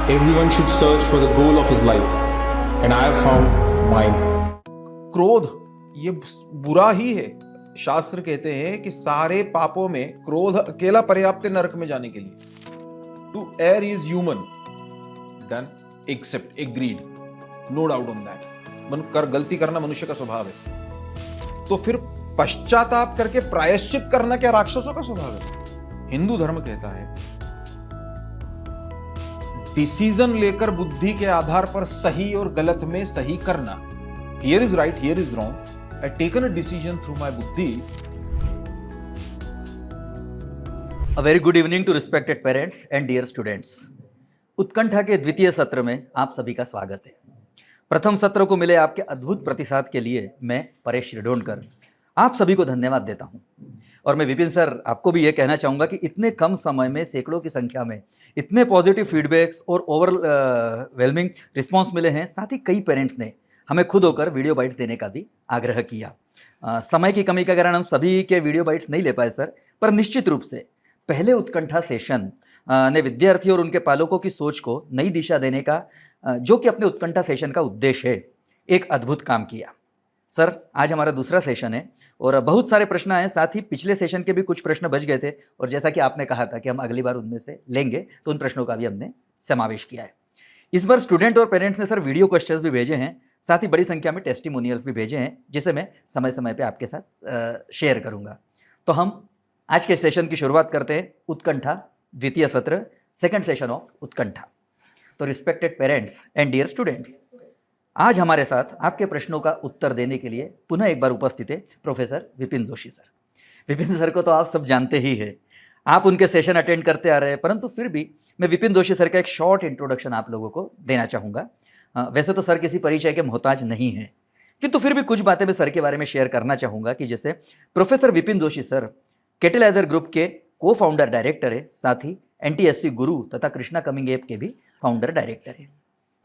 Everyone should search for the goal of his life, and I have found mine. क्रोध ये बुरा ही है। शास्त्र कहते हैं कि सारे पापों में क्रोध अकेला पर्याप्त है नरक में जाने के लिए। To err is human, done except agreed, no doubt on that. गलती करना मनुष्य का स्वभाव है, तो फिर पश्चाताप करके प्रायश्चित करना क्या राक्षसों का स्वभाव है? हिंदू धर्म कहता है डिसीजन लेकर बुद्धि के आधार पर सही और गलत में सही करना। Here is right, here is wrong, I taken a decision through my बुद्धि। A very good evening to respected parents and dear students. उत्कंठा के द्वितीय सत्र में आप सभी का स्वागत है। प्रथम सत्र को मिले आपके अद्भुत प्रतिसाद के लिए मैं परेश श्रीडोणकर आप सभी को धन्यवाद देता हूं। और मैं विपिन सर आपको भी ये कहना चाहूँगा कि इतने कम समय में सैकड़ों की संख्या में इतने पॉजिटिव फीडबैक्स और ओवरवेलमिंग रिस्पॉन्स मिले हैं। साथ ही कई पेरेंट्स ने हमें खुद होकर वीडियो बाइट्स देने का भी आग्रह किया। समय की कमी के कारण हम सभी के वीडियो बाइट्स नहीं ले पाए सर, पर निश्चित रूप से पहले उत्कंठा सेशन ने विद्यार्थियों और उनके पालकों की सोच को नई दिशा देने का जो कि अपने उत्कंठा सेशन का उद्देश्य है, एक अद्भुत काम किया। सर आज हमारा दूसरा सेशन है और बहुत सारे प्रश्न आए, साथ ही पिछले सेशन के भी कुछ प्रश्न बच गए थे और जैसा कि आपने कहा था कि हम अगली बार उनमें से लेंगे, तो उन प्रश्नों का भी हमने समावेश किया है। इस बार स्टूडेंट और पेरेंट्स ने सर वीडियो क्वेश्चंस भी भेजे हैं, साथ ही बड़ी संख्या में टेस्टिमोनियल्स भी भेजे हैं, जिसे मैं समय समय पे आपके साथ शेयर करूंगा। तो हम आज के सेशन की शुरुआत करते हैं। उत्कंठा द्वितीय सत्र, सेकंड सेशन ऑफ उत्कंठा। तो respected parents and dear students, आज हमारे साथ आपके प्रश्नों का उत्तर देने के लिए पुनः एक बार उपस्थित है professor Vipin Joshi sir. Vipin sir को तो आप सब जानते ही हैं, आप उनके सेशन अटेंड करते आ रहे हैं, परंतु फिर भी मैं विपिन जोशी सर का एक शॉर्ट इंट्रोडक्शन आप लोगों को देना चाहूँगा। वैसे तो सर किसी परिचय के मोहताज नहीं हैं, किंतु फिर भी कुछ बातें मैं सर के बारे में शेयर करना चाहूँगा कि जैसे professor Vipin Joshi sir Catalyser group के को फाउंडर डायरेक्टर है, साथ ही NTSC गुरु तथा कृष्णा कमिंग ऐप के भी फाउंडर डायरेक्टर है।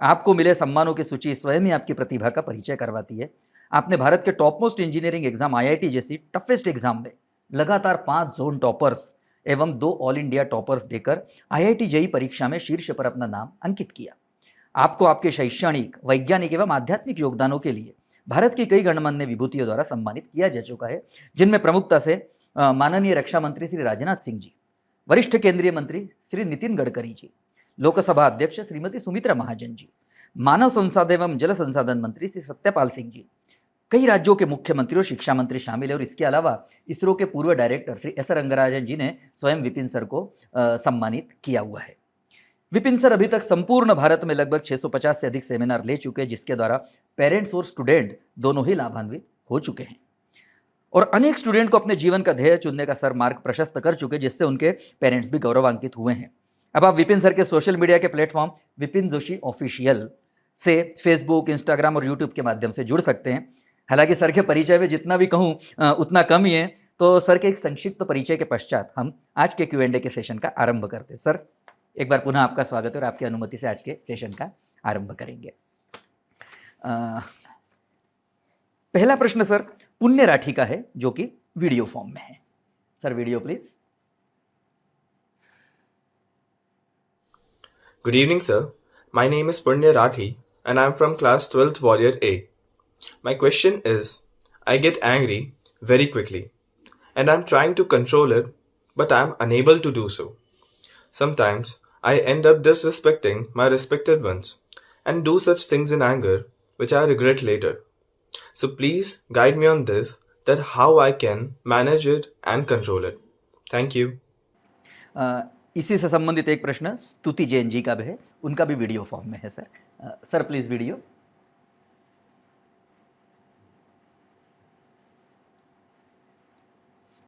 आपको मिले सम्मानों की सूची स्वयं ही आपकी प्रतिभा का परिचय करवाती है। आपने भारत के top most engineering exam IIT जैसी टफेस्ट एग्जाम में लगातार 5 जोन टॉपर्स एवं 2 ऑल इंडिया टॉपर्स देकर IIT JEE परीक्षा में शीर्ष पर अपना नाम अंकित किया। आपको आपके शैक्षणिक, वैज्ञानिक एवं आध्यात्मिक योगदानों के लिए भारत की कई गणमान्य विभूतियों द्वारा सम्मानित किया जा चुका है, जिनमें प्रमुखता से माननीय रक्षा मंत्री श्री राजनाथ सिंह जी, वरिष्ठ केंद्रीय मंत्री श्री नितिन गडकरी जी, लोकसभा अध्यक्ष श्रीमती सुमित्रा महाजन जी, मानव संसाधन एवं जल संसाधन मंत्री श्री सत्यपाल सिंह जी, कई राज्यों के मुख्यमंत्री और शिक्षा मंत्री शामिल है। और इसके अलावा इसरो के पूर्व डायरेक्टर श्री S रंगराजन जी ने स्वयं विपिन सर को सम्मानित किया हुआ है। विपिन सर अभी तक संपूर्ण भारत में लगभग 650 से अधिक सेमिनार ले चुके हैं, जिसके द्वारा पेरेंट्स और स्टूडेंट दोनों ही लाभान्वित हो चुके हैं और अनेक स्टूडेंट को अपने जीवन का ध्येय चुनने का सर मार्ग प्रशस्त कर चुके, जिससे उनके पेरेंट्स भी गौरवान्वित हुए हैं। अब आप विपिन सर के सोशल मीडिया के प्लेटफॉर्म विपिन जोशी ऑफिशियल से फेसबुक, इंस्टाग्राम और यूट्यूब के माध्यम से जुड़ सकते हैं। हालांकि सर के परिचय में जितना भी कहूँ उतना कम ही है, तो सर के एक संक्षिप्त परिचय के पश्चात हम आज के Q&A के सेशन का आरंभ करते हैं। सर एक बार पुनः आपका स्वागत है और आपकी अनुमति से आज के सेशन का आरंभ करेंगे। पहला प्रश्न सर पुण्य राठी का है, जो कि वीडियो फॉर्म में है। Sir video please. Good evening, sir. My name is Punya Rathi and I am from class 12th Warrior A. My question is, I get angry very quickly and I am trying to control it, but I am unable to do so. Sometimes I end up disrespecting my respected ones and do such things in anger which I regret later. So please guide me on this, that how I can manage it and control it. Thank you. इसी से संबंधित एक प्रश्न स्तुति जैन जी का भी है, उनका भी वीडियो फॉर्म में है sir. Sir please video.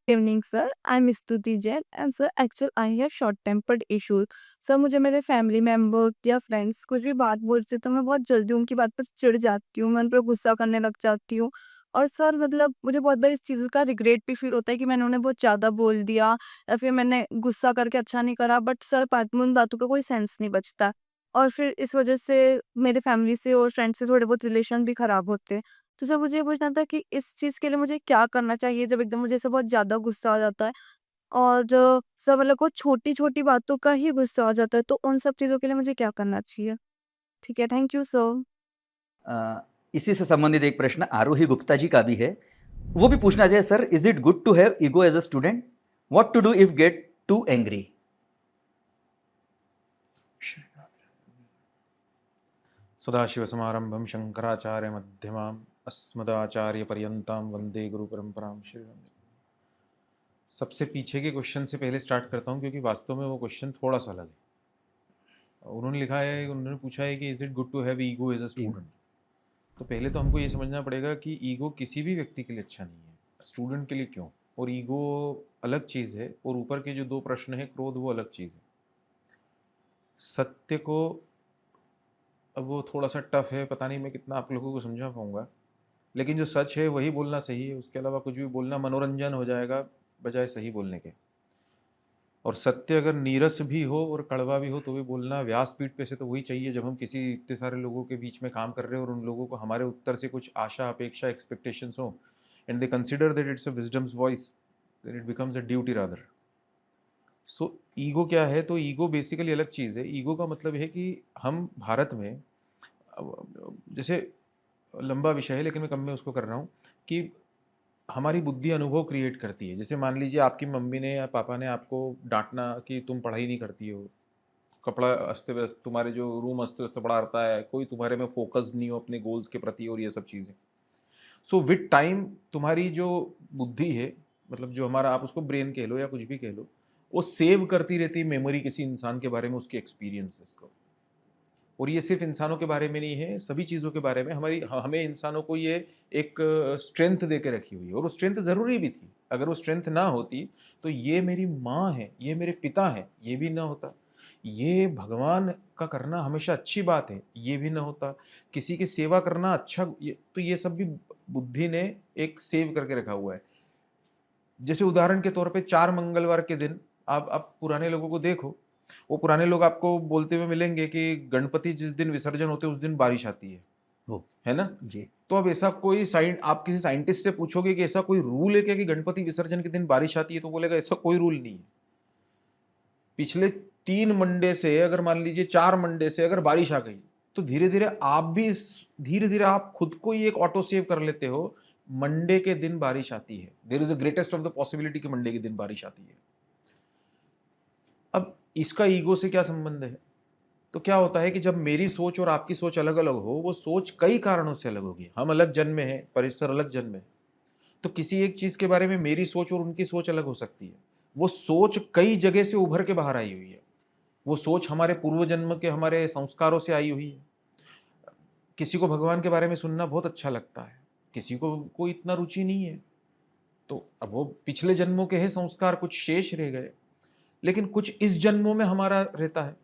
Evening sir, I am Stuti Jain and sir actual I have short tempered issues. Sir मुझे मेरे फैमिली मेम्बर या फ्रेंड्स कुछ भी बात बोलते तो मैं बहुत जल्दी उनकी बात पर चिढ़ जाती हूँ, मैं उन पर गुस्सा करने लग जाती हूँ। और सर मतलब मुझे बहुत बार इस चीज़ का रिग्रेट भी फील होता है कि मैंने उन्हें बहुत ज़्यादा बोल दिया या फिर मैंने गुस्सा करके अच्छा नहीं करा, बट सर बाद में उन बातों का कोई सेंस नहीं बचता और फिर इस वजह से मेरे फैमिली से और फ्रेंड्स से थोड़े बहुत रिलेशन भी खराब होते हैं। तो सर मुझे ये पूछना था कि इस चीज़ के लिए मुझे क्या करना चाहिए जब एकदम मुझे ऐसे बहुत ज़्यादा गुस्सा आ जाता है और सब मतलब को छोटी-छोटी बातों का ही गुस्सा आ जाता है, तो उन सब चीज़ों के लिए मुझे क्या करना चाहिए? ठीक है, थैंक यू सर। इसी से संबंधित एक प्रश्न आरोही गुप्ता जी का भी है। वो भी पूछना चाहिए, sir is it good to have ego as a student? What to do if get too angry? सदाशिवसमारंभं शंकराचार्यमध्यमाम् अस्मदाचार्यपर्यन्तां वंदे गुरु परंपरां श्रीराम। सबसे पीछे के क्वेश्चन से पहले स्टार्ट करता हूँ, क्योंकि वास्तव में वो क्वेश्चन थोड़ा सा अलग है। उन्होंने लिखा है, उन्होंने पूछा है कि is it good to have ego as a student. तो पहले तो हमको ये समझना पड़ेगा कि ईगो किसी भी व्यक्ति के लिए अच्छा नहीं है, स्टूडेंट के लिए क्यों। और ईगो अलग चीज़ है, और ऊपर के जो दो प्रश्न है क्रोध, वो अलग चीज़ है। सत्य को, अब वो थोड़ा सा टफ है, पता नहीं मैं कितना आप लोगों को समझा पाऊंगा, लेकिन जो सच है वही बोलना सही है। उसके अलावा कुछ भी बोलना मनोरंजन हो जाएगा बजाय सही बोलने के। और सत्य अगर नीरस भी हो और कड़वा भी हो तो भी बोलना व्यासपीठ पे से तो वही चाहिए, जब हम किसी इतने सारे लोगों के बीच में काम कर रहे हो और उन लोगों को हमारे उत्तर से कुछ आशा, अपेक्षा, एक्सपेक्टेशंस हो, and they consider that it's a wisdom's voice, then it becomes a duty rather. So ego क्या है? तो ईगो बेसिकली अलग चीज़ है। ईगो का मतलब है कि हम भारत में, जैसे लंबा विषय है लेकिन मैं कम में उसको कर रहा हूँ, कि हमारी बुद्धि अनुभव क्रिएट करती है। जैसे मान लीजिए आपकी मम्मी ने या पापा ने आपको डांटना कि तुम पढ़ाई नहीं करती हो, कपड़ा अस्त व्यस्त, तुम्हारे जो रूम अस्त व्यस्त पड़ा रहता है, कोई तुम्हारे में फोकस नहीं हो अपने गोल्स के प्रति, और ये सब चीज़ें। सो विद टाइम तुम्हारी जो बुद्धि है, मतलब जो हमारा, आप उसको ब्रेन कह लो या कुछ भी कह लो, वो सेव करती रहती है मेमोरी किसी इंसान के बारे में, उसके एक्सपीरियंसेस को। और ये सिर्फ इंसानों के बारे में नहीं है, सभी चीज़ों के बारे में। हमें इंसानों को ये एक स्ट्रेंथ दे के रखी हुई है, और वो स्ट्रेंथ ज़रूरी भी थी। अगर वो स्ट्रेंथ ना होती तो ये मेरी माँ है, ये मेरे पिता हैं, ये भी ना होता। ये भगवान का करना हमेशा अच्छी बात है, ये भी ना होता। किसी की सेवा करना अच्छा, तो ये सब भी बुद्धि ने एक सेव करके रखा हुआ है। जैसे उदाहरण के तौर पे 4 मंगलवार के दिन आप पुराने लोगों को देखो, वो पुराने लोग आपको बोलते हुए मिलेंगे कि गणपति जिस दिन विसर्जन होते हैं उस दिन बारिश आती हो है ना? जी। तो अब ऐसा कोई आप किसी साइंटिस्ट से पूछोगे कि ऐसा कोई रूल है क्या कि गणपति विसर्जन के दिन बारिश आती है, तो बोलेगा ऐसा कोई रूल नहीं है। पिछले 3 मंडे से, अगर मान लीजिए 4 मंडे से अगर बारिश आ गई, तो धीरे धीरे आप खुद को ही एक ऑटो सेव कर लेते हो, मंडे के दिन बारिश आती है, there is a greatest of the possibility कि मंडे के दिन बारिश आती है। अब इसका ईगो से क्या संबंध है? तो क्या होता है कि जब मेरी सोच और आपकी सोच अलग अलग हो, वो सोच कई कारणों से अलग होगी। हम अलग जन्मे हैं, परिसर अलग जन्मे हैं, तो किसी एक चीज के बारे में मेरी सोच और उनकी सोच अलग हो सकती है। वो सोच कई जगह से उभर के बाहर आई हुई है। वो सोच हमारे पूर्व जन्म के हमारे संस्कारों से आई हुई है। किसी को भगवान के बारे में सुनना बहुत अच्छा लगता है, किसी को कोई इतना रुचि नहीं है। तो अब वो पिछले जन्मों के हैं संस्कार, कुछ शेष रह गए, लेकिन कुछ इस जन्मों में हमारा रहता है।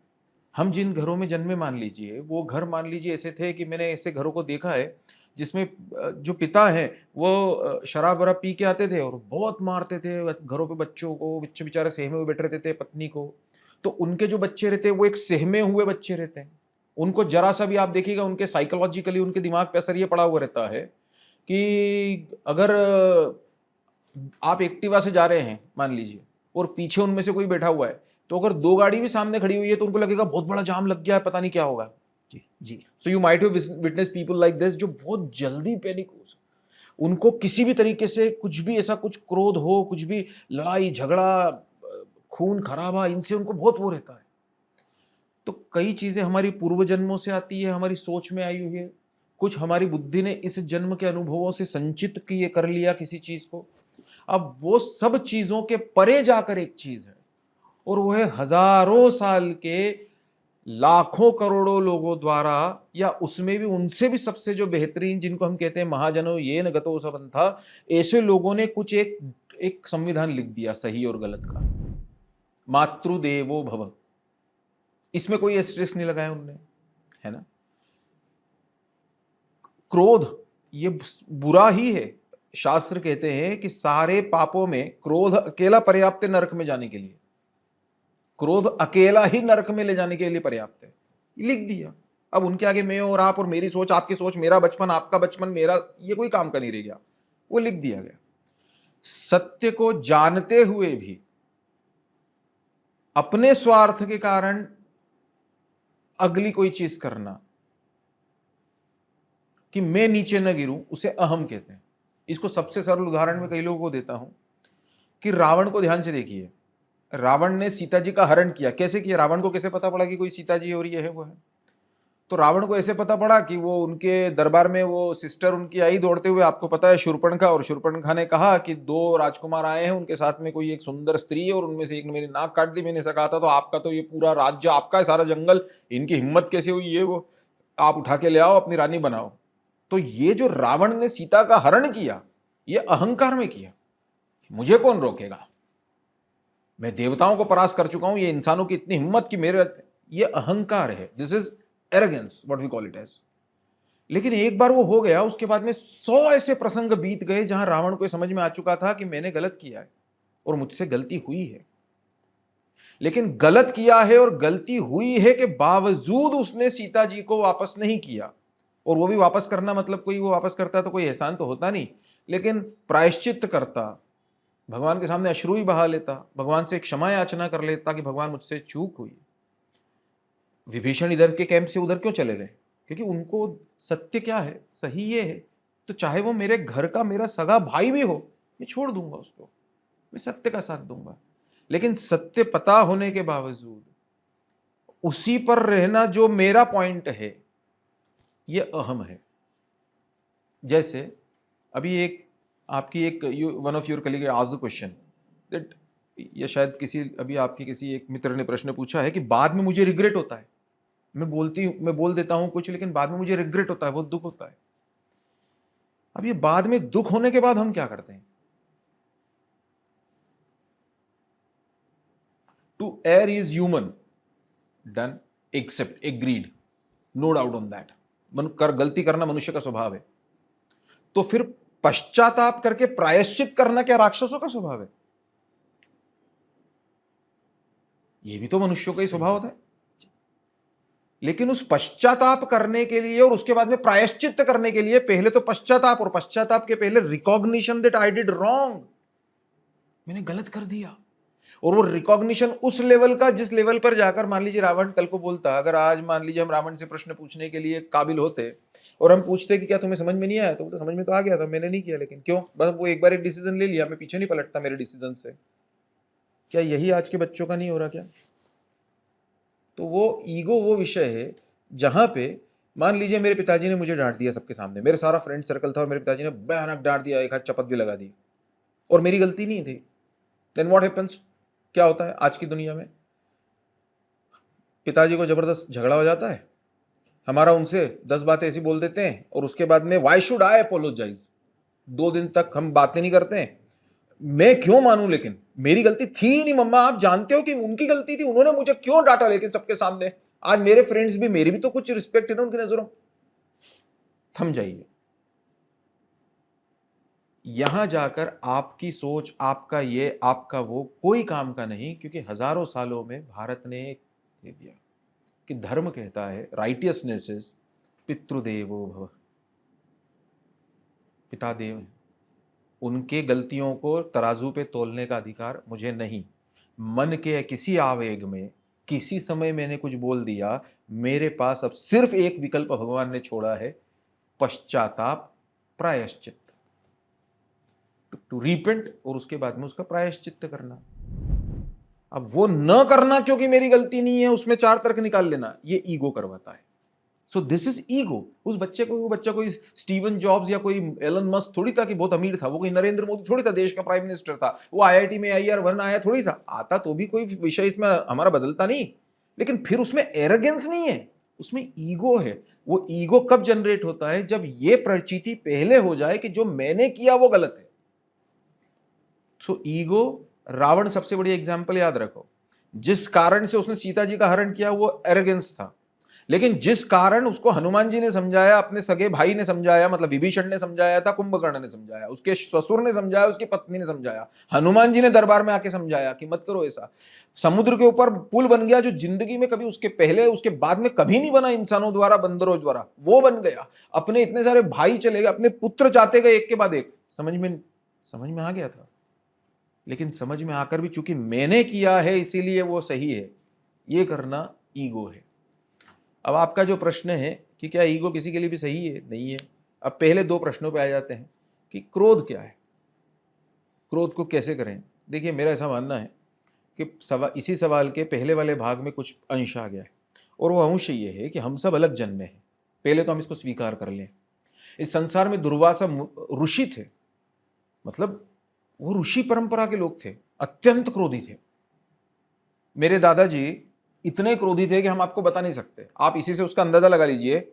हम जिन घरों में जन्मे, मान लीजिए वो घर, मान लीजिए ऐसे थे कि मैंने ऐसे घरों को देखा है जिसमें जो पिता हैं वो शराब वराब पी के आते थे और बहुत मारते थे घरों पे बच्चों को। बच्चे बेचारे सहमे हुए बैठे रहते थे, पत्नी को। तो उनके जो बच्चे रहते हैं वो एक सहमे हुए बच्चे रहते हैं। उनको जरा सा भी आप देखिएगा, उनके साइकोलॉजिकली उनके दिमाग पे असर ये पड़ा हुआ रहता है कि अगर आप एक्टिवा से जा रहे हैं मान लीजिए, और पीछे उनमें से कोई बैठा हुआ है, तो अगर 2 गाड़ी भी सामने खड़ी हुई है तो उनको लगेगा बहुत बड़ा जाम लग गया है, पता नहीं क्या होगा। जी जी। So you might have witness people like this, जो बहुत जल्दी पैनिक हो। उनको किसी भी तरीके से कुछ भी ऐसा, कुछ क्रोध हो, कुछ भी लड़ाई झगड़ा, खून खराबा, इनसे उनको बहुत वो रहता है। तो कई चीजें हमारी पूर्व जन्मों से आती है, हमारी सोच में आई हुई है। कुछ हमारी बुद्धि ने इस जन्म के अनुभवों से संचित किए, कर लिया किसी चीज को। अब वो सब चीजों के परे जाकर एक चीज है, और वो है हजारों साल के, लाखों करोड़ों लोगों द्वारा, या उसमें भी उनसे भी सबसे जो बेहतरीन, जिनको हम कहते हैं महाजनों ये न गतो सबंथा, ऐसे लोगों ने कुछ एक संविधान लिख दिया सही और गलत का। मातृदेवो भव, इसमें कोई स्ट्रेस नहीं लगाया उनने, है ना? क्रोध ये बुरा ही है। शास्त्र कहते हैं कि सारे पापों में क्रोध अकेला पर्याप्त है नरक में जाने के लिए। क्रोध अकेला ही नरक में ले जाने के लिए पर्याप्त है, लिख दिया। अब उनके आगे मैं और आप और मेरी सोच, आपकी सोच, मेरा बचपन, आपका बचपन, मेरा, ये कोई काम का नहीं रह गया, वो लिख दिया गया। सत्य को जानते हुए भी अपने स्वार्थ के कारण अगली कोई चीज करना कि मैं नीचे न गिरूं, उसे अहम कहते हैं। इसको सबसे सरल उदाहरण में कई लोगों को देता हूं कि रावण को ध्यान से देखिए। रावण ने सीता जी का हरण किया। कैसे किया? रावण को कैसे पता पड़ा कि कोई सीता जी और ये है वो है? तो रावण को ऐसे पता पड़ा कि वो उनके दरबार में वो सिस्टर उनकी आई दौड़ते हुए, आपको पता है शूर्पणखा, और शूर्पणखा ने कहा कि 2 राजकुमार आए हैं, उनके साथ में कोई एक सुंदर स्त्री है और उनमें से एक ने मेरी नाक काट दी। मैंने ऐसा कहा था तो आपका तो ये पूरा राज्य आपका है, सारा जंगल, इनकी हिम्मत कैसे हुई, ये वो, आप उठा के ले आओ, अपनी रानी बनाओ। तो ये जो रावण ने सीता का हरण किया, ये अहंकार में किया। मुझे कौन रोकेगा, मैं देवताओं को परास्त कर चुका हूं, ये इंसानों की इतनी हिम्मत कि मेरे, ये अहंकार है। This is arrogance, what we call it as. लेकिन एक बार वो हो गया, उसके बाद में 100 ऐसे प्रसंग बीत गए जहां रावण को समझ में आ चुका था कि मैंने गलत किया है और मुझसे गलती हुई है। लेकिन गलत किया है और गलती हुई है के बावजूद उसने सीता जी को वापस नहीं किया। और वो भी वापस करना मतलब कोई वो वापस करता तो कोई एहसान तो होता नहीं, लेकिन प्रायश्चित करता, भगवान के सामने अश्रु ही बहा लेता, भगवान से क्षमा याचना कर लेता कि भगवान मुझसे चूक हुई। विभीषण इधर के कैंप से उधर क्यों चले गए? क्योंकि उनको सत्य क्या है, सही ये है, तो चाहे वो मेरे घर का मेरा सगा भाई भी हो, मैं छोड़ दूंगा उसको, मैं सत्य का साथ दूंगा। लेकिन सत्य पता होने के बावजूद उसी पर रहना जो मेरा पॉइंट है, ये अहम है। जैसे अभी एक आपकी एक one of your colleague asked the question that, ये शायद किसी अभी आपके किसी एक मित्र ने प्रश्न पूछा है कि बाद में मुझे रिग्रेट होता है, मैं बोल देता हूं कुछ, लेकिन बाद में मुझे रिग्रेट होता है, बहुत दुख होता है। अब ये बाद में दुख होने के बाद हम क्या करते हैं? To err is human, done, except, agreed, no doubt on that. गलती करना मनुष्य का स्वभाव है। तो फिर पश्चाताप करके प्रायश्चित करना क्या राक्षसों का स्वभाव है? ये भी तो मनुष्यों का ही स्वभाव होता है। लेकिन उस पश्चाताप करने के लिए और उसके बाद में प्रायश्चित करने के लिए पहले तो पश्चाताप, और पश्चाताप के पहले recognition that I did wrong, मैंने गलत कर दिया। और वो रिकॉग्निशन उस लेवल का जिस लेवल पर जाकर, मान लीजिए रावण कल को बोलता, अगर आज मान लीजिए हम रावण से प्रश्न पूछने के लिए काबिल होते और हम पूछते कि क्या तुम्हें समझ में नहीं आया, तो समझ में तो आ गया था, मैंने नहीं किया, लेकिन क्यों? बस वो एक बार एक डिसीजन ले लिया, मैं पीछे नहीं पलटता मेरे डिसीजन से। क्या यही आज के बच्चों का नहीं हो रहा क्या? तो वो ईगो वो विषय है जहां पे मान लीजिए मेरे पिताजी ने मुझे डांट दिया सबके सामने, मेरे सारा फ्रेंड सर्कल था और मेरे पिताजी ने भयानक डांट दिया, एक हाथ चपत भी लगा दी और मेरी गलती नहीं थी। Then what happens? क्या होता है आज की दुनिया में? पिताजी को जबरदस्त झगड़ा हो जाता है हमारा, उनसे 10 बातें ऐसी बोल देते हैं और उसके बाद में व्हाई शुड आई अपोलोजाइज, 2 दिन तक हम बातें नहीं करते हैं। मैं क्यों मानूं, लेकिन मेरी गलती थी नहीं मम्मा, आप जानते हो कि उनकी गलती थी, उन्होंने मुझे क्यों डांटा, लेकिन सबके सामने आज मेरे फ्रेंड्स भी, मेरी भी तो कुछ रिस्पेक्ट है ना उनकी नजरों। थम जाइए। यहां जाकर आपकी सोच, आपका ये, आपका वो कोई काम का नहीं, क्योंकि हजारों सालों में भारत ने दे दिया कि धर्म कहता है राइटियसनेस इज पितृदेवो भव, पिता देव हैं, उनके गलतियों को तराजू पे तोलने का अधिकार मुझे नहीं। मन के किसी आवेग में किसी समय मैंने कुछ बोल दिया, मेरे पास अब सिर्फ एक विकल्प भगवान ने छोड़ा है, पश्चाताप, प्रायश्चित, टू रिपेंट, और उसके बाद में उसका प्रायश्चित करना। अब वो न करना क्योंकि मेरी गलती नहीं है, उसमें 4 तर्क निकाल लेना, ये ईगो करवाता है। So this is ego. उस बच्चे को, वो बच्चा कोई स्टीवन जॉब्स या कोई एलन मस्क थोड़ी था कि बहुत अमीर था, वो कोई नरेंद्र मोदी थोड़ी था, देश का प्राइम मिनिस्टर था, वो आईआईटी में IR 1 आया थोड़ी था, आता तो भी कोई विषय इसमें हमारा बदलता नहीं, लेकिन फिर उसमें एरोगेंस नहीं है, उसमें ईगो है। वो ईगो कब जनरेट होता है? जब ये प्रचिति पहले हो जाए कि जो मैंने किया वो गलत है। सो ईगो, रावण सबसे बड़ी एग्जाम्पल याद रखो। जिस कारण से उसने सीता जी का हरण किया वो एरोगेंस था, लेकिन जिस कारण उसको हनुमान जी ने समझाया, अपने सगे भाई ने समझाया, मतलब विभीषण ने समझाया था, कुंभकर्ण ने समझाया, उसके ससुर ने समझाया, उसकी पत्नी ने समझाया, हनुमान जी ने दरबार में आके समझाया कि मत करो ऐसा। समुद्र के ऊपर पुल बन गया जो जिंदगी में कभी, उसके पहले उसके बाद में कभी नहीं बना इंसानों द्वारा, बंदरों द्वारा, वो बन गया। अपने इतने सारे भाई चले गए, अपने पुत्र जाते गए एक के बाद एक, समझ में आ गया था। लेकिन समझ में आकर भी चूंकि मैंने किया है इसीलिए वो सही है, ये करना ईगो है। अब आपका जो प्रश्न है कि क्या ईगो किसी के लिए भी सही है, नहीं है। अब पहले दो प्रश्नों पे आ जाते हैं कि क्रोध क्या है, क्रोध को कैसे करें। देखिए, मेरा ऐसा मानना है कि इसी सवाल के पहले वाले भाग में कुछ अंश आ गया है, और वो अंश ये है कि हम सब अलग जन्मे हैं। पहले तो हम इसको स्वीकार कर लें। इस संसार में दुर्वासा ऋषि थे, मतलब वो ऋषि परंपरा के लोग थे, अत्यंत क्रोधी थे। मेरे दादाजी इतने क्रोधी थे कि हम आपको बता नहीं सकते। आप इसी से उसका अंदाजा लगा लीजिए।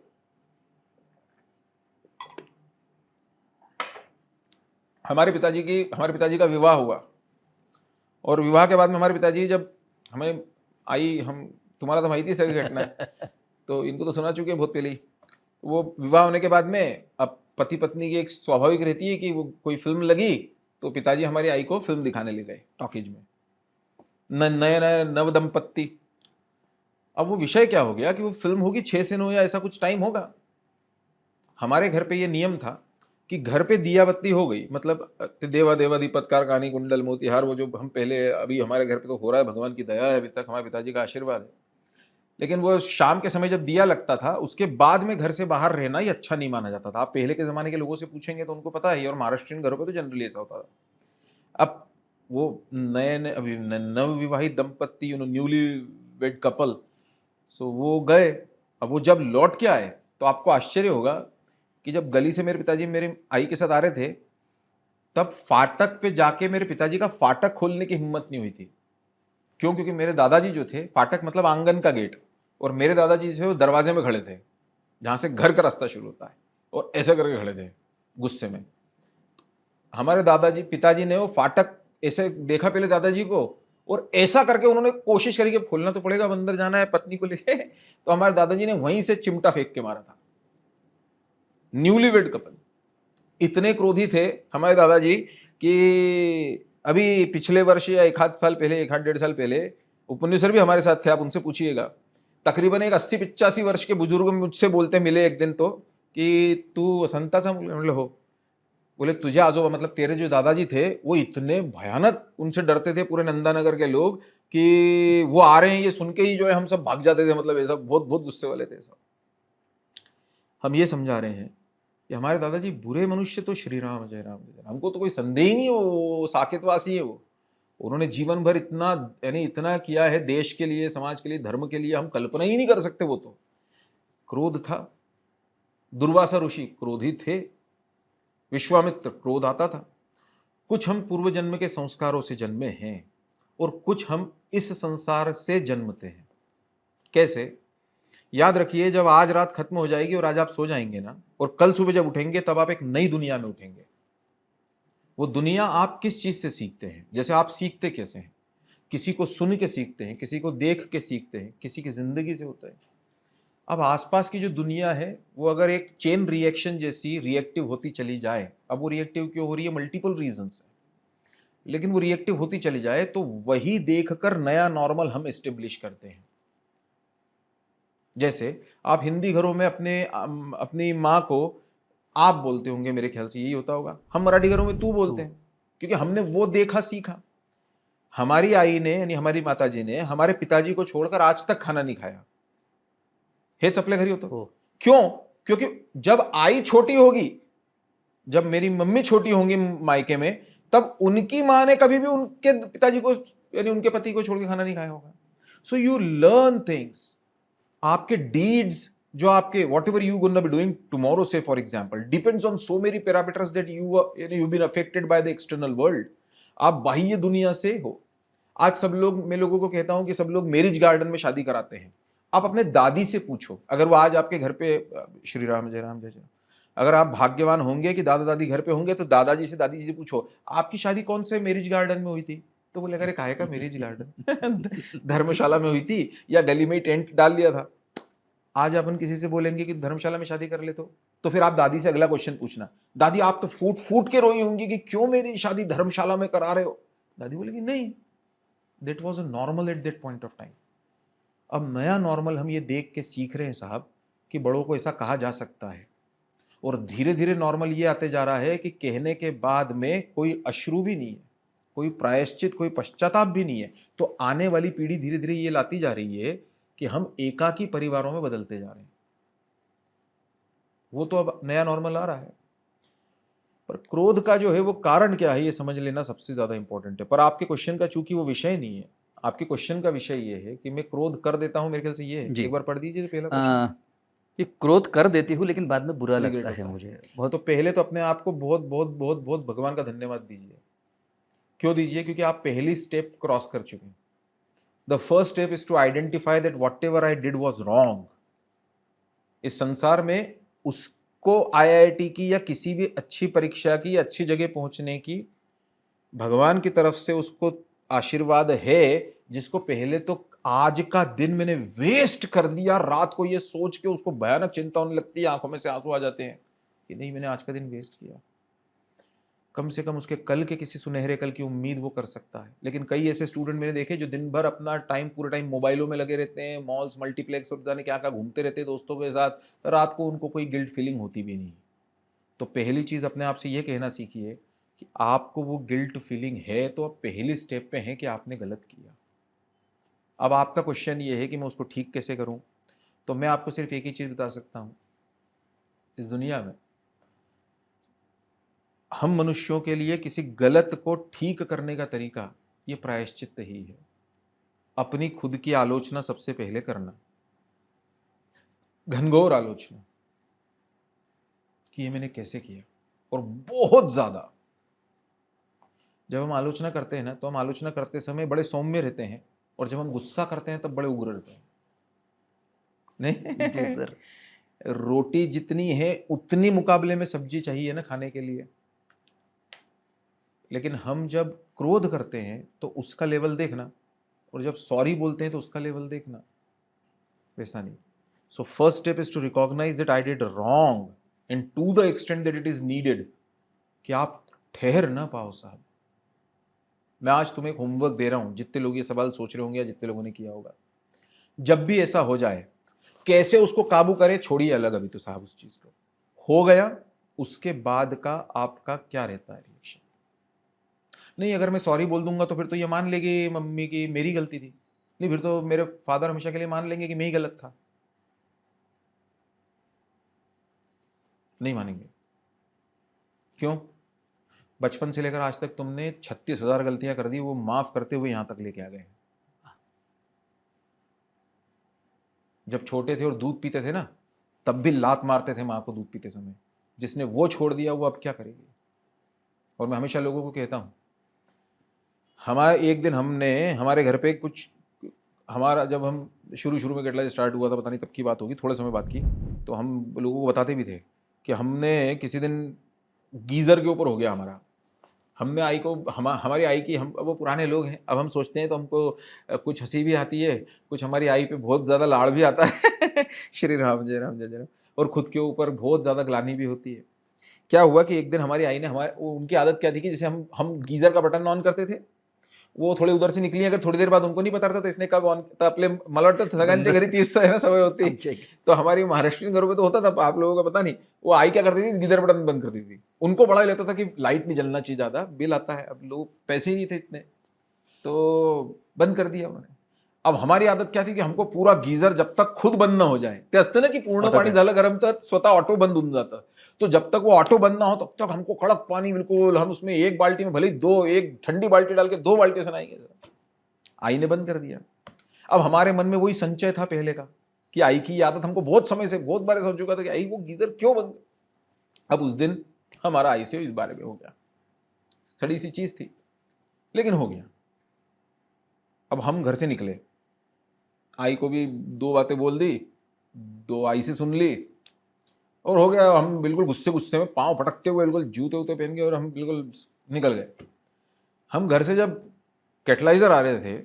हमारे पिताजी का विवाह हुआ, और विवाह के बाद में हमारे पिताजी जब हमें हम तुम्हारा तो माहिती सही घटना है, तो इनको तो सुना चुके हैं बहुत पहले ही। वो विवाह होने के बाद में अब पति पत्नी की एक स्वाभाविक रहती है कि वो कोई फिल्म लगी तो पिताजी हमारी आई को फिल्म दिखाने ले गए टॉकीज में, नए नए नव दंपत्ति। अब वो विषय क्या हो गया कि वो फिल्म होगी 6 से 9 या ऐसा कुछ टाइम होगा। हमारे घर पे ये नियम था कि घर पे दिया बत्ती हो गई, मतलब देवा देवा दीपत्कार कानी कुंडल मोतिहार, वो जो हम पहले, अभी हमारे घर पे तो हो रहा है, भगवान की दया है, अभी तक हमारे पिताजी का आशीर्वाद है। लेकिन वो शाम के समय जब दिया लगता था, उसके बाद में घर से बाहर रहना ही अच्छा नहीं माना जाता था। आप पहले के जमाने के लोगों से पूछेंगे तो उनको पता है, और महाराष्ट्रियन घरों पे तो जनरली ऐसा होता था। अब वो नए अभी नव विवाहित दंपत्ति, न्यूली वेड कपल, सो वो गए। अब वो जब लौट के आए तो आपको आश्चर्य होगा कि जब गली से मेरे पिताजी मेरे आई के साथ आ रहे थे, तब फाटक पे जाके मेरे पिताजी का फाटक खोलने की हिम्मत नहीं हुई थी। क्यों? क्योंकि मेरे दादाजी जो थे, फाटक मतलब आंगन का गेट, और मेरे दादाजी जो थे वो दरवाजे में खड़े थे जहां से घर का रास्ता शुरू होता है, और ऐसे करके खड़े थे गुस्से में। हमारे पिताजी ने वो फाटक ऐसे देखा पहले दादाजी को, और ऐसा करके उन्होंने कोशिश करी कि खोलना तो पड़ेगा, अंदर जाना है पत्नी को लेके, तो हमारे दादाजी ने वहीं से चिमटा फेंक के मारा था। न्यूली वेड कपल इतने क्रोधी थे हमारे दादाजी कि अभी पिछले वर्ष या एक आध डेढ़ साल पहले उपनिषद भी हमारे साथ थे, आप उनसे पूछिएगा। तकरीबन एक 80-85 वर्ष के बुजुर्ग मुझसे बोलते मिले एक दिन तो कि तू संताचा मुलगा हो। बोले तुझे आजोबा, मतलब तेरे जो दादाजी थे वो इतने भयानक, उनसे डरते थे पूरे नंदानगर के लोग कि वो आ रहे हैं ये सुन के ही जो है हम सब भाग जाते थे, मतलब ऐसा बहुत बहुत गुस्से वाले थे सब। हम ये समझा रहे हैं कि हमारे दादाजी बुरे मनुष्य तो श्री राम जय राम जय राम, हमको तो कोई संदेह ही नहीं, वो साकेतवासी है। वो उन्होंने जीवन भर इतना, यानी इतना किया है देश के लिए, समाज के लिए, धर्म के लिए, हम कल्पना ही नहीं कर सकते। वो तो क्रोध था। दुर्वासा ऋषि क्रोधी थे, विश्वामित्र क्रोध आता था। कुछ हम पूर्व जन्म के संस्कारों से जन्मे हैं, और कुछ हम इस संसार से जन्मते हैं। कैसे? याद रखिए, जब आज रात खत्म हो जाएगी और आज आप सो जाएंगे ना, और कल सुबह जब उठेंगे तब आप एक नई दुनिया में उठेंगे। वो दुनिया आप किस चीज से सीखते हैं? जैसे आप सीखते कैसे हैं? किसी को सुन के सीखते हैं, किसी को देख के सीखते हैं, किसी की जिंदगी से होता है। अब आसपास की जो दुनिया है वो अगर एक चेन रिएक्शन जैसी रिएक्टिव होती चली जाए, अब वो रिएक्टिव क्यों हो रही है? मल्टीपल रीजन है, लेकिन वो रिएक्टिव होती चली जाए तो वही देखकर नया नॉर्मल हम एस्टेब्लिश करते हैं। जैसे आप हिंदी घरों में अपनी माँ को आप बोलते होंगे, मेरे ख्याल से यही होता होगा। हम मराठी घरों में तू बोलते हैं, क्योंकि हमने वो देखा सीखा। हमारी आई ने, यानी हमारी माताजी ने, हमारे पिताजी को छोड़कर आज तक खाना नहीं खाया। हे चपले घरी होता। क्यों? क्योंकि जब आई छोटी होगी, जब मेरी मम्मी छोटी होंगी मायके में, तब उनकी माँ ने कभी भी उनके पिताजी को, यानी उनके पति को छोड़ के खाना नहीं खाया होगा। So you learn things. आपके डीड्स जो आपके whatever you gonna be doing tomorrow, say for example, depends on so many parameters that you've been affected by the external world. आप बाह्य दुनिया से हो। आज मैं लोगों को कहता हूं कि सब लोग मैरिज गार्डन में शादी कराते हैं। आप अपने दादी से पूछो, अगर वो आज आपके घर पे, श्री राम जय राम जय जय, अगर आप भाग्यवान होंगे कि दादा दादी घर पे होंगे, तो दादाजी से दादी जी से पूछो आपकी शादी कौन से मैरिज गार्डन में हुई थी? तो बोले अरे काहे का मैरिज गार्डन धर्मशाला में हुई थी, या गली में ही टेंट डाल दिया था। आज अपन किसी से बोलेंगे कि धर्मशाला में शादी कर ले, तो फिर आप दादी से अगला क्वेश्चन पूछना, दादी आप तो फूट फूट के रोई होंगी कि क्यों मेरी शादी धर्मशाला में करा रहे हो? दादी बोलेगी नहीं, that was a normal at that point of time. अब नया नॉर्मल हम ये देख के सीख रहे हैं साहब कि बड़ों को ऐसा कहा जा सकता है, और धीरे धीरे नॉर्मल ये आते जा रहा है कि कहने के बाद में कोई अश्रु भी नहीं है, कोई प्रायश्चित, कोई पश्चाताप भी नहीं है, तो आने वाली पीढ़ी धीरे धीरे ये लाती जा रही है कि हम एकाकी परिवारों में बदलते जा रहे हैं। वो तो अब नया नॉर्मल आ रहा है। पर क्रोध का जो है वो कारण क्या है, ये समझ लेना सबसे ज्यादा इंपॉर्टेंट है। पर आपके क्वेश्चन का चूंकि वो विषय नहीं है, आपके क्वेश्चन का विषय ये है कि मैं क्रोध कर देता हूं, मेरे ख्याल से ये है। जी। एक बार पढ़ दीजिए पहला क्वेश्चन। ये क्रोध कर देती हूँ लेकिन बाद में बुरा Regret लगता है होता है। मुझे बहुत। तो पहले तो अपने आप को बहुत बहुत बहुत बहुत भगवान का धन्यवाद दीजिए। क्यों दीजिए? क्योंकि आप पहली स्टेप क्रॉस कर चुके हैं। The first step is to identify that whatever I did was wrong. इस संसार में उसको आईआईटी की या किसी भी अच्छी परीक्षा की या अच्छी जगह पहुंचने की भगवान की तरफ से उसको आशीर्वाद है, जिसको पहले तो आज का दिन मैंने वेस्ट कर दिया, रात को ये सोच के उसको भयानक चिंता होने लगती है, आंखों में से आंसू आ जाते हैं कि नहीं मैंने आज का दिन वेस्ट किया। कम से कम उसके कल के किसी सुनहरे कल की उम्मीद वो कर सकता है। लेकिन कई ऐसे स्टूडेंट मैंने देखे जो दिन भर अपना टाइम पूरे टाइम मोबाइलों में लगे रहते हैं, मॉल्स मल्टीप्लेक्स और जाने क्या क्या घूमते रहते हैं दोस्तों के साथ, रात को उनको कोई गिल्ट फीलिंग होती भी नहीं। तो पहली चीज अपने आप से ये कहना सीखिए कि आपको वो गिल्ट फीलिंग है तो आप पहली स्टेप पे हैं कि आपने गलत किया। अब आपका क्वेश्चन ये है कि मैं उसको ठीक कैसे करूं। तो मैं आपको सिर्फ एक ही चीज बता सकता हूं, इस दुनिया में हम मनुष्यों के लिए किसी गलत को ठीक करने का तरीका ये प्रायश्चित ही है। अपनी खुद की आलोचना सबसे पहले करना, घनघोर आलोचना कि ये मैंने कैसे किया। और बहुत ज्यादा जब हम आलोचना करते हैं ना, तो हम आलोचना करते समय बड़े सौम्य रहते हैं, और जब हम गुस्सा करते हैं तब बड़े उग्र रहते हैं। नहीं जी सर। रोटी जितनी है उतनी मुकाबले में सब्जी चाहिए ना खाने के लिए। लेकिन हम जब क्रोध करते हैं तो उसका लेवल देखना, और जब सॉरी बोलते हैं तो उसका लेवल देखना, वैसा नहीं। So first step is to recognise that I did wrong and to the extent that it is needed, कि आप ठहर ना पाओ साहब। मैं आज तुम्हें एक होमवर्क दे रहा हूं, जितने लोग ये सवाल सोच रहे होंगे या जितने लोगों ने किया होगा, जब भी ऐसा हो जाए कैसे उसको काबू करें, छोड़िए अलग अभी तो साहब उस चीज को। हो गया, उसके बाद का आपका क्या रहता है रिएक्शन। नहीं, अगर मैं सॉरी बोल दूंगा तो फिर तो ये मान लेगी मम्मी की मेरी गलती थी, नहीं फिर तो मेरे फादर हमेशा के लिए मान लेंगे कि मैं ही गलत था। नहीं मानेंगे। क्यों? बचपन से लेकर आज तक तुमने 36,000 गलतियां कर दी, वो माफ करते हुए यहां तक लेके आ गए। जब छोटे थे और दूध पीते थे ना, तब भी लात मारते थे माँ को दूध पीते समय। जिसने वो छोड़ दिया वो अब क्या करेगी। और मैं हमेशा लोगों को कहता हूं, हमारे एक दिन हमने हमारे घर पे कुछ, हमारा जब हम शुरू में केटला स्टार्ट हुआ था, पता नहीं तब की बात होगी, थोड़े समय बाद की, तो हम लोगों को बताते भी थे कि हमने किसी दिन गीजर के ऊपर हो गया हमारा। हमने आई को हमारी आई की, हम अब वो पुराने लोग हैं, अब हम सोचते हैं तो हमको कुछ हंसी भी आती है, कुछ हमारी आई पे बहुत ज़्यादा लाड़ भी आता है श्री राम जय राम जय जय राम। और खुद के ऊपर बहुत ज़्यादा ग्लानि भी होती है। क्या हुआ कि एक दिन हमारी आई ने, उनकी आदत क्या थी कि जैसे हम गीजर का बटन ऑन करते थे, वो थोड़े उधर से निकली, अगर थोड़ी देर बाद उनको नहीं पता था तो इसने कब ऑन तो आपले मला वाटतं सगळ्यांच्या घरी 30 है ना सवय होती। तो हमारी महाराष्ट्रीयन घरों में तो होता था, आप लोगों का पता नहीं। वो आई क्या करती थी, गीजर बटन बंद करती थी। उनको बड़ा लगता था कि लाइट नहीं जलना चाहिए, ज्यादा बिल आता है। अब लोग पैसे ही नहीं थे इतने, तो बंद कर दिया उन्होंने। अब हमारी आदत क्या थी कि हमको पूरा गीजर जब तक खुद बंद ना हो जाए, ते असतं ना की पूर्ण पाणी झालं गरम तर स्वतः ऑटो बंद होऊन जातं, तो जब तक वो ऑटो बंद ना हो तब तक हमको कड़क पानी, बिल्कुल हम उसमें एक बाल्टी में भले एक ठंडी बाल्टी डाल के 2 बाल्टी से नहाएंगे। आई ने बंद कर दिया। अब हमारे मन में वही संचय था पहले का कि आई की आदत, हमको बहुत समय से बहुत बार ऐसा हो चुका था कि आई वो गीजर क्यों बंद। अब उस दिन हमारा आई से इस बारे में हो गया, सड़ी सी चीज थी लेकिन हो गया। अब हम घर से निकले, आई को भी 2 बातें बोल दी, 2 आई से सुन ली, और हो गया। हम बिल्कुल गुस्से में पांव फटकते हुए, बिल्कुल जूते उते पहन के, और हम बिल्कुल निकल गए। हम घर से जब कैटलाइजर आ रहे थे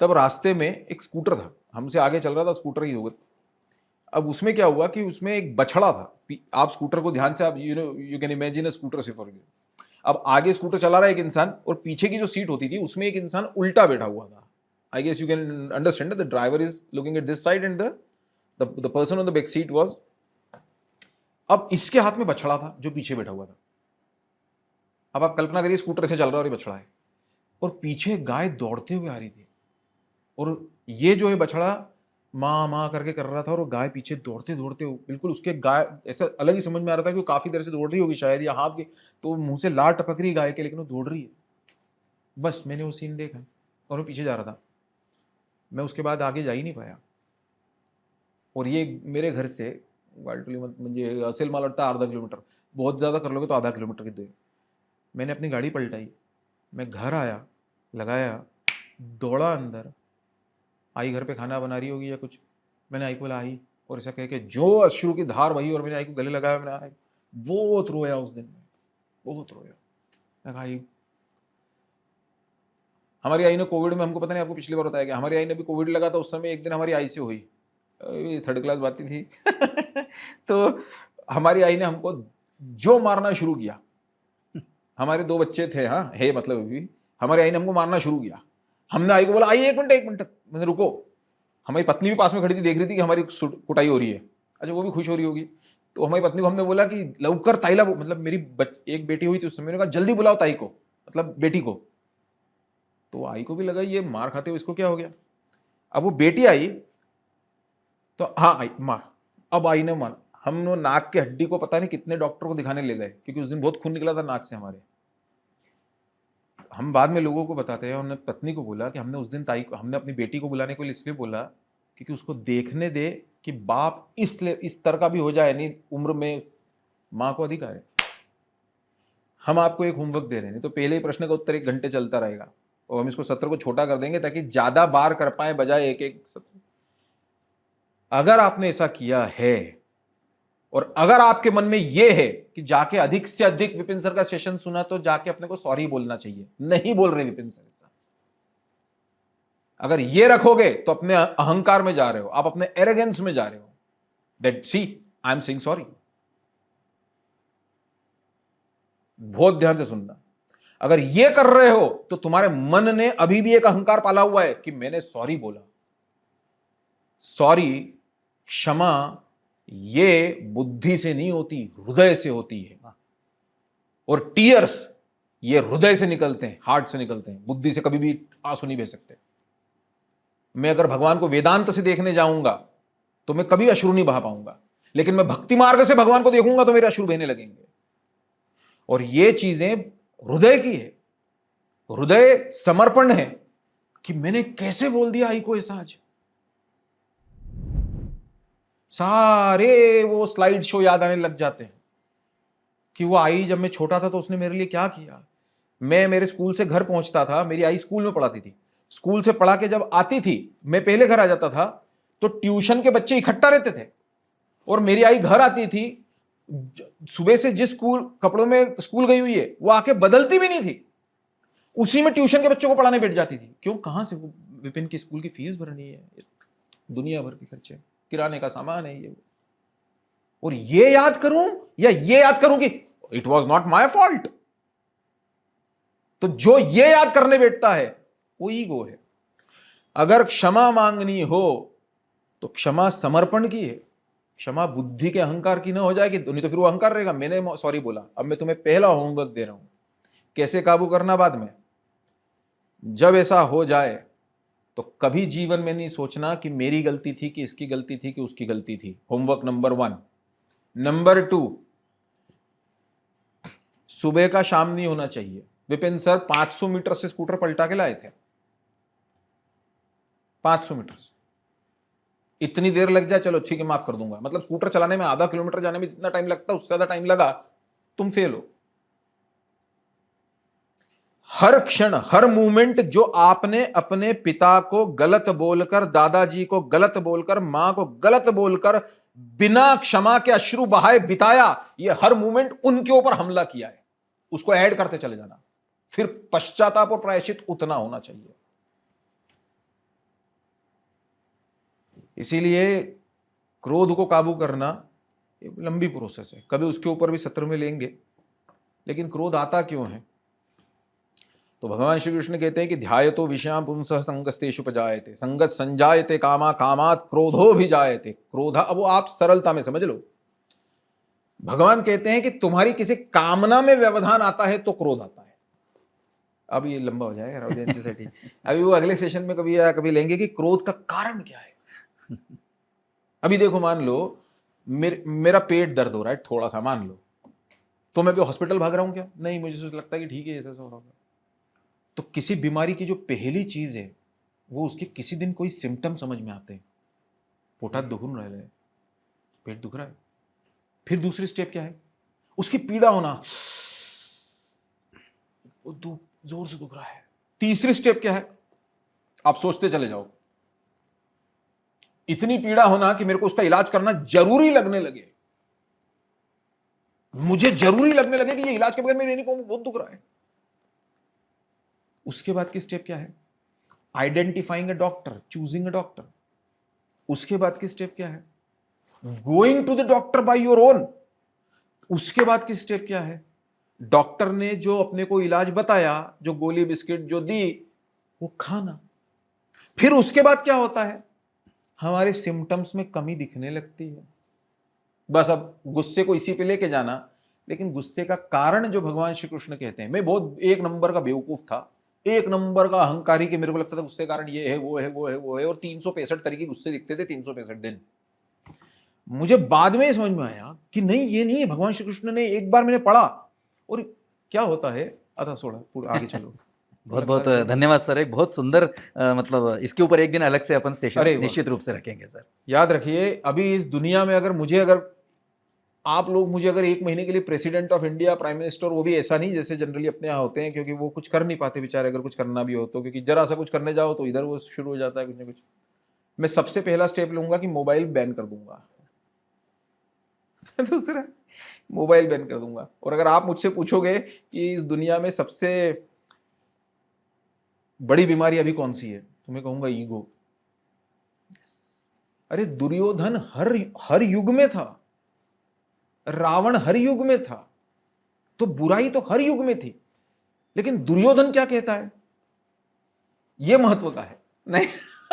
तब रास्ते में एक स्कूटर था, हमसे आगे चल रहा था, स्कूटर ही होगा। अब उसमें क्या हुआ कि उसमें एक बछड़ा था। आप स्कूटर को ध्यान से, आप you can imagine a scooter से फॉर। अब आगे स्कूटर चला रहा है एक इंसान, और पीछे की जो सीट होती थी उसमें एक इंसान उल्टा बैठा हुआ था। I guess you can understand, the driver is looking at this side and the person on the back seat was. अब इसके हाथ में बछड़ा था जो पीछे बैठा हुआ था। अब आप कल्पना करिए, स्कूटर से चल रहा है और ये बछड़ा है। और पीछे गाय दौड़ते हुए आ रही थी, और ये जो है बछड़ा माँ माँ करके कर रहा था, और वो गाय पीछे दौड़ते दौड़ते बिल्कुल उसके गाय ऐसा अलग ही समझ में आ रहा था कि वो काफी देर से दौड़ रही होगी शायद, या हाथ की तो मुंह से लार टपक रही गाय के, लेकिन वो दौड़ रही है। बस मैंने वो सीन देखा और मैं पीछे जा रहा था, मैं उसके बाद आगे जा ही नहीं पाया। और ये मेरे घर से वालटुली म्हणजे असेल मला वाटतं अर्धा किलोमीटर, बहुत ज़्यादा कर लोगे तो आधा किलोमीटर की दूरी। मैंने अपनी गाड़ी पलटाई, मैं घर आया, लगाया, दौड़ा अंदर, आई घर पे खाना बना रही होगी या कुछ, मैंने आई को बोला आई, और ऐसा कह के जो अश्रु की धार बही और मैंने आई को गले लगाया, मैंने आई बहुत रोया उस दिन में, बहुत रोया। मैं कहा आई, हमारी आई ने कोविड में, हमको पता नहीं आपको पिछली बार बताया कि हमारी आई ने भी कोविड लगा था, उस समय एक दिन हमारी आई से हुई, थर्ड क्लास बाती थी तो हमारी आई ने हमको जो मारना शुरू किया, हमारे 2 बच्चे थे, हाँ है मतलब अभी, हमारी आई ने हमको मारना शुरू किया। हमने आई को बोला आई एक मिनट, मैंने रुको, हमारी पत्नी भी पास में खड़ी थी, देख रही थी कि हमारी कुटाई हो रही है, अच्छा वो भी खुश हो रही होगी, तो हमारी पत्नी को हमने बोला कि लवकर ताईला, मतलब मेरी एक बेटी हुई थी उस समय, मैंने कहा जल्दी बुलाओ ताई को, मतलब बेटी को। तो आई को भी लगा ये मार खाते हुए इसको क्या हो गया। अब वो बेटी आई तो हाँ आई मार, अब आई ने मार, हम नाक के हड्डी को पता नहीं कितने डॉक्टर को दिखाने ले गए, क्योंकि उस दिन बहुत खून निकला था नाक से हमारे। हम बाद में लोगों को बताते हैं, हमने पत्नी को बोला कि हमने उस दिन ताई को, हमने अपनी बेटी को बुलाने को इसलिए बोला क्योंकि उसको देखने दे कि बाप इस तरह का भी हो जाए, नहीं उम्र में माँ को अधिकार है। हम आपको एक होमवर्क दे रहे हैं, नहीं तो पहले ही प्रश्न का उत्तर 1 घंटे चलता रहेगा, और हम इसको सत्र को छोटा कर देंगे ताकि ज्यादा बार कर पाए बजाय एक सत्र। अगर आपने ऐसा किया है और अगर आपके मन में यह है कि जाके अधिक से अधिक विपिन सर का सेशन सुना, तो जाके अपने को सॉरी बोलना चाहिए, नहीं बोल रहे विपिन सर ऐसा। अगर ये रखोगे तो अपने अहंकार में जा रहे हो, आप अपने एरोगेंस में जा रहे हो, that see I am saying sorry. बहुत ध्यान से सुनना, अगर ये कर रहे हो तो तुम्हारे मन ने अभी भी एक अहंकार पाला हुआ है कि मैंने सॉरी बोला। सॉरी, क्षमा, ये बुद्धि से नहीं होती, हृदय से होती है। और टीयर्स ये हृदय से निकलते हैं, हार्ट से निकलते हैं, बुद्धि से कभी भी आंसू नहीं बह सकते। मैं अगर भगवान को वेदांत से देखने जाऊंगा तो मैं कभी अश्रु नहीं बहा पाऊंगा, लेकिन मैं भक्ति मार्ग से भगवान को देखूंगा तो मेरे अश्रु बहने लगेंगे। और ये चीजें हृदय की है, हृदय समर्पण है कि मैंने कैसे बोल दिया आई को ऐसा। आज सारे वो स्लाइड शो याद आने लग जाते हैं कि वो आई जब मैं छोटा था तो उसने मेरे लिए क्या किया। मैं मेरे स्कूल से घर पहुंचता था, मेरी आई स्कूल में पढ़ाती थी, स्कूल से पढ़ा के जब आती थी मैं पहले घर आ जाता था, तो ट्यूशन के बच्चे इकट्ठा रहते थे, और मेरी आई घर आती थी, सुबह से जिस स्कूल कपड़ों में स्कूल गई हुई है वो आके बदलती भी नहीं थी, उसी में ट्यूशन के बच्चों को पढ़ाने बैठ जाती थी। क्यों, कहां से, विपिन की स्कूल की फीस भरनी है, दुनिया भर के खर्चे, किराने का सामान है ये। और ये याद करूं या ये याद करूं कि it was not my fault. तो जो ये याद करने बैठता है वो ईगो है। अगर क्षमा मांगनी हो तो क्षमा समर्पण की है, क्षमा बुद्धि के अहंकार की ना हो जाएगी, नहीं तो फिर वो अहंकार रहेगा, मैंने सॉरी बोला। अब मैं तुम्हें पहला होमवर्क दे रहा हूं, कैसे काबू करना बाद में। जब ऐसा हो जाए तो कभी जीवन में नहीं सोचना कि मेरी गलती थी कि इसकी गलती थी कि उसकी गलती थी। Homework number 1। नंबर 2, सुबह का शाम नहीं होना चाहिए। विपिन सर 500 मीटर से स्कूटर पलटा के लाए थे, 500 मीटर से। इतनी देर लग जाए चलो ठीक है माफ कर दूंगा, मतलब स्कूटर चलाने में आधा किलोमीटर जाने में जितना टाइम लगता है उससे ज्यादा टाइम लगा, तुम फेल हो। हर क्षण, हर मूवमेंट जो आपने अपने पिता को गलत बोलकर, दादाजी को गलत बोलकर, मां को गलत बोलकर, बिना क्षमा के अश्रु बहाए बिताया, ये हर मूवमेंट उनके ऊपर हमला किया है, उसको ऐड करते चले जाना। फिर पश्चाताप और प्रायश्चित उतना होना चाहिए। इसीलिए क्रोध को काबू करना एक लंबी प्रोसेस है, कभी उसके ऊपर भी सत्र में लेंगे। लेकिन क्रोध आता क्यों है, तो भगवान श्री कृष्ण कहते हैं कि ध्यायतो विषयां पुंसः संगस्तेषु उपजायते, संगत संजायते कामा, कामात् क्रोधो भी जायते क्रोधा। अब वो आप सरलता में समझ लो, भगवान कहते हैं कि तुम्हारी किसी कामना में व्यवधान आता है तो क्रोध आता है। अब ये लंबा हो जाएगा राउडी एंजाइटी। अभी वो अगले सेशन में कभी लेंगे कि क्रोध का कारण क्या है। अभी देखो, मान लो मेरा पेट दर्द हो रहा है थोड़ा सा, मान लो, तो मैं भी हॉस्पिटल भाग रहा हूं क्या? नहीं, मुझे तो लगता है कि ठीक है, ऐसा हो रहा होगा। तो किसी बीमारी की जो पहली चीज है वो उसके किसी दिन कोई सिम्टम समझ में आते हैं। पोटात दुखून रहा है, पेट दुख रहा है, फिर दूसरी स्टेप क्या है? उसकी पीड़ा होना, वो जोर से दुख रहा है। तीसरी स्टेप क्या है? आप सोचते चले जाओ, इतनी पीड़ा होना कि मेरे को उसका इलाज करना जरूरी लगने लगे, मुझे जरूरी लगने लगे कि ये इलाज के बगैर मैं नहीं कहूंगा, बहुत दुख रहा है। उसके बाद की स्टेप क्या है? Identifying a doctor, choosing a doctor. उसके बाद की स्टेप क्या है? Going to the doctor by your own. उसके बाद की स्टेप क्या है? डॉक्टर ने जो अपने को इलाज बताया, जो गोली बिस्किट जो दी, वो खाना। फिर उसके बाद क्या होता है? हमारे सिम्टम्स में कमी दिखने लगती है। बस अब गुस्से को इसी पे लेके जाना, लेकिन गुस्से का कारण जो भगवान श्री कृष्ण कहते हैं, मैं बहुत एक नंबर का बेवकूफ था, एक नंबर का अहंकारी, कि मेरे को लगता था गुस्से का कारण ये है, वो है, वो है, वो है, और 365 तरीके गुस्से दिखते थे 365 दिन। मुझे बाद में समझ में आया कि नहीं, ये नहीं है। भगवान श्री कृष्ण ने, एक बार मैंने पढ़ा और क्या होता है, अथा छोड़ा, आगे चलो। बहुत बहुत धन्यवाद सर, एक बहुत सुंदर मतलब इसके ऊपर एक दिन अलग से अपन सेशन अरे वाह। निश्चित रूप से रखेंगे सर। याद रखिए, अभी इस दुनिया में अगर आप लोग मुझे अगर 1 महीने के लिए president of India, prime minister, वो भी ऐसा नहीं जैसे जनरली अपने यहाँ होते हैं, क्योंकि वो कुछ कर नहीं पाते बेचारे, अगर कुछ करना भी हो तो, क्योंकि जरा सा कुछ करने जाओ तो इधर वो शुरू हो जाता है कुछ ना कुछ। मैं सबसे पहला स्टेप लूंगा कि मोबाइल बैन कर दूंगा। दूसरा, मोबाइल बैन कर दूंगा। और अगर आप मुझसे पूछोगे कि इस दुनिया में सबसे बड़ी बीमारी अभी कौन सी है, तो मैं कहूंगा ईगो। अरे दुर्योधन हर युग में था, रावण हर युग में था, तो बुराई तो हर युग में थी, लेकिन दुर्योधन क्या कहता है, यह महत्व का है। नहीं,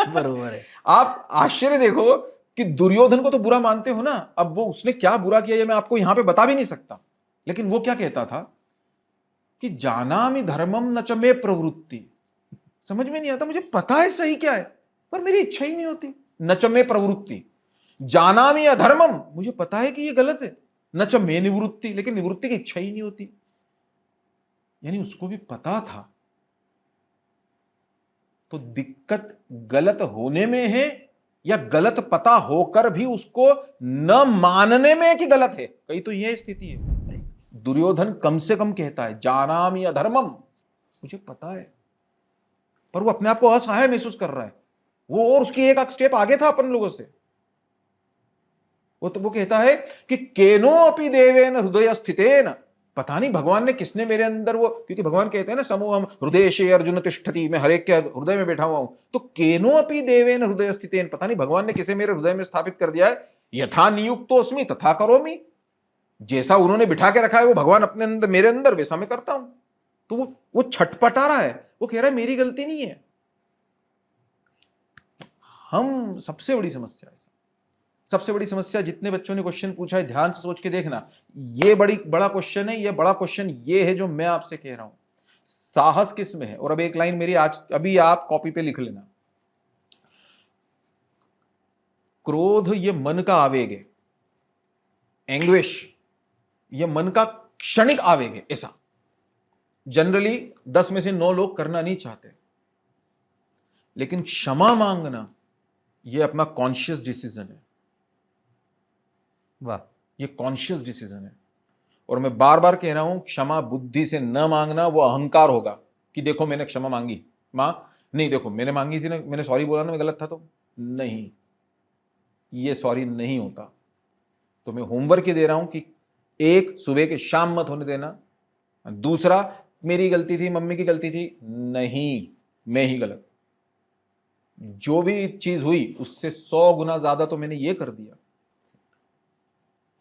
बरोबर है। आप आश्चर्य देखो कि दुर्योधन को तो बुरा मानते हो ना, अब वो उसने क्या बुरा किया ये मैं आपको यहां पे बता भी नहीं सकता, लेकिन वो क्या कहता था कि जानामि धर्मम न च मे प्रवृत्ति। समझ में नहीं आता, मुझे पता है सही क्या है, पर मेरी इच्छा ही नहीं होती। न च मे प्रवृत्ति, जानामि अधर्मम, मुझे पता है कि ये गलत है, न च मे निवृत्ति, लेकिन निवृत्ति की इच्छा ही नहीं होती। यानी उसको भी पता था। तो दिक्कत गलत होने में है या गलत पता होकर भी उसको न मानने में कि गलत है? कहीं तो यह स्थिति है। दुर्योधन कम से कम कहता है जानामि अधर्मम, मुझे पता है, पर वो अपने आप को असहाय महसूस कर रहा है। वो और उसकी एक स्टेप आगे था अपन लोगों से। वो कहता है कि केनो अपि देवेन हृदय स्थितेन, पता नहीं भगवान ने किसने मेरे अंदर वो, क्योंकि भगवान कहते हैं ना समूहम हृदय से अर्जुन तिष्ठति, मैं हर एक के हृदय में बैठा हुआ हूं। तो केनो अपि देवेन हृदय स्थितेन, पता नहीं भगवान ने किसे मेरे हृदय में स्थापित कर दिया है। यथा नियुक्तोऽस्मि तथा करोमि, जैसा उन्होंने बिठा के रखा है वो भगवान अपने अंदर, मेरे अंदर, वैसा मैं करता हूं। तो वो छटपटा रहा है, वो कह रहा है मेरी गलती नहीं है। हम सबसे बड़ी समस्या है, सबसे बड़ी समस्या, जितने बच्चों ने क्वेश्चन पूछा है ध्यान से सोच के देखना, ये बड़ा क्वेश्चन है। ये बड़ा क्वेश्चन ये है जो मैं आपसे कह रहा हूं, साहस किस में है। और अब एक लाइन मेरी आज अभी आप कॉपी पे लिख लेना, क्रोध ये मन का आवेग है, एंग्विश ये मन का क्षणिक आवेग है। ऐसा जनरली 10 में से 9 लोग करना नहीं चाहते, लेकिन क्षमा मांगना ये अपना कॉन्शियस डिसीजन है। वाह, ये कॉन्शियस डिसीजन है। और मैं बार बार कह रहा हूं, क्षमा बुद्धि से न मांगना वो अहंकार होगा कि देखो मैंने क्षमा मांगी, मां नहीं, देखो मैंने मांगी थी ना, मैंने सॉरी बोला ना, मैं गलत था तो नहीं, ये सॉरी नहीं होता। तो मैं होमवर्क ही दे रहा हूं कि एक, सुबह के शाम मत होने देना। दूसरा, मेरी गलती थी, मम्मी की गलती थी, नहीं, मैं ही गलत, जो भी चीज हुई उससे 100 गुना ज्यादा तो मैंने ये कर दिया।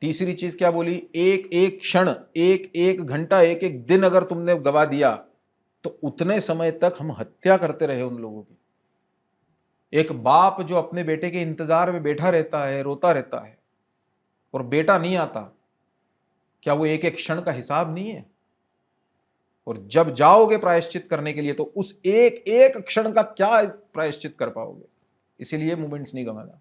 तीसरी चीज क्या बोली, एक एक क्षण, एक एक घंटा, एक एक दिन अगर तुमने गवा दिया तो उतने समय तक हम हत्या करते रहे उन लोगों की। एक बाप जो अपने बेटे के इंतजार में बैठा रहता है, रोता रहता है, और बेटा नहीं आता, क्या वो एक एक क्षण का हिसाब नहीं है? और जब जाओगे प्रायश्चित करने के लिए तो उस एक एक क्षण का क्या प्रायश्चित कर पाओगे। इसीलिए मोमेंट्स नहीं गंवाना,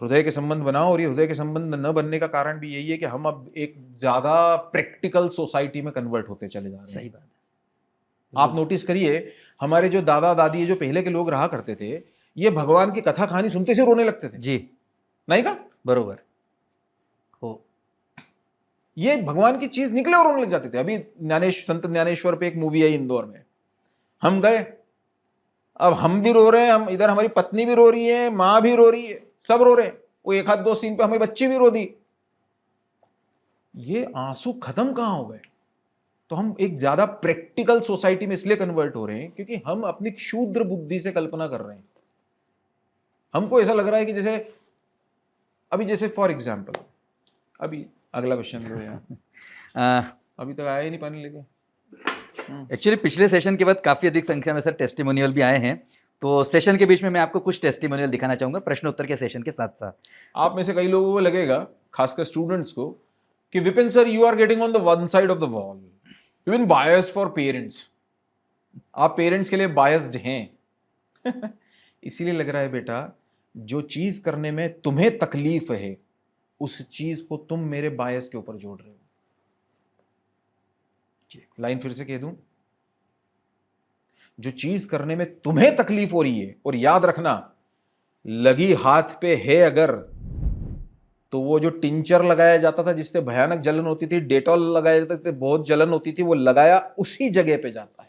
हृदय के संबंध बनाओ। और ये हृदय के संबंध न बनने का कारण भी यही है कि हम अब एक ज्यादा प्रैक्टिकल सोसाइटी में कन्वर्ट होते चले जा रहे हैं। सही बात है। आप नोटिस करिए, हमारे जो दादा दादी जो पहले के लोग रहा करते थे, ये भगवान की कथा कहानी सुनते से रोने लगते थे, जी नहीं का? बरोबर हो। ये भगवान की चीज निकले और रोने लग जाते थे। अभी संत ज्ञानेश्वर पे एक मूवी आई इंदौर में, हम गए, अब हम भी रो रहे हैं, हम इधर हमारी पत्नी भी रो रही है, मां भी रो रही है, सब रो रहे हैं। वो एक हाथ दो सीन पे हमारी बच्ची भी रो दी। ये आंसू खत्म कहां हो गए? तो हम एक ज्यादा प्रैक्टिकल सोसाइटी में इसलिए कन्वर्ट हो रहे हैं क्योंकि हम अपनी क्षुद्र बुद्धि से कल्पना कर रहे हैं। हमको ऐसा लग रहा है कि जैसे अभी जैसे फॉर एग्जाम्पल, अभी अगला क्वेश्चन लो यार, अभी तक आया ही नहीं पानी लेके। एक्चुअली पिछले सेशन के बाद काफ़ी अधिक संख्या में सर टेस्टिमोनियल भी आए हैं, तो सेशन के बीच में मैं आपको कुछ टेस्टिमोनियल दिखाना चाहूँगा प्रश्न उत्तर के सेशन के साथ साथ। आप में से कई लोगों को लगेगा, खासकर स्टूडेंट्स को, कि Vipin sir you are getting on the one side of the wall, you been biased for parents. आप पेरेंट्स के लिए बायस्ड हैं। इसीलिए लग रहा है बेटा, जो चीज करने में तुम्हें तकलीफ है उस चीज को तुम मेरे बायस के ऊपर जोड़ रहे हो। लाइन फिर से कह दूं, जो चीज करने में तुम्हें तकलीफ हो रही है, और याद रखना, लगी हाथ पे है अगर, तो वो जो टिंचर लगाया जाता था जिससे भयानक जलन होती थी, डेटॉल लगाया जाता था बहुत जलन होती थी, वो लगाया उसी जगह पे जाता है।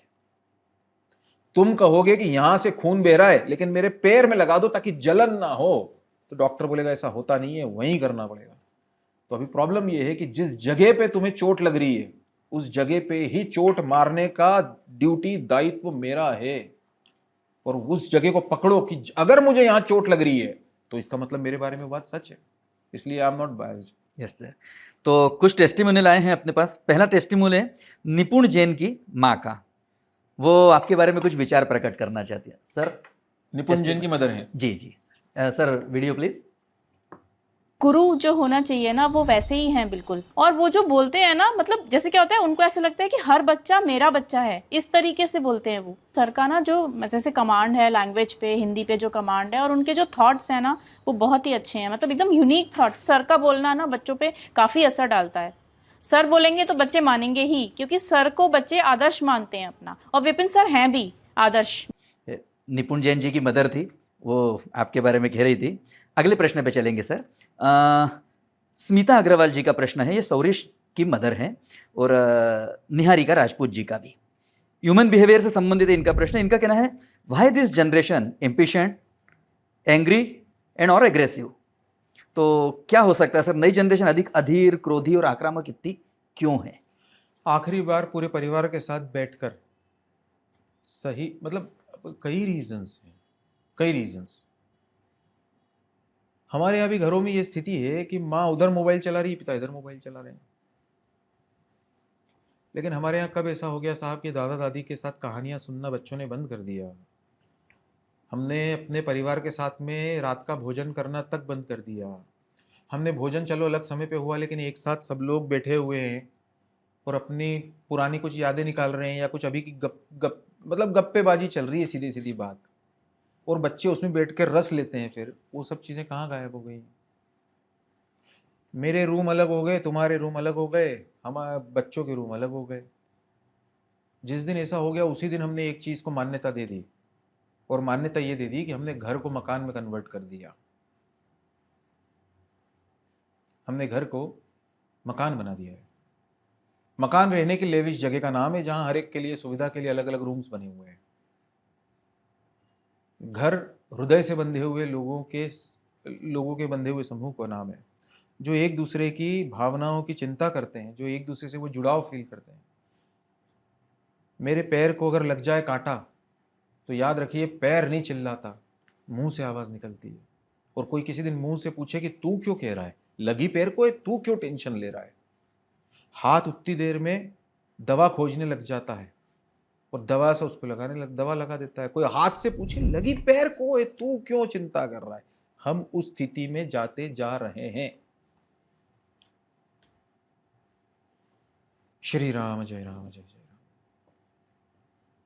तुम कहोगे कि यहां से खून बह रहा है लेकिन मेरे पैर में लगा दो ताकि जलन ना हो, तो डॉक्टर बोलेगा ऐसा होता नहीं है, वहीं करना पड़ेगा। तो अभी प्रॉब्लम यह है कि जिस जगह पे तुम्हें चोट लग रही है उस जगह पे ही चोट मारने का ड्यूटी, दायित्व मेरा है। और उस जगह को पकड़ो कि अगर मुझे यहां चोट लग रही है तो इसका मतलब मेरे बारे में बात सच है, इसलिए आई am not biased. Yes sir. तो कुछ टेस्टिमोनियल आए हैं अपने पास। पहला टेस्टिमोनियल है निपुण जैन की माँ का, वो आपके बारे में कुछ विचार प्रकट करना चाहती है सर। निपुण जैन की मदर है? जी जी सर, वीडियो प्लीज। गुरु जो होना चाहिए ना वो वैसे ही हैं बिल्कुल। और वो जो बोलते हैं ना, मतलब जैसे क्या होता है, उनको ऐसा लगता है कि हर बच्चा मेरा बच्चा है, इस तरीके से बोलते हैं वो। सर का ना जो जैसे कमांड है लैंग्वेज पे, हिंदी पे जो कमांड है, और उनके जो थॉट्स हैं ना वो बहुत ही अच्छे हैं, मतलब एकदम यूनिक थॉट्स। सर का बोलना ना बच्चों पे काफ़ी असर डालता है। सर बोलेंगे तो बच्चे मानेंगे ही, क्योंकि सर को बच्चे आदर्श मानते हैं अपना, और विपिन सर हैं भी आदर्श। निपुण जैन जी की मदर थी, वो आपके बारे में कह रही थी। अगले प्रश्न पे चलेंगे सर। स्मिता अग्रवाल जी का प्रश्न है, ये सौरिश की मदर हैं, और निहारिका राजपूत जी का भी ह्यूमन बिहेवियर से संबंधित है इनका प्रश्न। इनका कहना है, why this generation impatient, angry and और एग्रेसिव। तो क्या हो सकता है सर, नई जनरेशन अधिक अधीर, क्रोधी और आक्रामक इतनी क्यों है? आखिरी बार पूरे परिवार के साथ बैठकर सही, मतलब कई रीजंस हैं, कई रीजंस। हमारे यहाँ भी घरों में ये स्थिति है कि माँ उधर मोबाइल चला रही है, पिता इधर मोबाइल चला रहे हैं। लेकिन हमारे यहाँ कब ऐसा हो गया साहब कि दादा दादी के साथ कहानियां सुनना बच्चों ने बंद कर दिया। हमने अपने परिवार के साथ में रात का भोजन करना तक बंद कर दिया। हमने भोजन चलो अलग समय पे हुआ, लेकिन एक साथ सब लोग बैठे हुए हैं और अपनी पुरानी कुछ यादें निकाल रहे हैं, या कुछ अभी की मतलब गप्पेबाजी चल रही है, सीधी सीधी बात, और बच्चे उसमें बैठ कर रस लेते हैं। फिर वो सब चीज़ें कहाँ गायब हो गई? मेरे रूम अलग हो गए, तुम्हारे रूम अलग हो गए, हमारे बच्चों के रूम अलग हो गए। जिस दिन ऐसा हो गया उसी दिन हमने एक चीज़ को मान्यता दे दी, और मान्यता ये दे दी कि हमने घर को मकान में कन्वर्ट कर दिया। हमने घर को मकान बना दिया है। मकान रहने के लेविश जगह का नाम है, जहां हर एक के लिए सुविधा के लिए अलग अलग रूम्स बने हुए हैं। घर हृदय से बंधे हुए लोगों के बंधे हुए समूह का नाम है, जो एक दूसरे की भावनाओं की चिंता करते हैं, जो एक दूसरे से वो जुड़ाव फील करते हैं। मेरे पैर को अगर लग जाए कांटा तो याद रखिए, पैर नहीं चिल्लाता, मुंह से आवाज निकलती है। और कोई किसी दिन मुंह से पूछे कि तू क्यों कह रहा है, लगी पैर को है, तू क्यों टेंशन ले रहा है, हाथ उतनी देर में दवा खोजने लग जाता है और दवा से उसको दवा लगा देता है। कोई हाथ से पूछे लगी पैर को है, तू क्यों चिंता कर रहा है। हम उस स्थिति में जाते जा रहे हैं। श्री राम जय राम जय जय।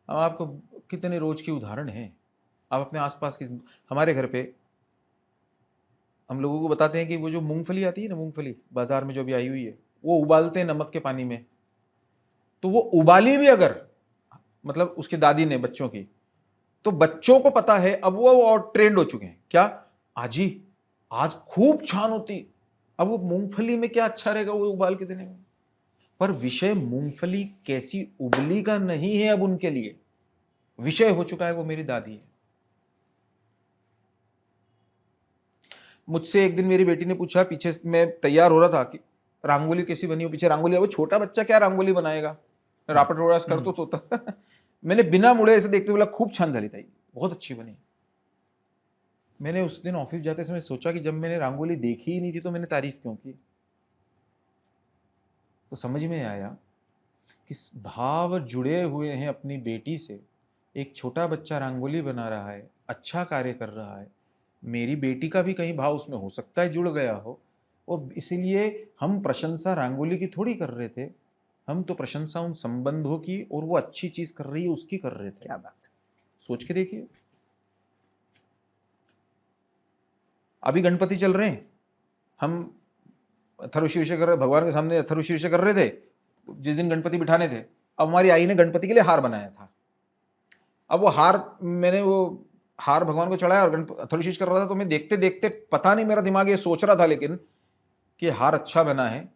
हम आपको कितने रोज के उदाहरण हैं, आप अपने आसपास के, हमारे घर पे हम लोगों को बताते हैं कि वो जो मूंगफली आती है ना, मूंगफली बाजार में जो अभी आई हुई है, वो उबालते हैं नमक के पानी में, तो वो उबाली भी अगर, मतलब उसकी दादी ने बच्चों की, तो बच्चों को पता है, अब वो और ट्रेंड हो चुके हैं, क्या आजी आज खूब छान होती, अब वो मूंगफली में क्या अच्छा रहेगा वो उबाल के देने में। पर विषय मूंगफली कैसी उबली का नहीं है अब उनके लिए, विषय हो चुका है वो मेरी दादी है। मुझसे एक दिन मेरी बेटी ने पूछा, पीछे मैं तैयार हो रहा था कि रंगोली कैसी बनी हो, पीछे रंगोली, वो छोटा बच्चा क्या रंगोली बनाएगा, रापट रोडास कर तो होता। मैंने बिना मुड़े ऐसे देखते बोला खूब छान झाली ताई, बहुत अच्छी बनी। मैंने उस दिन ऑफिस जाते समय सोचा कि जब मैंने रंगोली देखी ही नहीं थी तो मैंने तारीफ क्यों की। तो समझ में आया कि भाव जुड़े हुए हैं अपनी बेटी से। एक छोटा बच्चा रंगोली बना रहा है, अच्छा कार्य कर रहा है, मेरी बेटी का भी कहीं भाव उसमें हो सकता है जुड़ गया हो, और इसीलिए हम प्रशंसा रंगोली की थोड़ी कर रहे थे, हम तो प्रशंसा उन संबंधों की, और वो अच्छी चीज कर रही है उसकी कर रहे थे। क्या बात है। सोच के देखिए, अभी गणपति चल रहे हैं, हम अथर्वशीर्ष कर रहे, भगवान के सामने अथर्वशीर्ष कर रहे थे जिस दिन गणपति बिठाने थे। अब हमारी आई ने गणपति के लिए हार बनाया था, अब वो हार, मैंने वो हार भगवान को चढ़ाया और अथर्वशीर्ष कर रहा था, तो मैं देखते देखते पता नहीं मेरा दिमाग ये सोच रहा था लेकिन कि हार अच्छा बना है।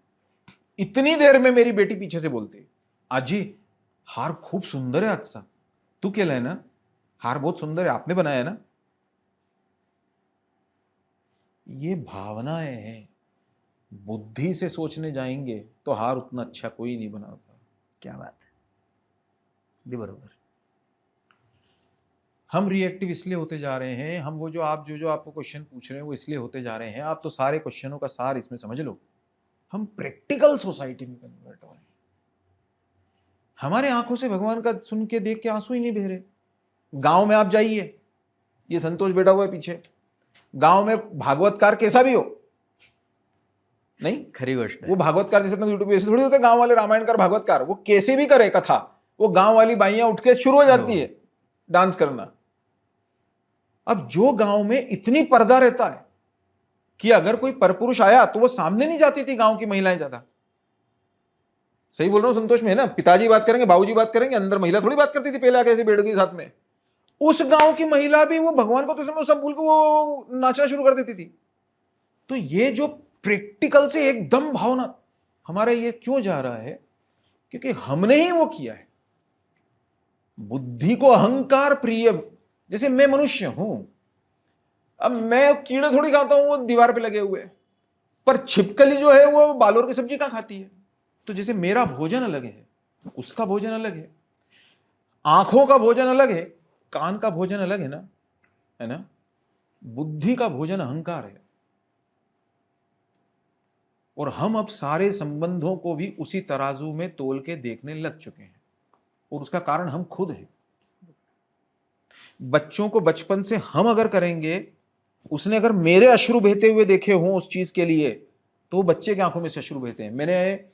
इतनी देर में मेरी बेटी पीछे से बोलती, आजी हार खूब सुंदर है, आजचा तू केला है ना, हार बहुत सुंदर है, आपने बनाया है ना। ये भावनाएं हैं, बुद्धि से सोचने जाएंगे तो हार उतना अच्छा कोई नहीं बनाता। क्या बात है, दी बरोबर। हम रिएक्टिव इसलिए होते जा रहे हैं, हम वो जो आप जो आपको क्वेश्चन पूछ रहे हैं वो इसलिए होते जा रहे हैं, आप तो सारे क्वेश्चनों का सार इसमें समझ लो, हम प्रैक्टिकल सोसाइटी में कन्वर्ट हो रहे हैं। हमारे आंखों से भगवान का सुन के देख के आंसू ही नहीं बह रहे। गांव में आप जाइए, ये संतोष बैठा हुआ है पीछे, गांव में भागवतकार कैसा भी हो, नहीं खरी गोष्ट है। वो भागवतकार जैसे यूट्यूब ऐसे थोड़ी होते गांव वाले रामायणकार भागवतकार, वो कैसे भी करे कथा, वो गांव वाली बाइयां उठ के शुरू हो जाती है डांस करना। अब जो गांव में इतनी पर्दा रहता है कि अगर कोई परपुरुष आया तो वो सामने नहीं जाती थी गांव की महिलाएं ज्यादा। सही बोल रहा हूं संतोष में, है ना, पिताजी बात करेंगे, बाबूजी बात करेंगे, अंदर महिला थोड़ी बात करती थी पहले आके ऐसे बेड के साथ में। उस गांव की महिला भी वो भगवान को तो समय सब भूल के वो नाचना शुरू कर देती थी। तो ये जो प्रैक्टिकल से एकदम भावना हमारा ये क्यों जा रहा है, क्योंकि हमने ही वो किया है। बुद्धि को अहंकार प्रिय, जैसे मैं मनुष्य हूं, अब मैं कीड़े थोड़ी खाता हूं वो दीवार पे लगे हुए, पर छिपकली जो है वो बालोर की सब्जी कहां खाती है। तो जैसे मेरा भोजन अलग है, उसका भोजन अलग है, आंखों का भोजन अलग है, कान का भोजन अलग है ना, बुद्धि का भोजन अहंकार है। और हम अब सारे संबंधों को भी उसी तराजू में तोल के देखने लग चुके हैं, और उसका कारण हम खुद हैं। बच्चों को बचपन से हम अगर करेंगे, उसने अगर मेरे अश्रु बहते हुए देखे हों उस चीज के लिए, तो वो बच्चे की आंखों में से अश्रु बहते हैं। मैंने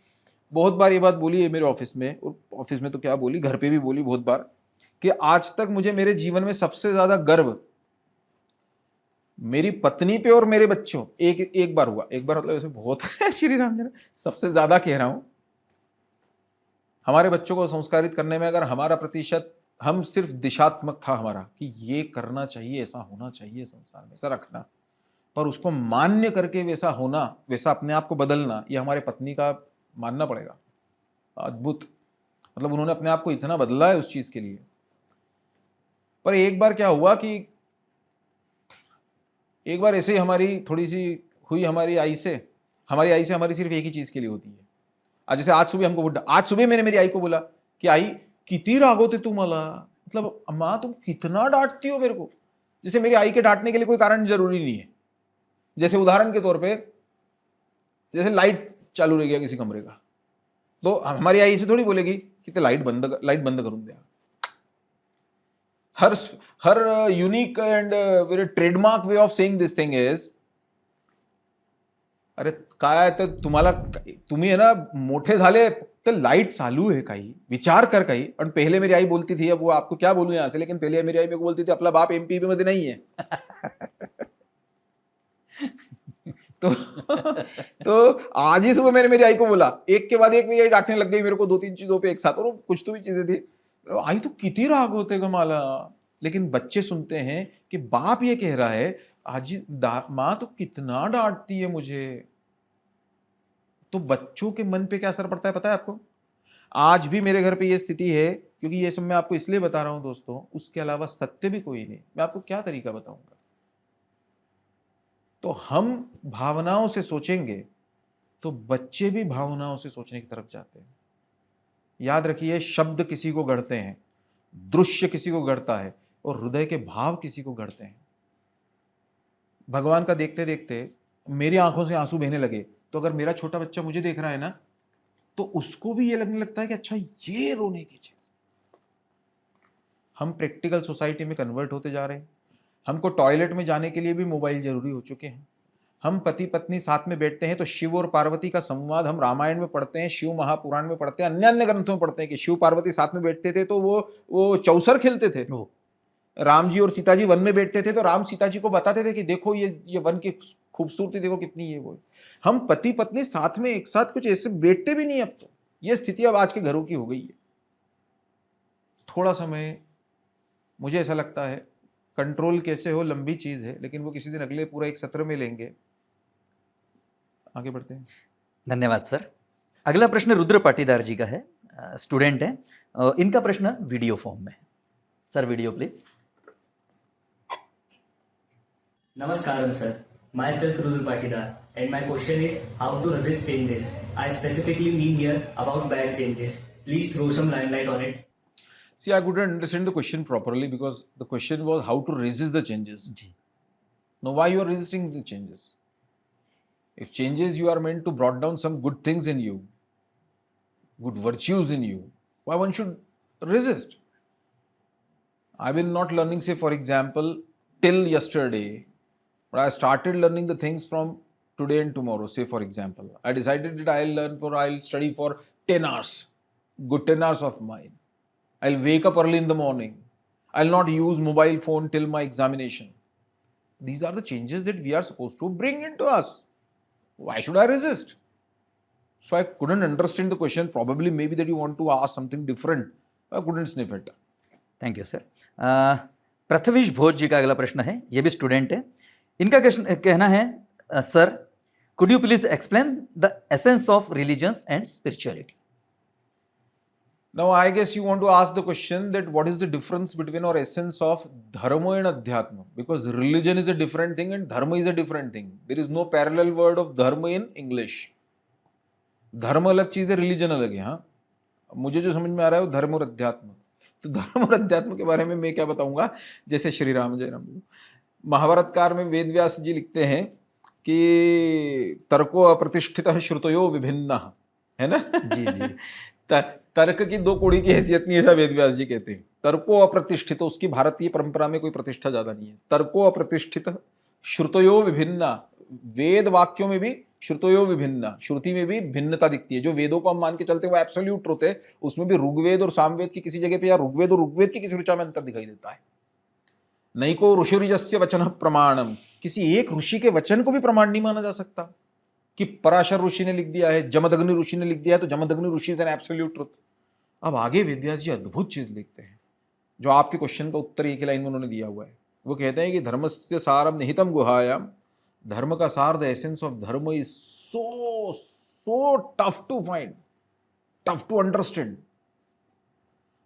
बहुत बार ये बात बोली है मेरे ऑफिस में, और ऑफिस में तो क्या बोली, घर पे भी बोली बहुत बार, कि आज तक मुझे मेरे जीवन में सबसे ज्यादा गर्व मेरी पत्नी पे और मेरे बच्चों, एक बार हुआ, एक बार मतलब ऐसे बहुत है श्री राम जी, सबसे ज्यादा कह रहा हूं, हमारे बच्चों को संस्कारित करने में अगर हमारा प्रतिशत, हम सिर्फ दिशात्मक था हमारा कि ये करना चाहिए, ऐसा होना चाहिए संसार में, ऐसा रखना, पर उसको मान्य करके वैसा होना, वैसा अपने आप को बदलना, ये हमारे पत्नी का मानना पड़ेगा। अद्भुत, मतलब उन्होंने अपने आप को इतना बदला है उस चीज के लिए। पर एक बार क्या हुआ कि एक बार ऐसे ही हमारी थोड़ी सी हुई हमारी आई से हमारी सिर्फ एक ही चीज के लिए होती है। आज जैसे आज सुबह हमको, आज सुबह मैंने मेरी आई को बोला कि आई कितनी रागवते तू मला, मतलब अम्मा तुम कितना डांटती हो मेरे को। जैसे मेरी आई के डांटने के लिए कोई कारण जरूरी नहीं है। जैसे उदाहरण के तौर पे, जैसे लाइट चालू रह गया किसी कमरे का, तो हमारी आई से थोड़ी बोलेगी कि ते लाइट बंद करून द्या। her unique and very trademark way of saying this thing is, अरे काय तर तुम्हाला, तुम्ही आहे ना मोठे झाले, तर लाईट चालू आहे काही, विचार कर काही. पण पहिले मेरी आई बोलती थी, अब वो आपको क्या बोलूं यहाँ से, लेकिन पहले मेरी आई मेरे को बोलती थी आपला बाप एमपीबी मध्ये नाही आहे. तो तो आज ही सुबह मैंने मेरी आई को बोला, एक के बाद एक मेरी आई डांटने लग गई मेरे को 2-3 चीजों पे एक साथ, और वो कुछ तो भी चीजें थी. आई तो किती राग होते ग मला. लेकिन बच्चे सुनते हैं कि बाप ये कह रहा है, आजी माँ तो कितना डांटती है मुझे. तो बच्चों के मन पे क्या असर पड़ता है पता है आपको? आज भी मेरे घर पे ये स्थिति है, क्योंकि ये सब मैं आपको इसलिए बता रहा हूं दोस्तों, उसके अलावा सत्य भी कोई नहीं. मैं आपको क्या तरीका बताऊंगा? तो हम भावनाओं से सोचेंगे तो बच्चे भी भावनाओं से सोचने की तरफ जाते हैं. याद रखिए, शब्द किसी को गढ़ते हैं, दृश्य किसी को गढ़ता है, और हृदय के भाव किसी को गढ़ते हैं. भगवान का देखते देखते मेरी आंखों से आंसू बहने लगे, तो अगर मेरा छोटा बच्चा मुझे देख रहा है ना, तो उसको भी ये लगने लगता है कि अच्छा ये रोने की चीज. हम प्रैक्टिकल सोसाइटी में कन्वर्ट होते जा रहे हैं. हमको टॉयलेट में जाने के लिए भी मोबाइल जरूरी हो चुके हैं. हम पति पत्नी साथ में बैठते हैं तो शिव और पार्वती का संवाद हम रामायण में पढ़ते हैं, शिव महापुराण में पढ़ते हैं, अन्य अन्य ग्रंथों में पढ़ते हैं कि शिव पार्वती साथ में बैठते थे तो वो चौसर खेलते थे. राम जी और सीता जी वन में बैठते थे तो राम सीता जी को बताते थे कि देखो ये वन की खूबसूरती देखो कितनी है. वो हम पति पत्नी साथ में एक साथ कुछ ऐसे बैठते भी नहीं. अब तो ये स्थिति अब आज के घरों की हो गई है. थोड़ा समय, मुझे ऐसा लगता है, कंट्रोल कैसे हो लंबी चीज है, लेकिन वो किसी दिन अगले पूरा एक सत्र में लेंगे. आगे बढ़ते हैं. धन्यवाद सर. अगला प्रश्न रुद्र पाटीदार जी का है, स्टूडेंट है. इनका प्रश्न वीडियो फॉर्म में है. Sir video please. Namaskaram sir, myself Rudra Patidar and my question is how to resist changes. I specifically mean here about bad changes. Please throw some limelight on it. See, I couldn't understand the question properly because the question was how to resist the changes. जी. Now, why you are resisting the changes? If changes you are meant to brought down some good things in you, good virtues in you, why one should resist? I've been not learning, say for example, till yesterday, but I started learning the things from today and tomorrow. Say for example, I decided that I'll study for 10 hours, good 10 hours of mine. I'll wake up early in the morning. I'll not use mobile phone till my examination. These are the changes that we are supposed to bring into us. Why should I resist? So I couldn't understand the question. Probably maybe that you want to ask something different. I couldn't sniff it. Thank you sir. Prithvish Bhoj ji का अगला प्रश्न है, ये भी student है. इनका कहना है, sir could you please explain the essence of religions and spirituality. Now I guess you want to ask the question that what is the difference between or essence of dharma and adhyatma, because religion is a different thing and dharma is a different thing. There is no parallel word of dharma in English. धर्म अलग चीज है, religion अलग है. हाँ, मुझे जो समझ में आ रहा है वो धर्म और अध्यात्म. तो धर्म और अध्यात्म के बारे में मैं क्या बताऊंगा. जैसे श्री राम जय राम महाभारतकार में वेद व्यास जी लिखते हैं कि तर्को अप्रतिष्ठितः श्रुतयो विभिन्नः, है ना. जी जी. तर्क की दो कोड़ी की हैसियत नहीं, ऐसा वेद व्यास जी कहते हैं. तर्को अप्रतिष्ठित, उसकी भारतीय परंपरा में कोई प्रतिष्ठा ज्यादा नहीं है. तर्को अप्रतिष्ठित श्रुतयो विभिन्ना, वेद वाक्यों में भी श्रुतयो विभिन्ना, श्रुति में भी भिन्नता दिखती है. जो वेदों को हम मान के चलते हैं वो एब्सोल्यूट ट्रुथ है, उसमें भी ऋग्वेद और सामवेद की किसी जगह पे या ऋग्वेद और ऋग्वेद की किसी ऋचा में अंतर दिखाई देता है. नहीं को ऋषिर्यस्य वचन प्रमाणम, किसी एक ऋषि के वचन को भी प्रमाण नहीं माना जा सकता कि पराशर ऋषि ने लिख दिया है, जमदग्नि ऋषि ने लिख दिया है तो जमदग्नि ऋषि इज एन एब्सोल्यूट ट्रुथ. अब आगे वेदव्यास जी अद्भुत चीज लिखते हैं, जो आपके क्वेश्चन का उत्तर एक ही लाइन में उन्होंने दिया हुआ है. वो कहते हैं कि धर्मस्य सारम निहितम गुहायाम, धर्म का सार, the essence of dharma is so tough to find, tough to understand.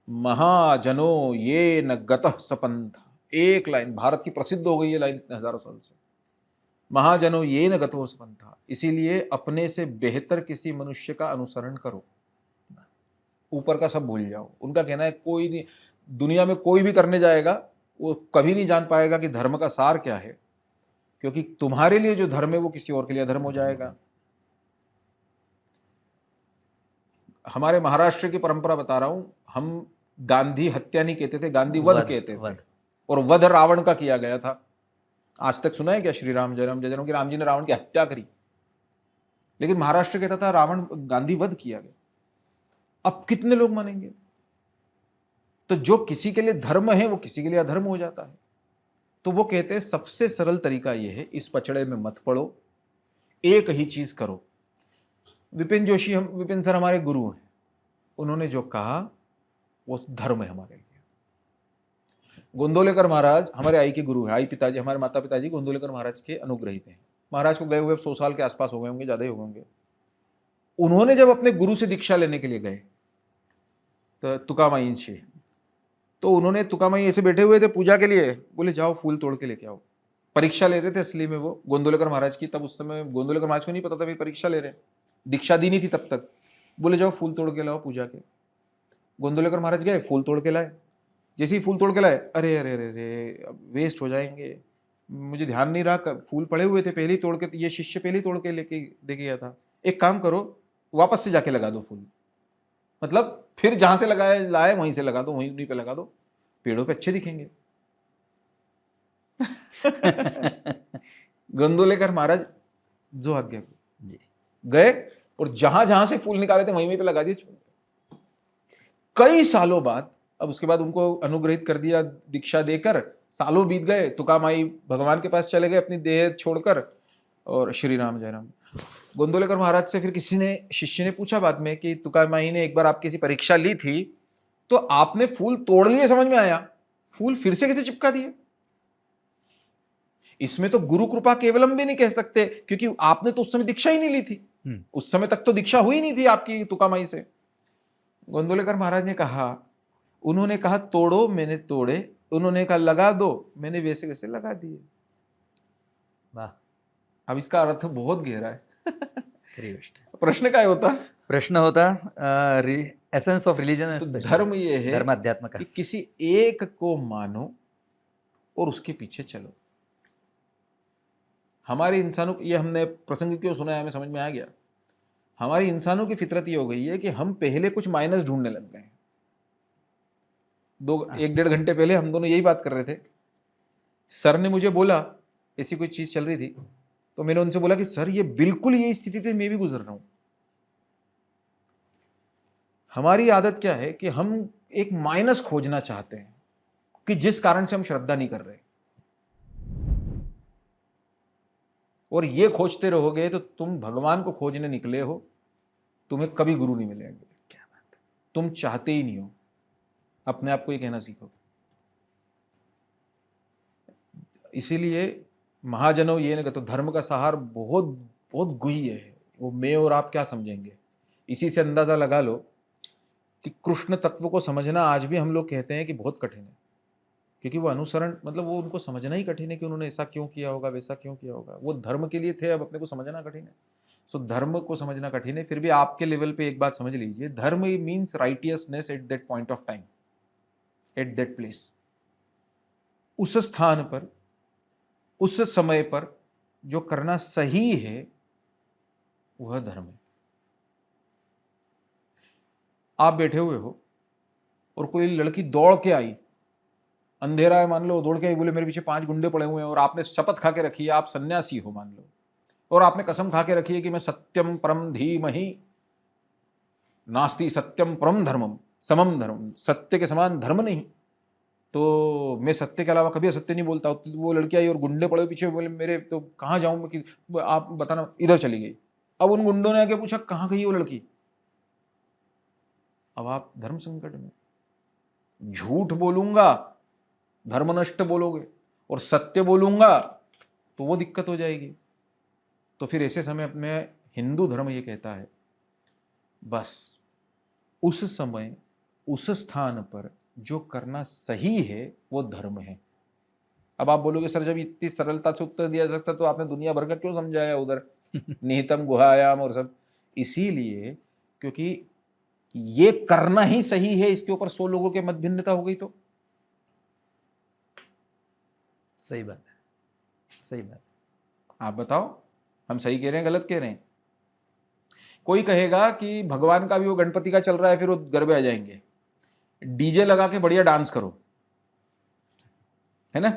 महाजनो ये न गतः सपंथ, एक लाइन भारत की प्रसिद्ध हो गई है लाइन इतने हजारों साल से. महाजनो ये न गतो सपंथा, इसीलिए अपने से बेहतर किसी मनुष्य का अनुसरण करो, ऊपर का सब भूल जाओ. उनका कहना है कोई नहीं, दुनिया में कोई भी करने जाएगा वो कभी नहीं जान पाएगा कि धर्म का सार क्या है, क्योंकि तुम्हारे लिए जो धर्म है वो किसी और के लिए अधर्म हो जाएगा. हमारे महाराष्ट्र की परंपरा बता रहा हूं, हम गांधी हत्या नहीं कहते थे, गांधी वध कहते थे. और वध रावण का किया गया था. आज तक सुना है क्या श्री राम जय राम जय राम कि राम जी ने रावण की हत्या करी? लेकिन महाराष्ट्र कहता था रावण गांधी वध किया गया. अब कितने लोग मानेंगे? तो जो किसी के लिए धर्म है वो किसी के लिए अधर्म हो जाता है। तो वो कहते हैं सबसे सरल तरीका ये है, इस पचड़े में मत पड़ो, एक ही चीज करो। विपिन सर हमारे गुरु हैं, उन्होंने जो कहा वो धर्म है हमारे लिए। गोंदोलेकर महाराज हमारे आई के गुरु है, आई पिताजी, हमारे माता पिताजी गोंदोलेकर महाराज के अनुग्रहित हैं। महाराज को गए हुए 100 साल के आसपास हो गए होंगे, ज्यादा ही हो गए होंगे। उन्होंने जब अपने गुरु से दीक्षा लेने के लिए गए तो तुकामाई से, तो उन्होंने, तुकामाई ऐसे बैठे हुए थे पूजा के लिए, बोले जाओ फूल तोड़ के लेके आओ। परीक्षा ले रहे थे असली में वो गोंदोलेकर महाराज की। तब उस समय गोंदोलेकर महाराज को नहीं पता था भाई परीक्षा ले रहे हैं, दीक्षा दी नहीं थी तब तक। बोले जाओ फूल तोड़ के लाओ पूजा के। गोंदोलेकर महाराज गए, फूल तोड़ के लाए। जैसे ही फूल तोड़ के लाए, अरे अरे अरे अरे अब वेस्ट हो जाएंगे, मुझे ध्यान नहीं रहा, फूल पड़े हुए थे पहले ही तोड़ के, ये शिष्य पहले ही तोड़ के लेके दे गया था। एक काम करो, वापस से जाके लगा दो फूल, मतलब फिर जहां से लगाए लाए वहीं से लगा दो, वहीं पे लगा दो, पेड़ों पे अच्छे दिखेंगे। गोंदोलेकर महाराज जो आज्ञा जी। गए और जहां जहां से फूल निकाले थे वहीं पे लगा दिए। कई सालों बाद, अब उसके बाद उनको अनुग्रहित कर दिया दीक्षा देकर, सालों बीत गए, तुकामाई भगवान के पास चले गए अपनी देह छोड़कर, और श्री राम जय राम। गोंदोलेकर महाराज से फिर किसी ने, शिष्य ने पूछा बाद में कि तुकामाई ने एक बार आपकी परीक्षा ली थी तो आपने फूल तोड़ लिए, समझ में आया, फूल फिर से कैसे चिपका दिए? इसमें तो गुरु कृपा केवलम भी नहीं कह सकते, क्योंकि आपने तो उस समय दीक्षा ही नहीं ली थी, उस समय तक तो दीक्षा हुई नहीं थी आपकी तुकामाई से। गोंदोलेकर महाराज ने कहा, उन्होंने कहा तोड़ो, मैंने तोड़े, उन्होंने कहा लगा दो, मैंने वैसे वैसे लगा दिए। वाह। अब इसका अर्थ बहुत गहरा है। प्रश्न क्या होता? प्रश्न होता एसेंस ऑफ रिलीजन। तो धर्म ये है धर्म अध्यात्म का, कि किसी एक को मानो और उसके पीछे चलो। हमारे इंसानों, ये हमने प्रसंग क्यों सुना है, हमें समझ में आ गया। हमारी इंसानों की फितरत ये हो गई है कि हम पहले कुछ माइनस ढूंढने लग गए हैं। 1-1.5 घंटे पहले हम दोनों यही बात कर रहे थे। सर ने मुझे बोला, ऐसी कोई चीज चल रही थी, तो मैंने उनसे बोला कि सर ये बिल्कुल यही स्थिति थी, मैं भी गुजर रहा हूं। हमारी आदत क्या है कि हम एक माइनस खोजना चाहते हैं कि जिस कारण से हम श्रद्धा नहीं कर रहे, और ये खोजते रहोगे तो तुम भगवान को खोजने निकले हो, तुम्हें कभी गुरु नहीं मिलेंगे। क्या बात है, तुम चाहते ही नहीं हो। अपने आप को ये कहना सीखो। इसीलिए महाजनों ये नहीं कहते, धर्म का सहार बहुत बहुत गुह्य है, वो मैं और आप क्या समझेंगे। इसी से अंदाजा लगा लो कि कृष्ण तत्व को समझना आज भी हम लोग कहते हैं कि बहुत कठिन है, क्योंकि वो अनुसरण, मतलब वो उनको समझना ही कठिन है कि उन्होंने ऐसा क्यों किया होगा, वैसा क्यों किया होगा। वो धर्म के लिए थे, अब अपने को समझना कठिन है। सो धर्म को समझना कठिन है। फिर भी आपके लेवल पे एक बात समझ लीजिए, धर्म means righteousness at that point of time, at that place. उस स्थान पर, उस समय पर जो करना सही है वह धर्म है। आप बैठे हुए हो और कोई लड़की दौड़ के आई, अंधेरा है मान लो, दौड़ के आई, बोले मेरे पीछे 5 गुंडे पड़े हुए हैं, और आपने शपथ खा के रखी है, आप सन्यासी हो मान लो, और आपने कसम खा के रखी है कि मैं सत्यम परम धीमहि नास्ति सत्यम परम धर्मम समम धर्म, सत्य के समान धर्म नहीं, तो मैं सत्य के अलावा कभी असत्य नहीं बोलता। वो लड़की आई और गुंडे पड़े पीछे, बोले मेरे तो कहाँ जाऊं मैं, कि आप बताना, इधर चली गई। अब उन गुंडों ने आके पूछा कहाँ गई वो लड़की। अब आप धर्म संकट में, झूठ बोलूंगा धर्म नष्ट बोलोगे, और सत्य बोलूंगा तो वो दिक्कत हो जाएगी। तो फिर ऐसे समय अपने हिंदू धर्म ये कहता है, बस उस समय उस स्थान पर जो करना सही है वो धर्म है। अब आप बोलोगे सर जब इतनी सरलता से उत्तर दिया जा सकता तो आपने दुनिया भर का क्यों समझाया उधर निहितम गुहायाम और सब। इसीलिए क्योंकि ये करना ही सही है, इसके ऊपर 100 लोगों के मत भिन्नता हो गई तो। सही बात है, सही बात। आप बताओ हम सही कह रहे हैं गलत कह रहे हैं? कोई कहेगा कि भगवान का भी वो गणपति का चल रहा है, फिर वो गरबे आ जाएंगे, डीजे लगा के बढ़िया डांस करो, है ना।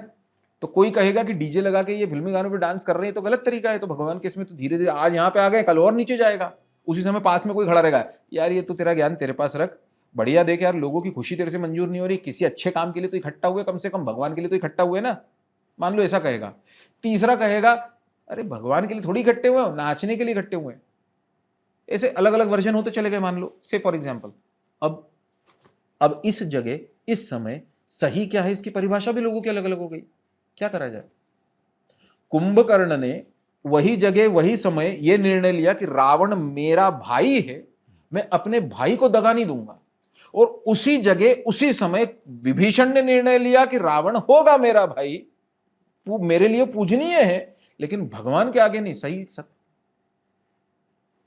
तो कोई कहेगा कि डीजे लगा के ये फिल्मी गानों पे डांस कर रहे हैं तो गलत तरीका है, तो भगवान के इसमें तो धीरे धीरे आज यहाँ पे आ गए कल और नीचे जाएगा। उसी समय पास में कोई खड़ा रहेगा, यार ये तो तेरा ज्ञान तेरे पास रख, बढ़िया देख यार, लोगों की खुशी तेरे से मंजूर नहीं हो रही, किसी अच्छे काम के लिए तो इकट्ठा हुए, कम से कम भगवान के लिए तो इकट्ठा हुए ना, मान लो ऐसा कहेगा। तीसरा कहेगा, अरे भगवान के लिए थोड़ी इकट्ठे हुए हो, नाचने के लिए इकट्ठे हुए हैं। ऐसे अलग अलग वर्जन होते चले गए, मान लो से फॉर एग्जाम्पल। अब इस जगह इस समय सही क्या है, इसकी परिभाषा भी लोगों की अलग अलग हो गई, क्या करा जाए। कुंभकर्ण ने वही जगह वही समय यह निर्णय लिया कि रावण मेरा भाई है, मैं अपने भाई को दगा नहीं दूंगा। और उसी जगह उसी समय विभीषण ने निर्णय लिया कि रावण होगा मेरा भाई, वो मेरे लिए पूजनीय है, लेकिन भगवान के आगे नहीं, सही सत्य।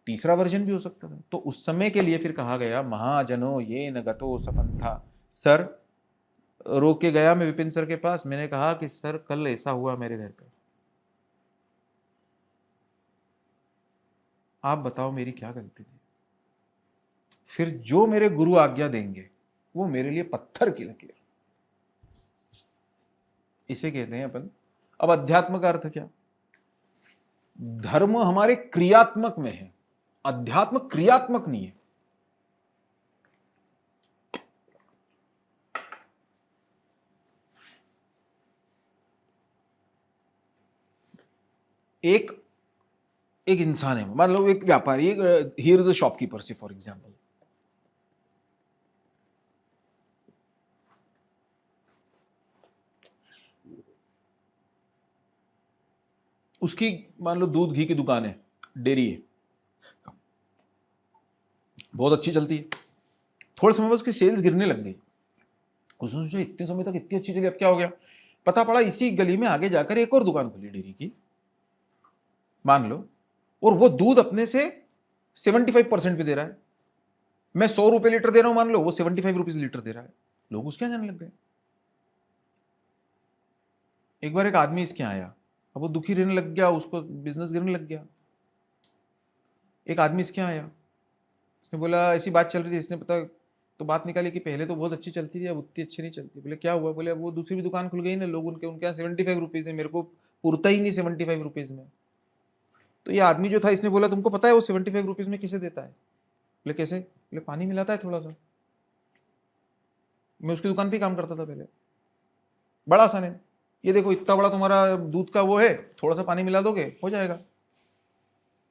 तीसरा वर्जन भी हो सकता था। तो उस समय के लिए फिर कहा गया, महाजनो ये न गतो सपंथा। सर रोक के गया मैं विपिन सर के पास, मैंने कहा कि सर कल ऐसा हुआ मेरे घर पे, आप बताओ मेरी क्या गलती थी। फिर जो मेरे गुरु आज्ञा देंगे वो मेरे लिए पत्थर की लकीर। इसे कहते हैं अपन। अब अध्यात्म का अर्थ क्या? धर्म हमारे क्रियात्मक में है, अध्यात्म क्रियात्मक नहीं है। एक एक इंसान है, मान लो एक व्यापारी, हियर इज अ शॉपकीपर से फॉर एग्जांपल। उसकी मान लो दूध घी की दुकान है, डेयरी है, बहुत अच्छी चलती है। थोड़े समय में उसकी सेल्स गिरने लग गई। उसने सोचा इतने समय तक इतनी अच्छी चली, अब क्या हो गया? पता पड़ा इसी गली में आगे जाकर एक और दुकान खुली डेयरी की, मान लो, और वो दूध अपने से 75% पे दे रहा है। मैं 100 रुपए लीटर दे रहा हूं मान लो, वो 75 रुपीज लीटर दे रहा है। लोग उसके यहां जाने लग गए। एक बार एक आदमी इसके आया, अब वो दुखी रहने लग गया, उसको बिजनेस गिरने लग गया। एक आदमी इसके आया, उसने बोला ऐसी बात चल रही थी, इसने पता तो बात निकाली कि पहले तो बहुत अच्छी चलती थी, अब उतनी अच्छी नहीं चलती। बोले क्या हुआ? बोले अब वो दूसरी भी दुकान खुल गई ना, लोग उनके उनके यहाँ 75 रुपीज है, मेरे को पुरता ही नहीं 75 रुपीज में। तो ये आदमी जो था, इसने बोला तुमको पता है वो 75 रुपीज में किसे देता है? बोले कैसे? बोले पानी मिलाता है थोड़ा सा, मैं उसकी दुकान पे काम करता था पहले, बड़ा आसान है, ये देखो इतना बड़ा तुम्हारा दूध का वो है, थोड़ा सा पानी मिला दोगे हो जाएगा।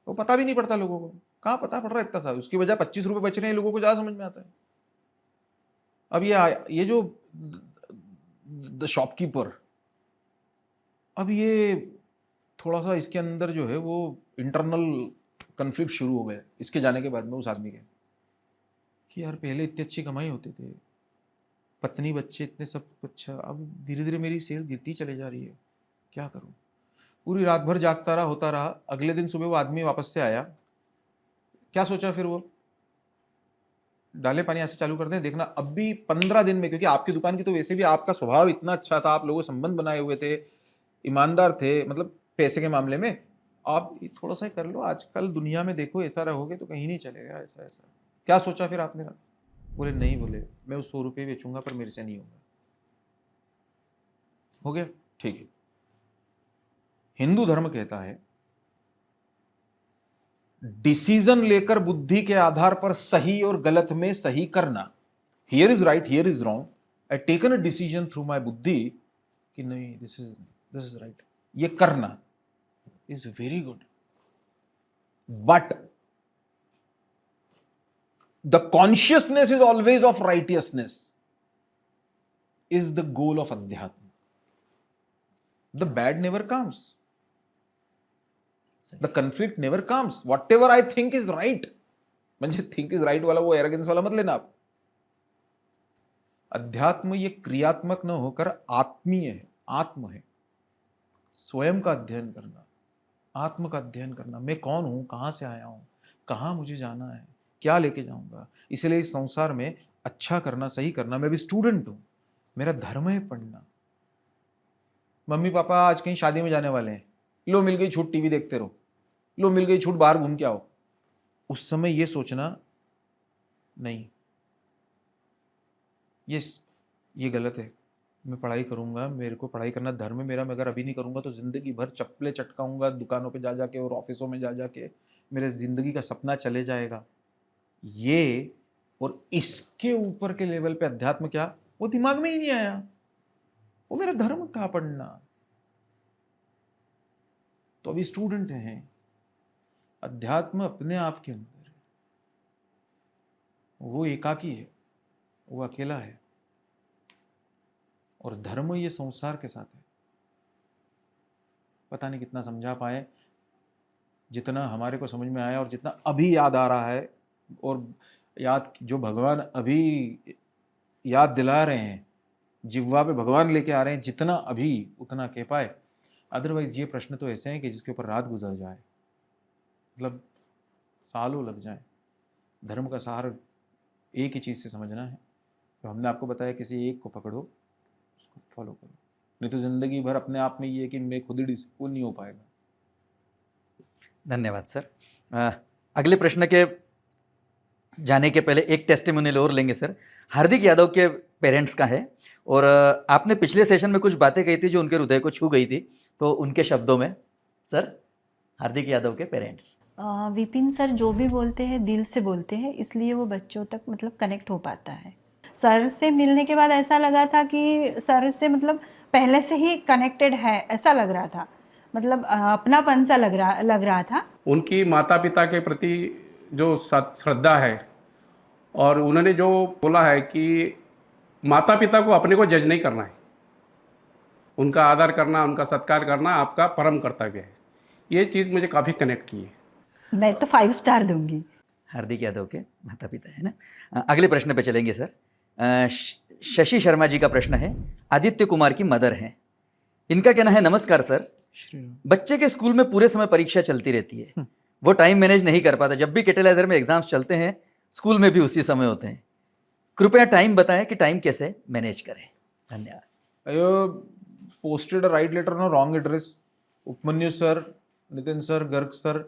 वो पता भी नहीं पड़ता लोगों को, कहाँ पता पड़ रहा है इतना सा, उसकी वजह 25 रुपए बच रहे हैं, लोगों को ज्यादा समझ में आता है। अब ये जो द शॉपकीपर, अब ये थोड़ा सा इसके अंदर जो है वो इंटरनल कन्फ्लिक्ट शुरू हो गए इसके जाने के बाद में उस आदमी के, कि यार पहले इतनी अच्छी कमाई होती थी, पत्नी बच्चे इतने सब अच्छा, अब धीरे धीरे मेरी सेल गिरती चली जा रही है, क्या करूं? पूरी रात भर जागता रहा, होता रहा। अगले दिन सुबह वो आदमी वापस से आया, क्या सोचा फिर वो, डाले पानी ऐसे चालू कर दें, देखना अब भी 15 दिन में, क्योंकि आपकी दुकान की तो वैसे भी आपका स्वभाव इतना अच्छा था, आप लोगों से संबंध बनाए हुए थे, ईमानदार थे, मतलब पैसे के मामले में, आप थोड़ा सा ही कर लो, आजकल दुनिया में देखो ऐसा रहोगे तो कहीं नहीं चलेगा, ऐसा ऐसा। क्या सोचा फिर आपने? बोले नहीं, बोले मैं उस 100 रुपये बेचूंगा पर मेरे से नहीं होगा। हो गया, ठीक है। हिंदू धर्म कहता है डिसीजन लेकर बुद्धि के आधार पर सही और गलत में सही करना, here is right here is wrong, I taken a decision through my बुद्धि कि नहीं दिस इज राइट, ये करना is very good, but the consciousness is always of righteousness is the goal of adhyatma. The bad never comes, the conflict never comes, whatever I think is right, म्हणजे think is right वाला वो arrogance वाला मत लेना आप। अध्यात्म ये क्रियात्मक न होकर आत्मीय है, आत्म है, स्वयं का अध्ययन करना, आत्म का अध्ययन करना, मैं कौन हूं, कहां से आया हूं, कहां मुझे जाना है, क्या लेके जाऊंगा। इसलिए इस संसार में अच्छा करना, सही करना, मैं भी स्टूडेंट हूं, मेरा धर्म है पढ़ना। मम्मी पापा आज कहीं शादी में जाने वाले हैं, लो मिल गई छूट, टीवी देखते रहो, लो मिल गई छूट बाहर घूम के आओ। उस समय ये सोचना नहीं, ये गलत है, मैं पढ़ाई करूंगा, मेरे को पढ़ाई करना धर्म है मेरा, मैं अगर अभी नहीं करूंगा तो जिंदगी भर चप्पलें चटकाऊंगा दुकानों पे जा जाके और ऑफिसों में जा जाके, मेरे जिंदगी का सपना चले जाएगा, ये और इसके ऊपर के लेवल पे अध्यात्म क्या, वो दिमाग में ही नहीं आया। वो मेरा धर्म कहाँ पढ़ना। तो अभी स्टूडेंट हैं, अध्यात्म अपने आप के अंदर है, वो एकाकी है, वो अकेला है, और धर्म ये संसार के साथ है। पता नहीं कितना समझा पाए, जितना हमारे को समझ में आया और जितना अभी याद आ रहा है, और याद जो भगवान अभी याद दिला रहे हैं, जिह्वा पे भगवान लेके आ रहे हैं, जितना अभी उतना कह पाए। अदरवाइज ये प्रश्न तो ऐसे हैं कि जिसके ऊपर रात गुजर जाए, मतलब सालों लग जाए। धर्म का सार एक ही चीज़ से समझना है, तो हमने आपको बताया किसी एक को पकड़ो, उसको फॉलो करो, नहीं तो ज़िंदगी भर अपने आप में ये है कि मैं खुद ही डिसिप्लिन नहीं हो पाएगा। धन्यवाद सर। अगले प्रश्न के जाने के पहले एक टेस्टिमोनियल और लेंगे सर। हार्दिक यादव के पेरेंट्स का है, और आपने पिछले सेशन में कुछ बातें कही थी जो उनके हृदय को छू गई थी, तो उनके शब्दों में सर, हार्दिक यादव के पेरेंट्स। विपिन सर जो भी बोलते हैं दिल से बोलते हैं, इसलिए वो बच्चों तक मतलब कनेक्ट हो पाता है। सर से मिलने के बाद ऐसा लगा था कि सर से मतलब पहले से ही कनेक्टेड है, ऐसा लग रहा था, मतलब अपनापन सा लग रहा था। उनकी माता पिता के प्रति जो श्रद्धा है, और उन्होंने जो बोला है कि माता पिता को अपने को जज नहीं करना है, उनका आदर करना, उनका सत्कार करना आपका परम कर्तव्य है, ये चीज़ मुझे काफ़ी कनेक्ट की है। मैं तो 5 स्टार दूंगी। हार्दिक यादव के माता पिता है ना। अगले प्रश्न पे चलेंगे सर। शशि शर्मा जी का प्रश्न है, आदित्य कुमार की मदर हैं। इनका कहना है, नमस्कार सर, बच्चे के स्कूल में पूरे समय परीक्षा चलती रहती है, वो टाइम मैनेज नहीं कर पाता। जब भी कैटेलाइजर में एग्जाम्स चलते हैं, स्कूल में भी उसी समय होते हैं। कृपया टाइम बताएं कि टाइम कैसे मैनेज करें। धन्यवाद। अयो posted right letter no wrong address. Upmanyu sir, Nitin sir, Garg sir,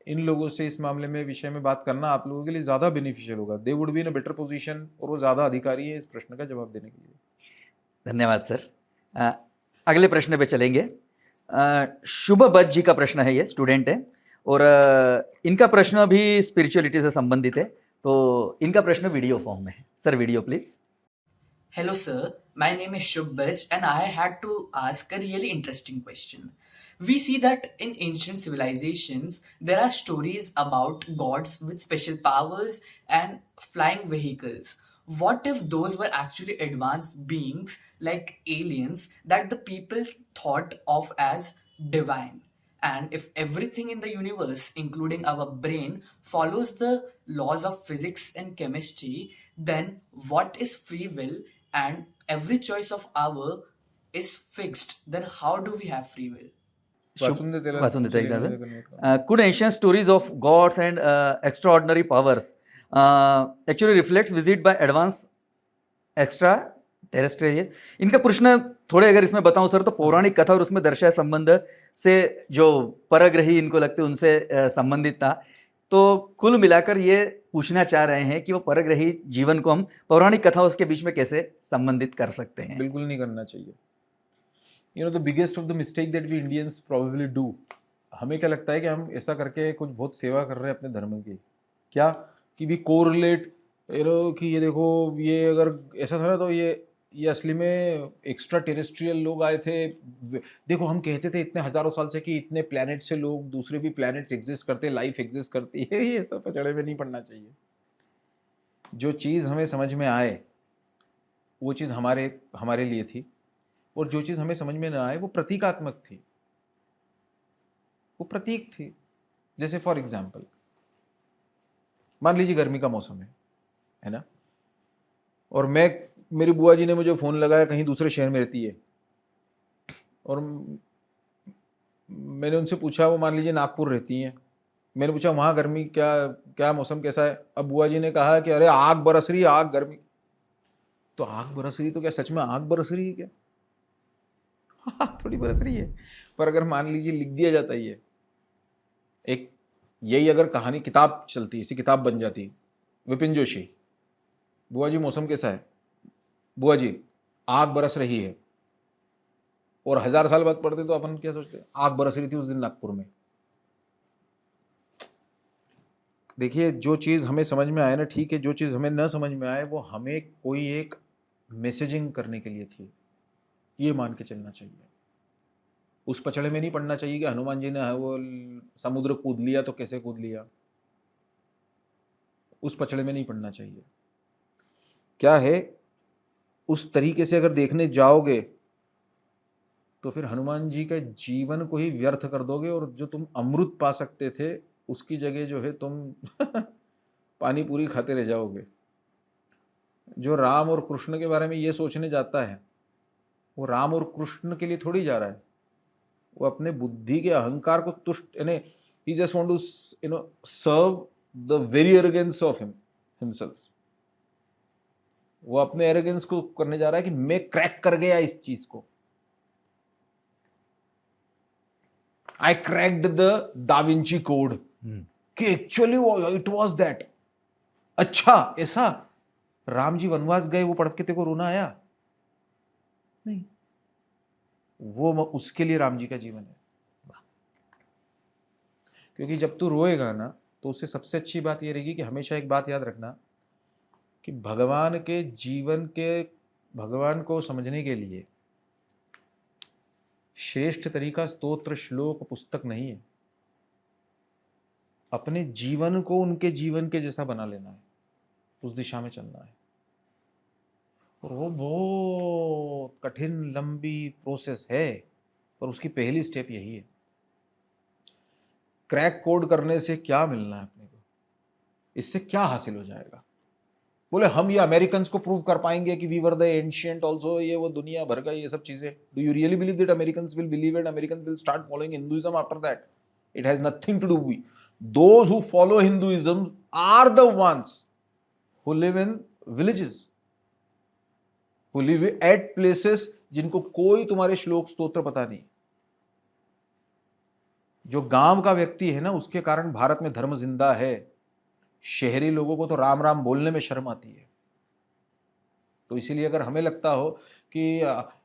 इन लोगों से इस मामले में विषय में बात करना आप लोगों के लिए ज़्यादा बेनिफिशियल होगा। They would be in a better position, और वो ज़्यादा अधिकारी है इस प्रश्न का जवाब देने के लिए। धन्यवाद सर। अगले प्रश्न पे चलेंगे। शुभ बद्ध जी का प्रश्न है, ये स्टूडेंट है, और इनका प्रश्न भी स्पिरिचुअलिटी से संबंधित है, तो इनका प्रश्न वीडियो फॉर्म में है। Sir video please. Hello sir, my name is Shubhaj and I had to ask a really interesting question. We see that in ancient civilizations there are stories about gods with special powers and flying vehicles. What if those were actually advanced beings like aliens that the people thought of as divine? And if everything in the universe, including our brain, follows the laws of physics and chemistry, then what is free will? And every choice of our is fixed, then how do we have free will? Vasudev एकदा sir, could ancient stories of gods and extraordinary powers actually reflects visit by advanced extra terrestrial? इनका प्रश्न थोड़े अगर इसमें बताऊं sir, तो पौराणिक कथा और उसमें दर्शाए संबंध से जो परग्रही इनको लगते उनसे संबंधित था। तो कुल मिलाकर ये पूछना चाह रहे हैं कि वो परग्रही जीवन को हम पौराणिक कथाओं के बीच में कैसे संबंधित कर सकते हैं। बिल्कुल नहीं करना चाहिए। You know the biggest of the mistake that we Indians probably do, हमें क्या लगता है कि हम ऐसा करके कुछ बहुत सेवा कर रहे हैं अपने धर्म की, क्या कि वी कोरिलेट, यू नो, कि ये देखो, ये अगर ऐसा था ना तो ये असली में एक्स्ट्रा टेरेस्ट्रियल लोग आए थे। देखो, हम कहते थे इतने हजारों साल से कि इतने प्लैनेट से लोग, दूसरे भी प्लैनेट्स एग्जिस्ट करते, लाइफ एग्जिस्ट करती है। ये सब पचड़े में नहीं पड़ना चाहिए। जो चीज़ हमें समझ में आए वो चीज़ हमारे लिए थी, और जो चीज़ हमें समझ में ना आए वो प्रतीकात्मक थी, वो प्रतीक थी। जैसे फॉर एग्जाम्पल, मान लीजिए गर्मी का मौसम है ना, और मेरी बुआ जी ने मुझे फ़ोन लगाया, कहीं दूसरे शहर में रहती है, और मैंने उनसे पूछा, वो मान लीजिए नागपुर रहती हैं, मैंने पूछा वहाँ गर्मी क्या मौसम कैसा है। अब बुआ जी ने कहा कि अरे आग बरस रही है, आग गर्मी। तो आग बरस रही तो क्या सच में आग बरस रही है क्या? हाँ, थोड़ी बरस रही है। पर अगर मान लीजिए लिख दिया जाता है, ये एक यही अगर कहानी किताब चलती, इसी किताब बन जाती, विपिन जोशी, बुआ जी मौसम कैसा है, बुआ जी आग बरस रही है, और 1000 साल बाद पढ़ते तो अपन क्या सोचते, आग बरस रही थी उस दिन नागपुर में। देखिए, जो चीज़ हमें समझ में आए ना ठीक है, जो चीज़ हमें न समझ में आए वो हमें कोई एक मैसेजिंग करने के लिए थी, ये मान के चलना चाहिए। उस पचड़े में नहीं पड़ना चाहिए कि हनुमान जी ने वो समुद्र कूद लिया तो कैसे कूद लिया, उस पचड़े में नहीं पड़ना चाहिए। क्या है, उस तरीके से अगर देखने जाओगे तो फिर हनुमान जी के जीवन को ही व्यर्थ कर दोगे, और जो तुम अमृत पा सकते थे उसकी जगह जो है तुम पानी पूरी खाते रह जाओगे। जो राम और कृष्ण के बारे में ये सोचने जाता है वो राम और कृष्ण के लिए थोड़ी जा रहा है, वो अपने बुद्धि के अहंकार को तुष्ट, यानी he just want to serve the very arrogance of himself. वो अपने एरोगेंस को करने जा रहा है कि मैं क्रैक कर गया इस चीज को, आई क्रैक्ड द दाविंची कोड, कि एक्चुअली इट वाज दैट। अच्छा, ऐसा राम जी वनवास गए वो पढ़ के तेरे को रोना आया? नहीं, वो उसके लिए राम जी का जीवन है। क्योंकि जब तू रोएगा ना तो उससे सबसे अच्छी बात ये रहेगी कि हमेशा एक बात याद रखना कि भगवान के जीवन के, भगवान को समझने के लिए श्रेष्ठ तरीका स्तोत्र, श्लोक, पुस्तक नहीं है। अपने जीवन को उनके जीवन के जैसा बना लेना है, उस दिशा में चलना है। और वो बहुत कठिन लंबी प्रोसेस है, पर उसकी पहली स्टेप यही है। क्रैक कोड करने से क्या मिलना है अपने को, इससे क्या हासिल हो जाएगा? बोले हम ये अमेरिकन को प्रूव कर पाएंगे कि we were the ancient also, ये वो दुनिया भर का ये सब चीजें। Do you really believe that Americans will believe it? Americans will start following Hinduism after that? It has nothing to do with those who follow Hinduism are the ones who live in villages, who live at places जिनको कोई तुम्हारे श्लोक स्तोत्र पता नहीं। जो गांव का व्यक्ति है ना, उसके कारण भारत में धर्म जिंदा है। शहरी लोगों को तो राम राम बोलने में शर्म आती है। तो इसीलिए अगर हमें लगता हो कि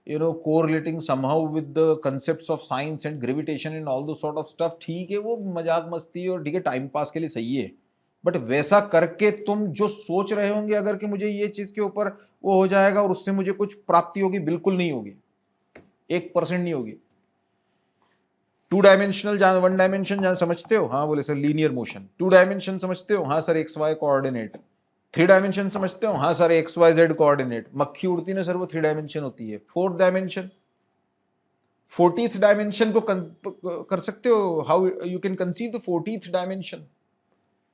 correlating somehow with the concepts of science and gravitation and all the sort of stuff, ठीक है, वो मजाक मस्ती और ठीक है टाइम पास के लिए सही है, बट वैसा करके तुम जो सोच रहे होंगे अगर कि मुझे ये चीज के ऊपर वो हो जाएगा और उससे मुझे कुछ प्राप्ति होगी, बिल्कुल नहीं होगी, 1% नहीं होगी। 2 डायमेंशनल जान, 1 डायमेंशन जान समझते हो? हाँ, बोले सर लीनियर मोशन। 2 डायमेंशन समझते हो? हाँ सर XY कोऑर्डिनेट। 3 डायमेंशन समझते हो? हाँ सर XYZ कोऑर्डिनेट। मक्खी उड़ती ना सर, वो 3 डायमेंशन होती है। 4th डायमेंशन, 40th डायमेंशन को कर सकते हो? How you can conceive the 40th dimension?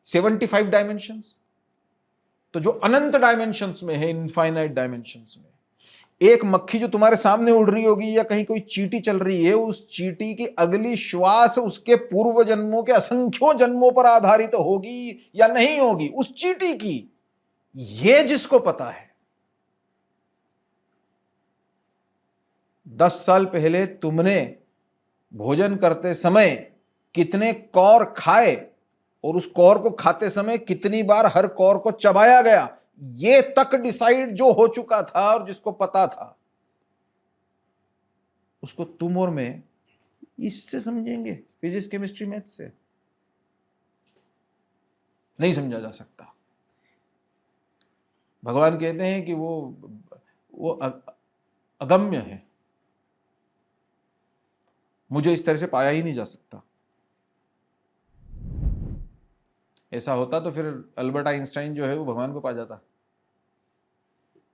75 dimensions. तो जो अनंत डायमेंशंस में है, इनफाइनाइट डायमेंशंस में, एक मक्खी जो तुम्हारे सामने उड़ रही होगी या कहीं कोई चींटी चल रही है, उस चींटी की अगली श्वास उसके पूर्व जन्मों के असंख्यों जन्मों पर आधारित होगी या नहीं होगी, उस चींटी की, ये जिसको पता है। 10 साल पहले तुमने भोजन करते समय कितने कौर खाए और उस कौर को खाते समय कितनी बार हर कौर को चबाया गया, ये तक डिसाइड जो हो चुका था और जिसको पता था, उसको तुम और मैं इससे समझेंगे, फिजिक्स, केमिस्ट्री, मैथ से नहीं समझा जा सकता। भगवान कहते हैं कि वो अगम्य है, मुझे इस तरह से पाया ही नहीं जा सकता। ऐसा होता तो फिर अल्बर्ट आइंस्टाइन जो है वो भगवान को पा जाता।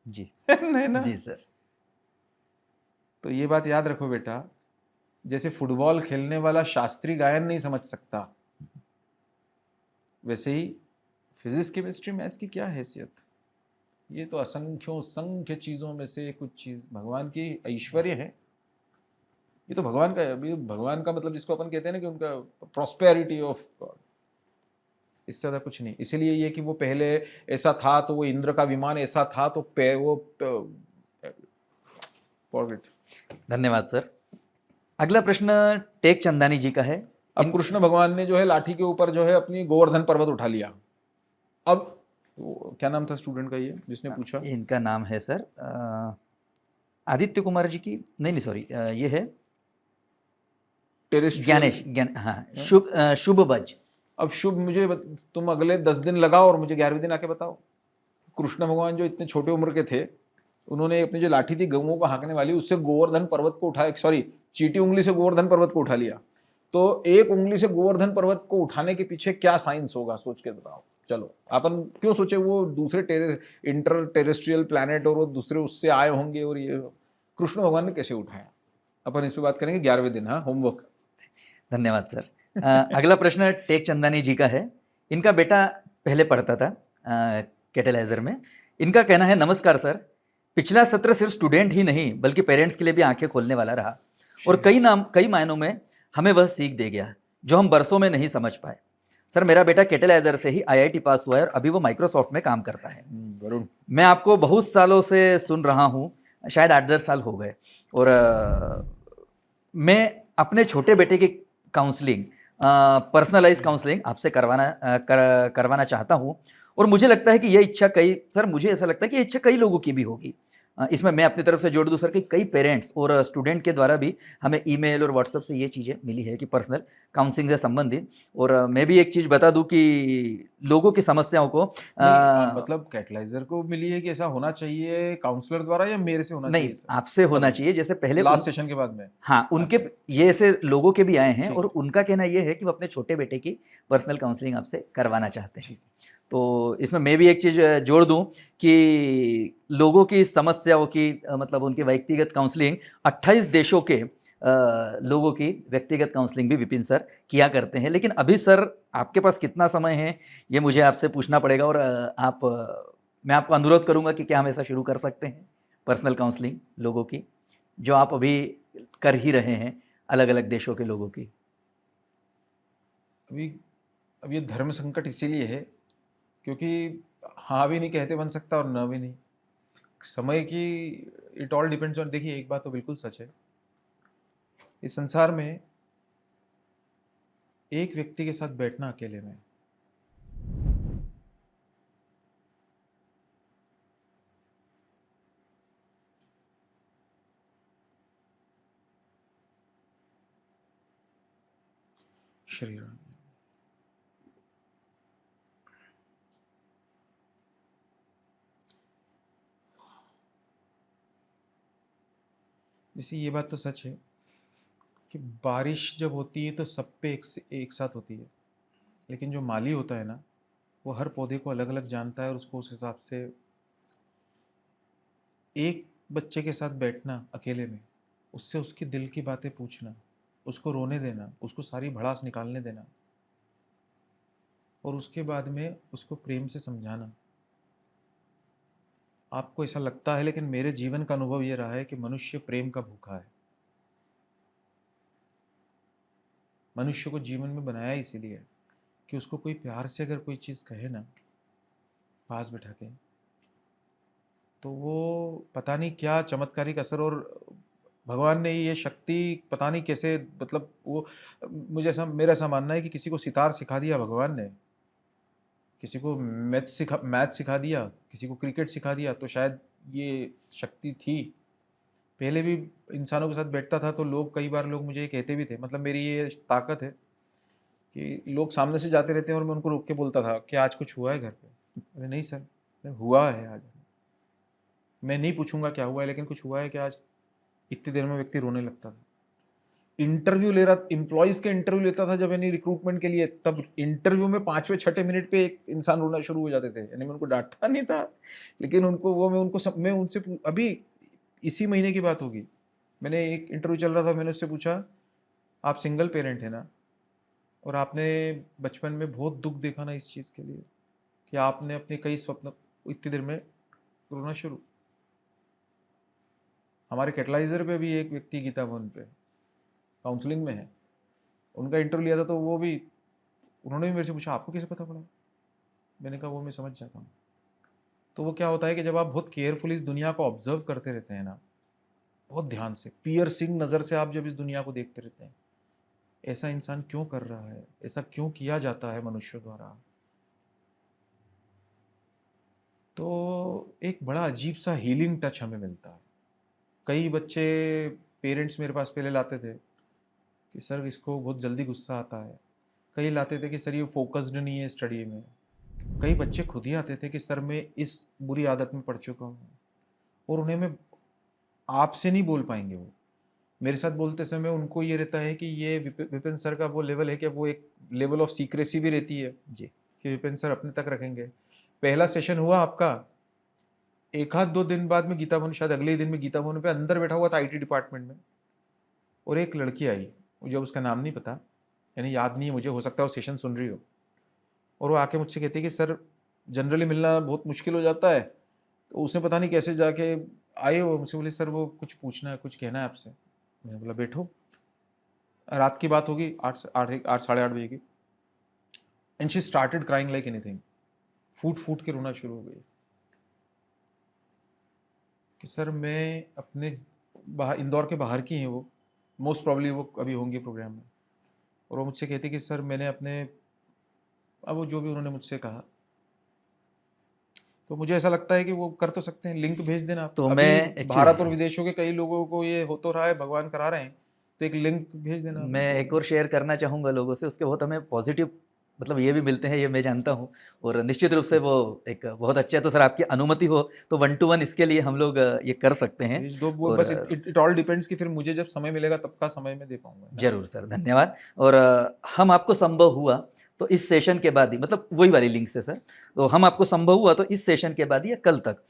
जी नहीं ना? जी सर। तो ये बात याद रखो बेटा, जैसे फुटबॉल खेलने वाला शास्त्रीय गायन नहीं समझ सकता, वैसे ही फिजिक्स, केमिस्ट्री, मैथ्स की क्या हैसियत। ये तो असंख्यों संख्य चीजों में से कुछ चीज भगवान की ऐश्वर्य है। ये तो भगवान का मतलब जिसको अपन कहते हैं ना कि उनका प्रॉस्पेरिटी ऑफ गॉड, इससे ज्यादा कुछ नहीं। इसीलिए ये कि वो पहले ऐसा था तो वो इंद्र का विमान ऐसा था तो धन्यवाद सर। अगला प्रश्न टेक चंदानी जी का है। अब कृष्ण भगवान ने जो है लाठी के ऊपर जो है अपनी गोवर्धन पर्वत उठा लिया। अब क्या नाम था स्टूडेंट का ये जिसने पूछा? इनका नाम है सर आदित्य कुमार जी की, नहीं सॉरी, ये है ज्ञानेश, हाँ, शुभ बज। अब शुभ मुझे तुम अगले 10 दिन लगाओ और मुझे 11वें दिन आके बताओ। कृष्ण भगवान जो इतने छोटे उम्र के थे, उन्होंने अपनी जो लाठी थी गऊओं को हाँकने वाली, उससे गोवर्धन पर्वत को उठाया, सॉरी चीटी उंगली से गोवर्धन पर्वत को उठा लिया। तो एक उंगली से गोवर्धन पर्वत को उठाने के पीछे क्या साइंस होगा, सोच के बताओ। चलो अपन क्यों सोचे वो दूसरे इंटर टेरेस्ट्रियल प्लैनेट और वो दूसरे उससे आए होंगे, और ये कृष्ण भगवान ने कैसे उठाया, अपन इस पे बात करेंगे 11वें दिन। हाँ, होमवर्क। धन्यवाद सर। अगला प्रश्न टेक चंदानी जी का है। इनका बेटा पहले पढ़ता था कैटेलाइजर में। इनका कहना है, नमस्कार सर, पिछला सत्र सिर्फ स्टूडेंट ही नहीं बल्कि पेरेंट्स के लिए भी आंखें खोलने वाला रहा, और कई मायनों में हमें वह सीख दे गया जो हम बरसों में नहीं समझ पाए। सर, मेरा बेटा कैटेलाइजर से ही आईआईटी पास हुआ है और अभी वो माइक्रोसॉफ्ट में काम करता है। वरुण, मैं आपको बहुत सालों से सुन रहा हूँ, शायद 8-10 साल हो गए, और मैं अपने छोटे बेटे की काउंसलिंग, पर्सनलाइज काउंसलिंग आपसे करवाना चाहता हूँ, और मुझे लगता है कि यह इच्छा मुझे ऐसा लगता है कि ये इच्छा कई लोगों की भी होगी। इसमें मैं अपनी तरफ से जोड़ दूं सर कि कई पेरेंट्स और स्टूडेंट के द्वारा भी हमें ईमेल और व्हाट्सएप से ये चीज़ें मिली है कि पर्सनल काउंसलिंग से संबंधित। और मैं भी एक चीज़ बता दूं कि लोगों की समस्याओं को मतलब कैटलाइजर को मिली है कि ऐसा होना चाहिए काउंसलर द्वारा, या मेरे से होना नहीं, चाहिए? आपसे होना चाहिए। जैसे पहले लास्ट सेशन के बाद में, हाँ, उनके ये ऐसे लोगों के भी आए हैं, ठीक और उनका कहना ये है कि वो अपने छोटे बेटे की पर्सनल काउंसलिंग आपसे करवाना चाहते हैं। तो इसमें मैं भी एक चीज़ जोड़ दूं कि लोगों की समस्याओं की मतलब उनकी व्यक्तिगत काउंसलिंग 28 देशों के लोगों की व्यक्तिगत काउंसलिंग भी विपिन सर किया करते हैं। लेकिन अभी सर आपके पास कितना समय है ये मुझे आपसे पूछना पड़ेगा, और मैं आपको अनुरोध करूंगा कि क्या हम ऐसा शुरू कर सकते हैं पर्सनल काउंसलिंग लोगों की, जो आप अभी कर ही रहे हैं अलग अलग देशों के लोगों की। अब ये धर्म संकट इसीलिए है क्योंकि हाँ भी नहीं कहते बन सकता और न भी नहीं। समय की इट ऑल डिपेंड्स ऑन। देखिए, एक बात तो बिल्कुल सच है, इस संसार में एक व्यक्ति के साथ बैठना अकेले में, श्री राम, जैसे ये बात तो सच है कि बारिश जब होती है तो सब पे एक साथ होती है, लेकिन जो माली होता है ना, वो हर पौधे को अलग अलग जानता है और उसको उस हिसाब से। एक बच्चे के साथ बैठना अकेले में, उससे उसकी दिल की बातें पूछना, उसको रोने देना, उसको सारी भड़ास निकालने देना, और उसके बाद में उसको प्रेम से समझाना। आपको ऐसा लगता है, लेकिन मेरे जीवन का अनुभव ये रहा है कि मनुष्य प्रेम का भूखा है। मनुष्य को जीवन में बनाया इसीलिए कि उसको कोई प्यार से अगर कोई चीज़ कहे ना पास बैठा के, तो वो पता नहीं क्या चमत्कारिक असर, और भगवान ने ये शक्ति पता नहीं कैसे, मतलब वो मुझे ऐसा, मेरा ऐसा मानना है कि किसी को सितार सिखा दिया भगवान ने, किसी को मैथ सिखा दिया, किसी को क्रिकेट सिखा दिया, तो शायद ये शक्ति थी। पहले भी इंसानों के साथ बैठता था तो लोग, कई बार लोग मुझे ये कहते भी थे, मतलब मेरी ये ताकत है कि लोग सामने से जाते रहते हैं और मैं उनको रोक के बोलता था कि आज कुछ हुआ है घर पे? अरे नहीं सर, हुआ है आज, मैं नहीं पूछूंगा क्या हुआ है, लेकिन कुछ हुआ है कि आज? इतनी देर में व्यक्ति रोने लगता था। इंटरव्यू ले रहा, एम्प्लॉयज के इंटरव्यू लेता था जब, यानी रिक्रूटमेंट के लिए, तब इंटरव्यू में 5वें 6ठे मिनट पे एक इंसान रोना शुरू हो जाते थे। यानी मैं उनको डांटता नहीं था, लेकिन उनको वो मैं उनसे अभी इसी महीने की बात होगी, मैंने एक इंटरव्यू चल रहा था, मैंने उससे पूछा, आप सिंगल पेरेंट है ना, और आपने बचपन में बहुत दुख देखा ना इस चीज़ के लिए कि आपने अपने कई स्वप्न, इतनी देर में रोना शुरू। हमारे कैटलाइजर पे भी एक व्यक्ति गीता भवन पे काउंसलिंग में है, उनका इंटरव्यू लिया था, तो वो भी, उन्होंने भी मेरे से पूछा आपको कैसे पता पड़ा? मैंने कहा वो मैं समझ जाता हूँ। तो वो क्या होता है कि जब आप बहुत केयरफुली इस दुनिया को ऑब्जर्व करते रहते हैं ना, बहुत ध्यान से, पियर्सिंग नज़र से आप जब इस दुनिया को देखते रहते हैं, ऐसा इंसान क्यों कर रहा है, ऐसा क्यों किया जाता है मनुष्य द्वारा, तो एक बड़ा अजीब सा हीलिंग टच हमें मिलता है। कई बच्चे, पेरेंट्स मेरे पास पहले लाते थे कि सर इसको बहुत जल्दी गुस्सा आता है, कई लाते थे कि सर ये फोकस्ड नहीं है स्टडी में, कई बच्चे खुद ही आते थे कि सर मैं इस बुरी आदत में पड़ चुका हूँ, और उन्हें मैं आपसे नहीं बोल पाएंगे, वो मेरे साथ बोलते समय उनको ये रहता है कि ये विपिन सर का वो लेवल है कि वो एक लेवल ऑफ सीक्रेसी भी रहती है जी। कि विपिन सर अपने तक रखेंगे। पहला सेशन हुआ आपका, एक आध 2 दिन बाद में गीता भवन, शायद अगले ही दिन में गीता भवन पे अंदर बैठा हुआ था आईटी डिपार्टमेंट में, और एक लड़की आई, मुझे उसका नाम नहीं पता, यानी याद नहीं है मुझे, हो सकता है वो सेशन सुन रही हो, और वो आके मुझसे कहती है कि सर जनरली मिलना बहुत मुश्किल हो जाता है, तो उसने पता नहीं कैसे जाके आए, वो मुझसे बोले सर वो कुछ पूछना है, कुछ कहना है आपसे। मैंने बोला बैठो। रात की बात होगी, 8 साढ़े 8 बजे की, and she started crying like anything, फूट फूट के रोना शुरू हो गई कि सर मैं अपने बाहर, इंदौर के बाहर की हैं वो, मोस्ट प्रॉब्ली वो अभी होंगे प्रोग्राम में, और वो मुझसे कहती कि सर मैंने अपने, अब वो जो भी उन्होंने मुझसे कहा, तो मुझे ऐसा लगता है कि वो कर तो सकते हैं, लिंक भेज देना आप। तो अभी मैं भारत और विदेशों के कई लोगों को ये हो तो रहा है, भगवान करा रहे हैं, तो एक लिंक भेज देना आप। मैं एक और शेयर करना चाहूँगा लोगों से, उसके बहुत हमें पॉजिटिव मतलब ये भी मिलते हैं, ये मैं जानता हूँ, और निश्चित रूप से वो एक बहुत अच्छा है। तो सर आपकी अनुमति हो तो 1 to 1 इसके लिए हम लोग ये कर सकते हैं। भेज दो वो, और बस इट ऑल डिपेंड्स कि फिर मुझे जब समय मिलेगा तब का समय मैं दे पाऊंगा। जरूर सर, धन्यवाद। और हम आपको संभव हुआ तो इस सेशन के बाद ही, मतलब वही वाली लिंक से सर, तो हम आपको संभव हुआ तो इस सेशन के बाद ही या कल तक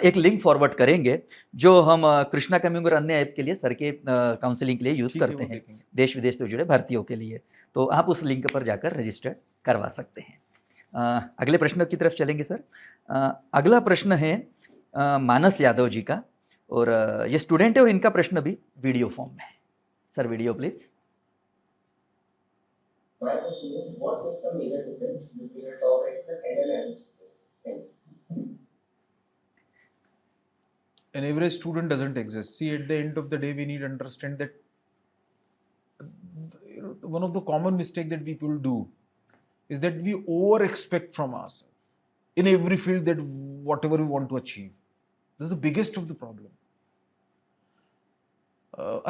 एक लिंक फॉरवर्ड करेंगे जो हम कृष्णा कम्युनिंग और अन्य ऐप के लिए सर के काउंसलिंग के लिए यूज़ ठीक है, करते वो हैं, देखेंगे। देश विदेश से जुड़े भारतीयों के लिए। तो आप उस लिंक पर जाकर रजिस्टर करवा सकते हैं। अगले प्रश्न की तरफ चलेंगे सर। अगला प्रश्न है मानस यादव जी का, और ये स्टूडेंट है और इनका प्रश्न भी वीडियो फॉर्म में है। Sir video please. My question is, what makes a major difference between a top ranker and an average student? An average student doesn't exist. See, at the end of the day, we need to understand that one of the common mistake that people do is that we over expect from ourselves in every field that whatever we want to achieve. This is the biggest of the problem.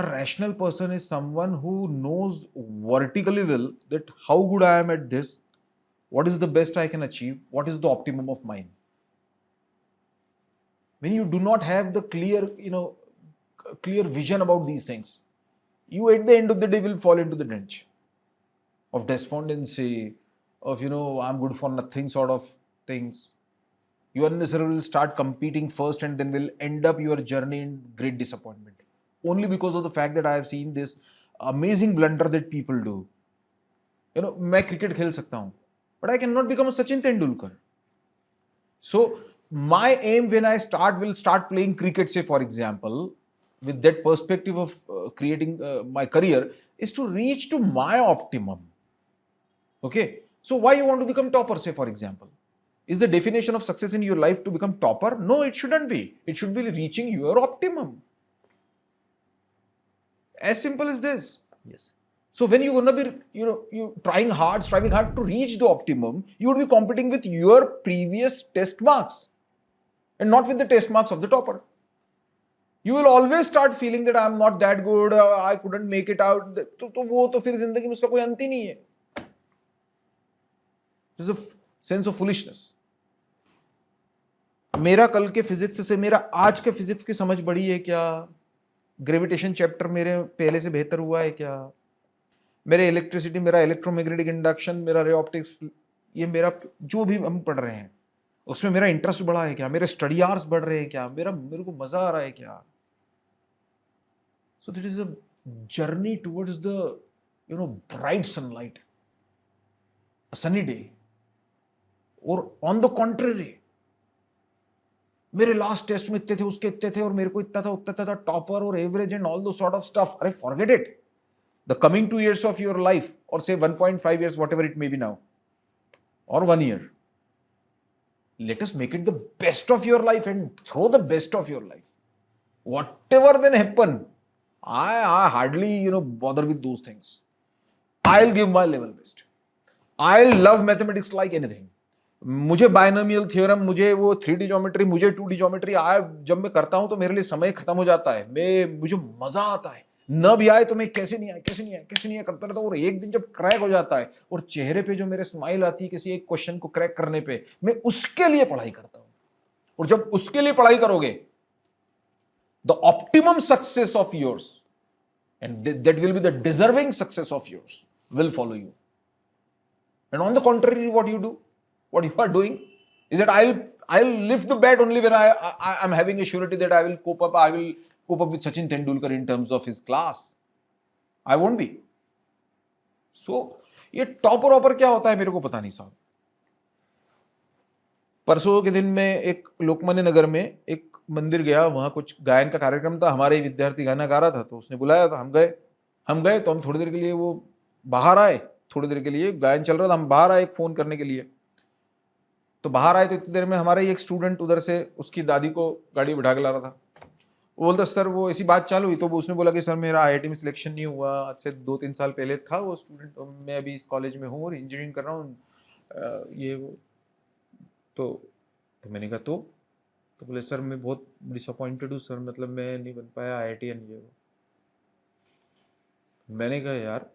A rational person is someone who knows vertically well that how good I am at this, what is the best I can achieve, what is the optimum of mine. When you do not have the clear vision about these things, you at the end of the day will fall into the trench of despondency, of I'm good for nothing sort of things. You unnecessarily will start competing first and then will end up your journey in great disappointment. Only because of the fact that I have seen this amazing blunder that people do. मैं cricket खेल सकता हूं, but I cannot become a Sachin Tendulkar. So my aim when I will start playing cricket, say for example, with that perspective of creating my career, is to reach to my optimum. Okay, so why you want to become topper, say for example? Is the definition of success in your life to become topper? No, it shouldn't be. It should be reaching your optimum. As simple as this. Yes. So when you're gonna be, you striving hard to reach the optimum, you would be competing with your previous test marks and not with the test marks of the topper. You will always start feeling that I'm not that good, I couldn't make it out. तो वो तो फिर जिंदगी में उसका कोई अंत ही नहीं है. This is a sense of foolishness. मेरा कल के फिजिक्स से मेरा आज के फिजिक्स की समझ बढ़ी है क्या? ग्रेविटेशन चैप्टर मेरे पहले से बेहतर हुआ है क्या? मेरे इलेक्ट्रिसिटी, मेरा इलेक्ट्रोमैग्नेटिक इंडक्शन, मेरा रे ऑप्टिक्स, ये मेरा जो भी हम पढ़ रहे हैं उसमें मेरा इंटरेस्ट बढ़ा है क्या? मेरे स्टडी आवर्स बढ़ रहे हैं क्या? मेरे को मजा आ रहा है क्या? So this is a journey towards the bright sunlight, a sunny day. और ऑन द कॉन्ट्ररी, मेरे लास्ट टेस्ट में इतने थे, उसके इतने थे, और मेरे को इतना था, उतना था, टॉपर और एवरेज एंड ऑल दो सॉर्ट ऑफ स्टफ. अरे forget it. The coming 2 years of your life, or say 1.5 years, whatever it may be now, or 1 year, let us make it the best of your life and throw the best of your life. Whatever then happen, I hardly bother with those things. I'll give my level best. I'll love mathematics like anything. मुझे binomial theorem, मुझे वो 3D geometry, मुझे 2D geometry, जब मैं करता हूं तो मेरे लिए समय खत्म हो जाता है, मुझे मजा आता है. न भी आए तो मैं कैसे नहीं आया, कैसे नहीं आया, कैसे नहीं आया करता रहता हूं। और एक दिन जब क्रैक हो जाता है और चेहरे पे जो मेरे स्माइल आती है किसी एक क्वेश्चन को क्रैक करने पे, मैं उसके लिए पढ़ाई करता हूं। और जब उसके लिए पढ़ाई करोगे, the optimum success of yours and that will be the deserving success of yours will follow you. And on the contrary, what you are doing is that I'll lift the bat only when I'm having a surety that I will cope up with Sachin Tendulkar in terms of his class. I won't be. So ये topper ऑपर क्या होता है मेरे को पता नहीं साहब। परसों के दिन में एक लोकमान्य नगर में एक मंदिर गया, वहां कुछ गायन का कार्यक्रम था, हमारे ही विद्यार्थी गाना गा रहा था, तो उसने बुलाया था, हम गए तो हम थोड़ी देर के लिए वो बाहर आए, थोड़ी देर के लिए गायन चल रहा था, हम बाहर आए एक फोन करने के लिए। तो बाहर आए तो इतनी देर में हमारा ही एक स्टूडेंट उधर से उसकी दादी को गाड़ी बिठा के ला रहा था। वो बोलता सर, वो ऐसी बात चालू हुई तो उसने बोला कि सर मेरा IIT में सिलेक्शन नहीं हुआ, आज से 2-3 साल पहले था वो स्टूडेंट, मैं अभी इस कॉलेज में हूँ और इंजीनियरिंग कर रहा हूँ, ये वो। तो मैंने कहा तो बोले सर मैं बहुत डिसअपॉइंटेड हूँ सर, मतलब मैं नहीं बन पाया IITian ये वो। मैंने कहा यार,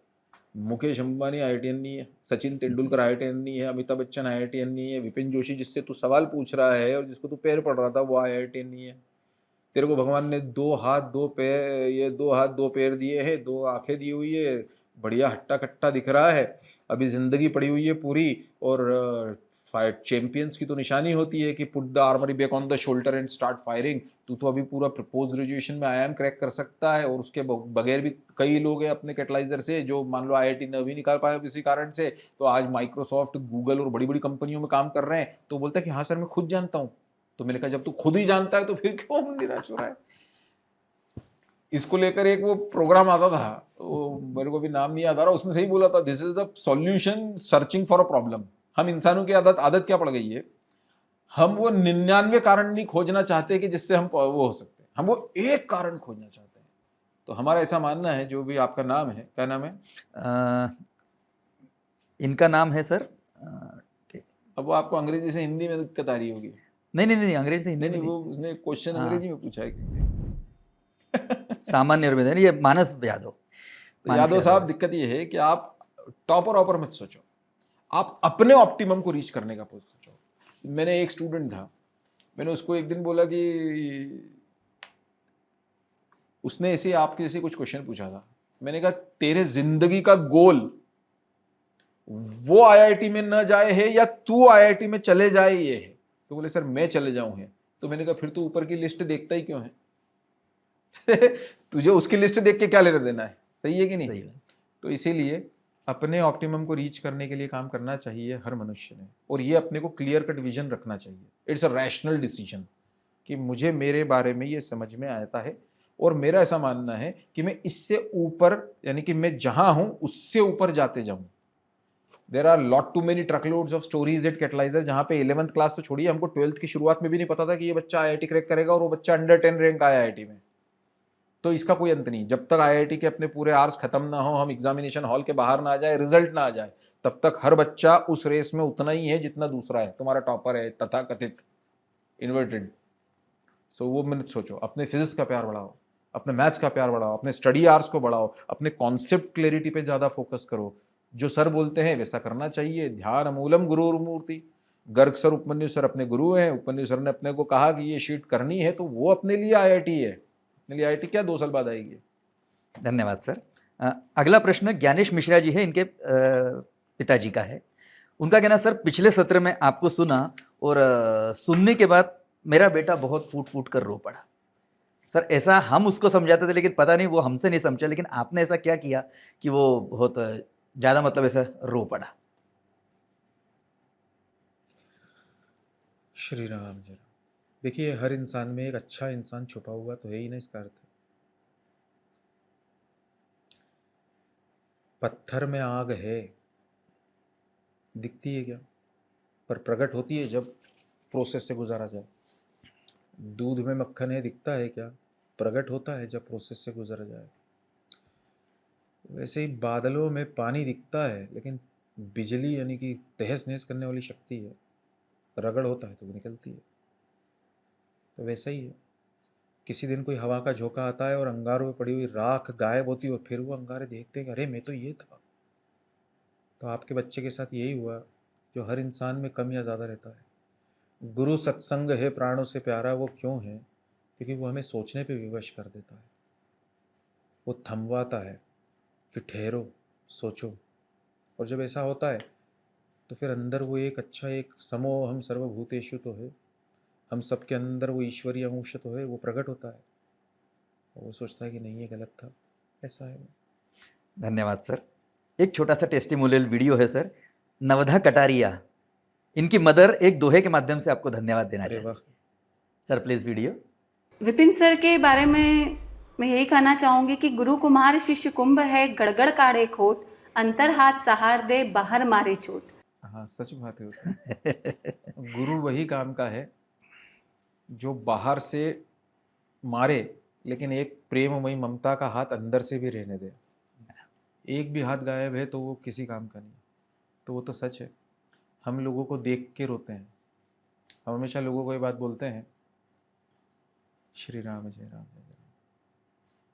मुकेश अंबानी IITian नहीं है, सचिन तेंदुलकर IITian नहीं है, अमिताभ बच्चन IITian नहीं है, विपिन जोशी जिससे तू सवाल पूछ रहा है और जिसको तू पैर पढ़ रहा था वो IITian नहीं है। तेरे को भगवान ने 2 हाथ 2 पैर, ये 2 हाथ 2 पैर दिए हैं, 2 आंखें दी हुई है, बढ़िया हट्टा कट्टा दिख रहा है, अभी जिंदगी पड़ी हुई है पूरी। और फाइट चैंपियंस की तो निशानी होती है कि put the armoury back on the shoulder and start firing. तू तो अभी पूरा पोस्ट ग्रेजुएशन में IIM क्रैक कर सकता है, और उसके बगैर भी कई लोग हैं अपने कैटलाइजर से जो मान लो IIT न भी निकाल पाए किसी कारण से, तो आज माइक्रोसॉफ्ट, गूगल और बड़ी बड़ी कंपनियों में काम कर रहे हैं। तो बोलता है कि हाँ सर मैं खुद जानता हूँ। तो मैंने कहा जब तू खुद ही जानता है तो फिर क्यों निराश हो रहा है। इसको लेकर एक वो प्रोग्राम आता था, वो मेरे को भी नाम नहीं याद आ रहा, उसने सही बोला था, this is the solution searching for a problem. हम इंसानों की आदत क्या पड़ गई है, हम वो 99 कारण नहीं खोजना चाहते कि जिससे हम वो हो सकते हैं, हम वो एक कारण खोजना चाहते हैं। तो हमारा ऐसा मानना है, जो भी आपका नाम है, क्या नाम है? इनका नाम है सर अब वो आपको अंग्रेजी से हिंदी में दिक्कत आ रही होगी। नहीं अंग्रेजी से हिंदी नहीं, में वो उसने क्वेश्चन अंग्रेजी में पूछा है। सामान्य में ये मानस यादव। तो यादव साहब, दिक्कत ये है कि आप टॉपर ऑपर मत सोचो, आप अपने ऑप्टिमम को रीच करने का सोचो। मैंने एक स्टूडेंट था, मैंने उसको एक दिन बोला कि उसने ऐसे आपके जैसे कुछ क्वेश्चन पूछा था, मैंने कहा तेरे जिंदगी का गोल वो IIT में न जाए है या तू IIT में चले जाए ये है। तो बोले सर मैं चले जाऊं है। तो मैंने कहा फिर तू ऊपर की लिस्ट देखता ही क्यों है? तुझे उसकी लिस्ट देख के क्या लेना देना है, सही है कि नहीं? सही है। तो इसीलिए अपने ऑप्टिमम को रीच करने के लिए काम करना चाहिए हर मनुष्य ने, और ये अपने को क्लियर कट विजन रखना चाहिए। इट्स अ रैशनल डिसीजन कि मुझे मेरे बारे में ये समझ में आता है, और मेरा ऐसा मानना है कि मैं इससे ऊपर, यानी कि मैं जहां हूं उससे ऊपर जाते जाऊं। There are lot too many truckloads of stories at Catalyser, जहां पे 11th क्लास तो छोड़िए, हमको 12th की शुरुआत में भी नहीं पता था कि ये बच्चा IIT क्रैक करेगा, और वो बच्चा अंडर 10 रैंक आया IIT में। तो इसका कोई अंत नहीं, जब तक IIT के अपने पूरे आवर्स खत्म ना हो, हम एग्जामिनेशन हॉल के बाहर ना आ जाए, रिजल्ट ना आ जाए, तब तक हर बच्चा उस रेस में उतना ही है जितना दूसरा है, तुम्हारा टॉपर है तथा कथित इन्वर्टेड। सो वो मत सोचो, अपने फिजिक्स का प्यार बढ़ाओ, अपने मैथ्स का प्यार बढ़ाओ, अपने स्टडी आवर्स को बढ़ाओ, अपने कॉन्सेप्ट क्लैरिटी पे ज्यादा फोकस करो। जो सर बोलते हैं वैसा करना चाहिए। ध्यान मूलम गुरुर मूर्ति। गर्ग सर, उपमन्यु सर अपने गुरु हैं। उपमन्यु सर ने अपने को कहा कि ये शीट करनी है, तो वो अपने लिए IIT है, अपने लिए IIT क्या 2 साल बाद आएगी। धन्यवाद सर। अगला प्रश्न ज्ञानेश मिश्रा जी है, इनके पिताजी का है। उनका कहना, सर पिछले सत्र में आपको सुना और सुनने के बाद मेरा बेटा बहुत फूट फूट कर रो पड़ा। सर ऐसा हम उसको समझाते थे, लेकिन पता नहीं वो हमसे नहीं समझा, लेकिन आपने ऐसा क्या किया कि वो बहुत ज़्यादा मतलब ऐसा रो पड़ा? श्री राम जी। देखिए, हर इंसान में एक अच्छा इंसान छुपा हुआ तो है ही ना, इसका अर्थ। पत्थर में आग है, दिखती है क्या? पर प्रकट होती है जब प्रोसेस से गुजारा जाए। दूध में मक्खन है, दिखता है क्या? प्रकट होता है जब प्रोसेस से गुजरा जाए। वैसे ही बादलों में पानी दिखता है, लेकिन बिजली यानी कि तहस नहस करने वाली शक्ति है, रगड़ होता है तो वो निकलती है। तो वैसा ही है, किसी दिन कोई हवा का झोंका आता है और अंगारों में पड़ी हुई राख गायब होती है और फिर वो अंगारे देखते हैं कि अरे मैं तो ये था। तो आपके बच्चे के साथ यही हुआ जो हर इंसान में कम या ज़्यादा रहता है। गुरु सत्संग है प्राणों से प्यारा, वो क्यों है? क्योंकि वो हमें सोचने पे विवश कर देता है, वो थमवाता है कि ठहरो, सोचो। और जब ऐसा होता है तो फिर अंदर वो एक अच्छा एक समो हम सर्वभूतेषु तो है, हम सबके अंदर वो ईश्वरीय अंश तो है, वो प्रकट होता है और वो सोचता है कि नहीं ये गलत था। ऐसा है वो। धन्यवाद सर। एक छोटा सा टेस्टिमोनियल वीडियो है सर। नवधा कटारिया, इनकी मदर एक दोहे के माध्यम से आपको धन्यवाद देना अरे चाहती वाह। है। Sir please video. Vipin sir के बारे में मैं यही कहना चाहूंगी कि गुरु कुमार शिष्य कुंभ है, गड़गड़ काढ़े खोट, अंतर हाथ सहार दे, बाहर मारे चोट। हाँ सच बात है उसमें। गुरु वही काम का है जो बाहर से मारे लेकिन एक प्रेममयी ममता का हाथ अंदर से भी रहने दे। एक भी हाथ गायब है तो वो किसी काम का नहीं। तो वो तो सच है। हम लोगों को देख के रोते हैं। हम हमेशा लोगों को ये बात बोलते हैं, श्री राम जय राम जय राम,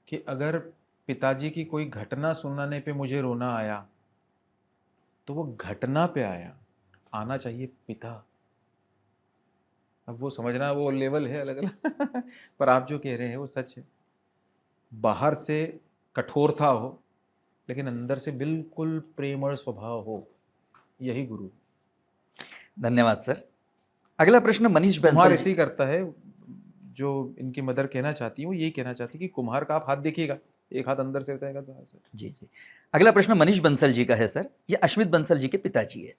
कि अगर पिताजी की कोई घटना सुनाने पे मुझे रोना आया तो वो घटना पे आया, आना चाहिए पिता। अब वो समझना वो लेवल है अलग अलग पर आप जो कह रहे हैं वो सच है। बाहर से कठोरता हो लेकिन अंदर से बिल्कुल प्रेमळ स्वभाव हो, यही गुरु। धन्यवाद सर। अगला प्रश्न मनीष कुम्हार बंसल ऐसे जी। ही करता है। जो इनकी मदर कहना चाहती है वो यही कहना चाहती है कि कुम्हार का आप हाथ देखिएगा, एक हाथ अंदर से रहेगा बाहर से। जी जी। अगला प्रश्न मनीष बंसल जी का है सर। ये अश्मित बंसल जी के पिताजी है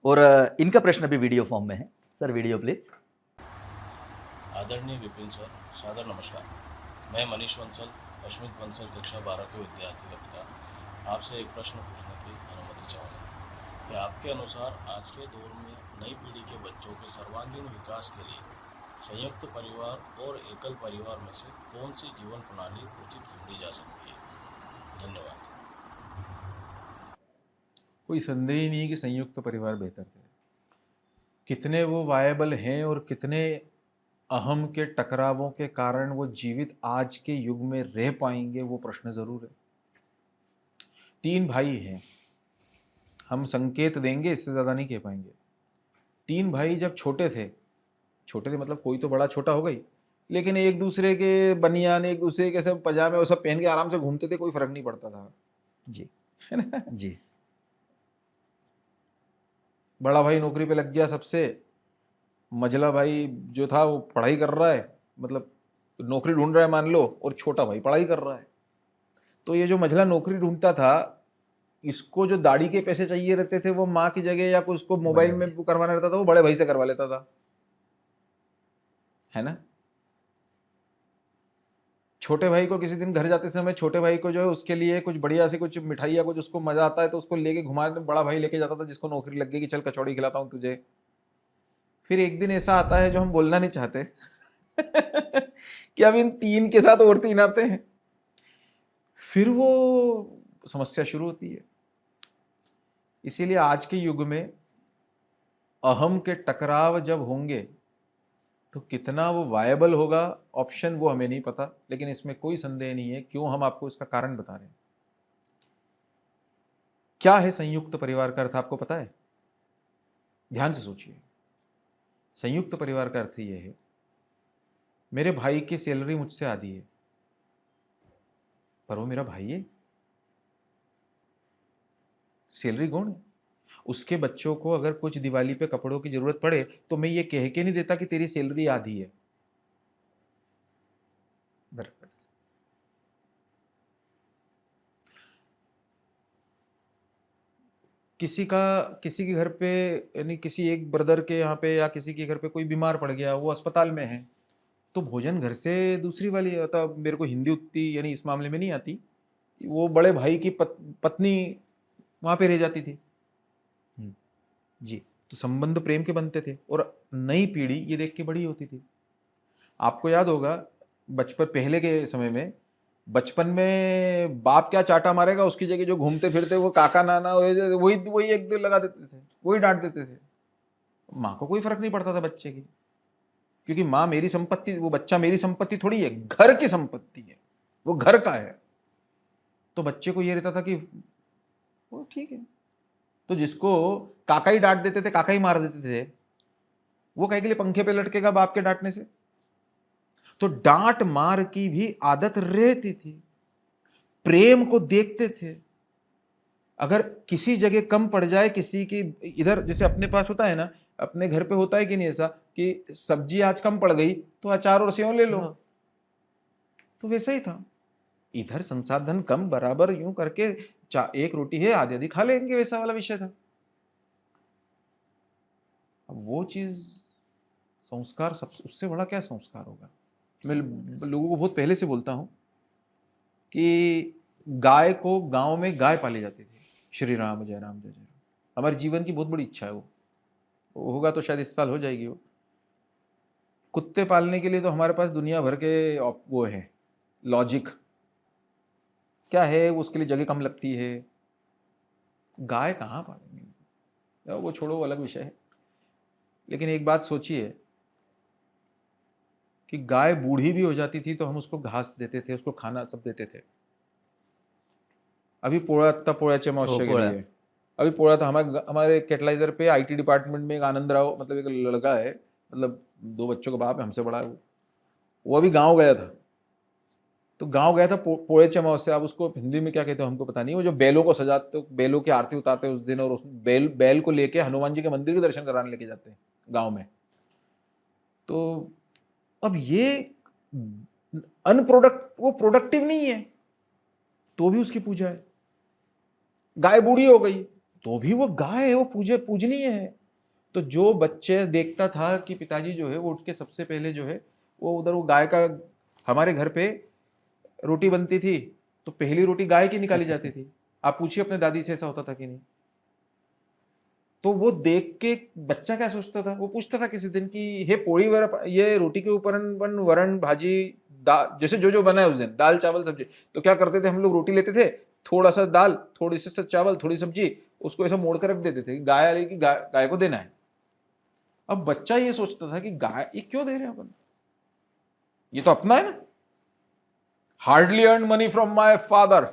और इनका प्रश्न भी वीडियो फॉर्म में है। Sir video please. आदरणीय विपिन सर, सादर नमस्कार। मैं मनीष बंसल, अश्मित बंसल कक्षा 12 के विद्यार्थी का पिता आपसे एक प्रश्न पूछने की अनुमति चाहूँगा कि आपके अनुसार आज के दौर में नई पीढ़ी के बच्चों के सर्वांगीण विकास के लिए संयुक्त परिवार और एकल परिवार में से कौन सी जीवन प्रणाली उचित समझी जा सकती है? धन्यवाद। कोई संदेह ही नहीं है कि संयुक्त परिवार बेहतर है। कितने वो वायबल हैं और कितने अहम के टकरावों के कारण वो जीवित आज के युग में रह पाएंगे, वो प्रश्न जरूर है। 3 भाई हैं, हम संकेत देंगे, इससे ज्यादा नहीं कह पाएंगे। 3 भाई जब छोटे थे मतलब कोई तो बड़ा छोटा हो गई, लेकिन एक दूसरे के बनियान, एक दूसरे के सब पजामे वो सब पहन के आराम से घूमते थे, कोई फर्क नहीं पड़ता था। जी है ना? जी। बड़ा भाई नौकरी पे लग गया सबसे, मझला भाई जो था वो पढ़ाई कर रहा है, मतलब नौकरी ढूंढ रहा है मान लो, और छोटा भाई पढ़ाई कर रहा है। तो ये जो मझला नौकरी ढूंढता था, इसको जो दाढ़ी के पैसे चाहिए रहते थे वो माँ की जगह या कुछ उसको मोबाइल में करवाना रहता था, वो बड़े भाई से करवा लेता था, है ना? छोटे भाई को किसी दिन घर जाते समय छोटे भाई को जो है उसके लिए कुछ बढ़िया सी कुछ मिठाई या कुछ उसको मजा आता है तो उसको लेके घुमा, बड़ा भाई लेके जाता था जिसको नौकरी लग गई कि चल कचौड़ी खिलाता हूँ तुझे। फिर एक दिन ऐसा आता है जो हम बोलना नहीं चाहते कि अब इन 3 के साथ और 3 आते हैं, फिर वो समस्या शुरू होती है। इसीलिए आज के युग में अहम के टकराव जब होंगे तो कितना वो वायबल होगा ऑप्शन वो हमें नहीं पता, लेकिन इसमें कोई संदेह नहीं है। क्यों, हम आपको इसका कारण बता रहे हैं। क्या है संयुक्त परिवार का अर्थ, आपको पता है? ध्यान से सोचिए। संयुक्त परिवार का अर्थ यह है, मेरे भाई की सैलरी मुझसे आधी है पर वो मेरा भाई है, सैलरी गौण है। उसके बच्चों को अगर कुछ दिवाली पे कपड़ों की जरूरत पड़े तो मैं ये कह के नहीं देता कि तेरी सैलरी आधी है। बराबर। किसी के घर पे, यानी किसी एक ब्रदर के यहाँ पे या किसी के घर पे कोई बीमार पड़ गया, वो अस्पताल में है, तो भोजन घर से दूसरी वाली आता। मेरे को हिंदी उतनी यानी इस मामले में नहीं आती। वो बड़े भाई की पत्नी वहां पे रह जाती थी जी। तो संबंध प्रेम के बनते थे और नई पीढ़ी ये देख के बड़ी होती थी। आपको याद होगा बचपन, पहले के समय में बचपन में बाप क्या चाटा मारेगा, उसकी जगह जो घूमते फिरते वो काका नाना वही एक दिल लगा देते थे, वही डांट देते थे। माँ को कोई फर्क नहीं पड़ता था बच्चे की। क्योंकि माँ मेरी संपत्ति, वो बच्चा मेरी संपत्ति थोड़ी है, घर की संपत्ति है, वो घर का है। तो बच्चे को ये रहता था कि वो ठीक है। तो जिसको काका ही डांट देते थे, काका ही मार देते थे, वो कहे के लिए पंखे पे लटकेगा बाप के डांटने से? तो डांट मार की भी आदत रहती थी, प्रेम को देखते थे। अगर किसी जगह कम पड़ जाए किसी की, इधर जैसे अपने पास होता है ना, अपने घर पे होता है कि नहीं ऐसा कि सब्जी आज कम पड़ गई तो अचार और सेव ले लो, तो वैसा ही था। इधर संसाधन कम बराबर यूं करके एक रोटी है आधी आधी खा लेंगे, वैसा वाला विषय था। अब वो चीज संस्कार, सब उससे बड़ा क्या संस्कार होगा? मैं लोगों को बहुत पहले से बोलता हूं कि गाय को गांव में गाय पाली जाती थी। श्री राम जय राम जय जय राम, हमारे जीवन की बहुत बड़ी इच्छा है। वो होगा तो शायद इस साल हो जाएगी। वो कुत्ते पालने के लिए तो हमारे पास दुनिया भर के वो है लॉजिक, क्या है, उसके लिए जगह कम लगती है। गाय कहाँ पालेंगे, वो छोड़ो, वो अलग विषय है। लेकिन एक बात सोचिए कि गाय बूढ़ी भी हो जाती थी तो हम उसको घास देते थे, उसको खाना सब देते थे। अभी पोळ्याच्या अमावस्या के लिए अभी पोळा था हमारे कैटलाइजर पे आईटी डिपार्टमेंट में एक आनंद राव, मतलब एक लड़का है, मतलब 2 बच्चों का बाप है, हमसे बड़ा है वो अभी गांव गया था। तो गांव गया था पोळ्याची अमावस्या, आप उसको हिंदी में क्या कहते हो हमको पता नहीं, वो जो बैलों को सजाते, बैलों की आरती उतारते हैं उस दिन, और उस बैल को लेके हनुमान जी के मंदिर के दर्शन कराने लेके जाते हैं गांव में। तो अब ये वो प्रोडक्टिव नहीं है तो भी उसकी पूजा है। गाय बूढ़ी हो गई तो भी वो गाय है, वो पूजनीय है। तो जो बच्चे देखता था कि पिताजी जो है वो उठ के सबसे पहले जो है वो उधर वो गाय का, हमारे घर पे रोटी बनती थी तो पहली रोटी गाय की निकाली जाती थी। आप पूछिए अपने दादी से ऐसा होता था कि नहीं? तो वो देख के बच्चा क्या सोचता था, वो पूछता था किसी दिन कि हे पोड़ी ये रोटी के ऊपर वरण भाजी जैसे जो बना है उस दिन, दाल चावल सब्जी। तो क्या करते थे हम लोग, रोटी लेते थे, थोड़ा सा दाल, थोड़ी सी चावल, थोड़ी सब्जी, उसको ऐसा मोड़ कर रख देते थे, गाय को देना है। अब बच्चा ये सोचता था कि गाय ये क्यों दे रहे हैं अपन, ये तो अपना है ना, hardly earn money from my father,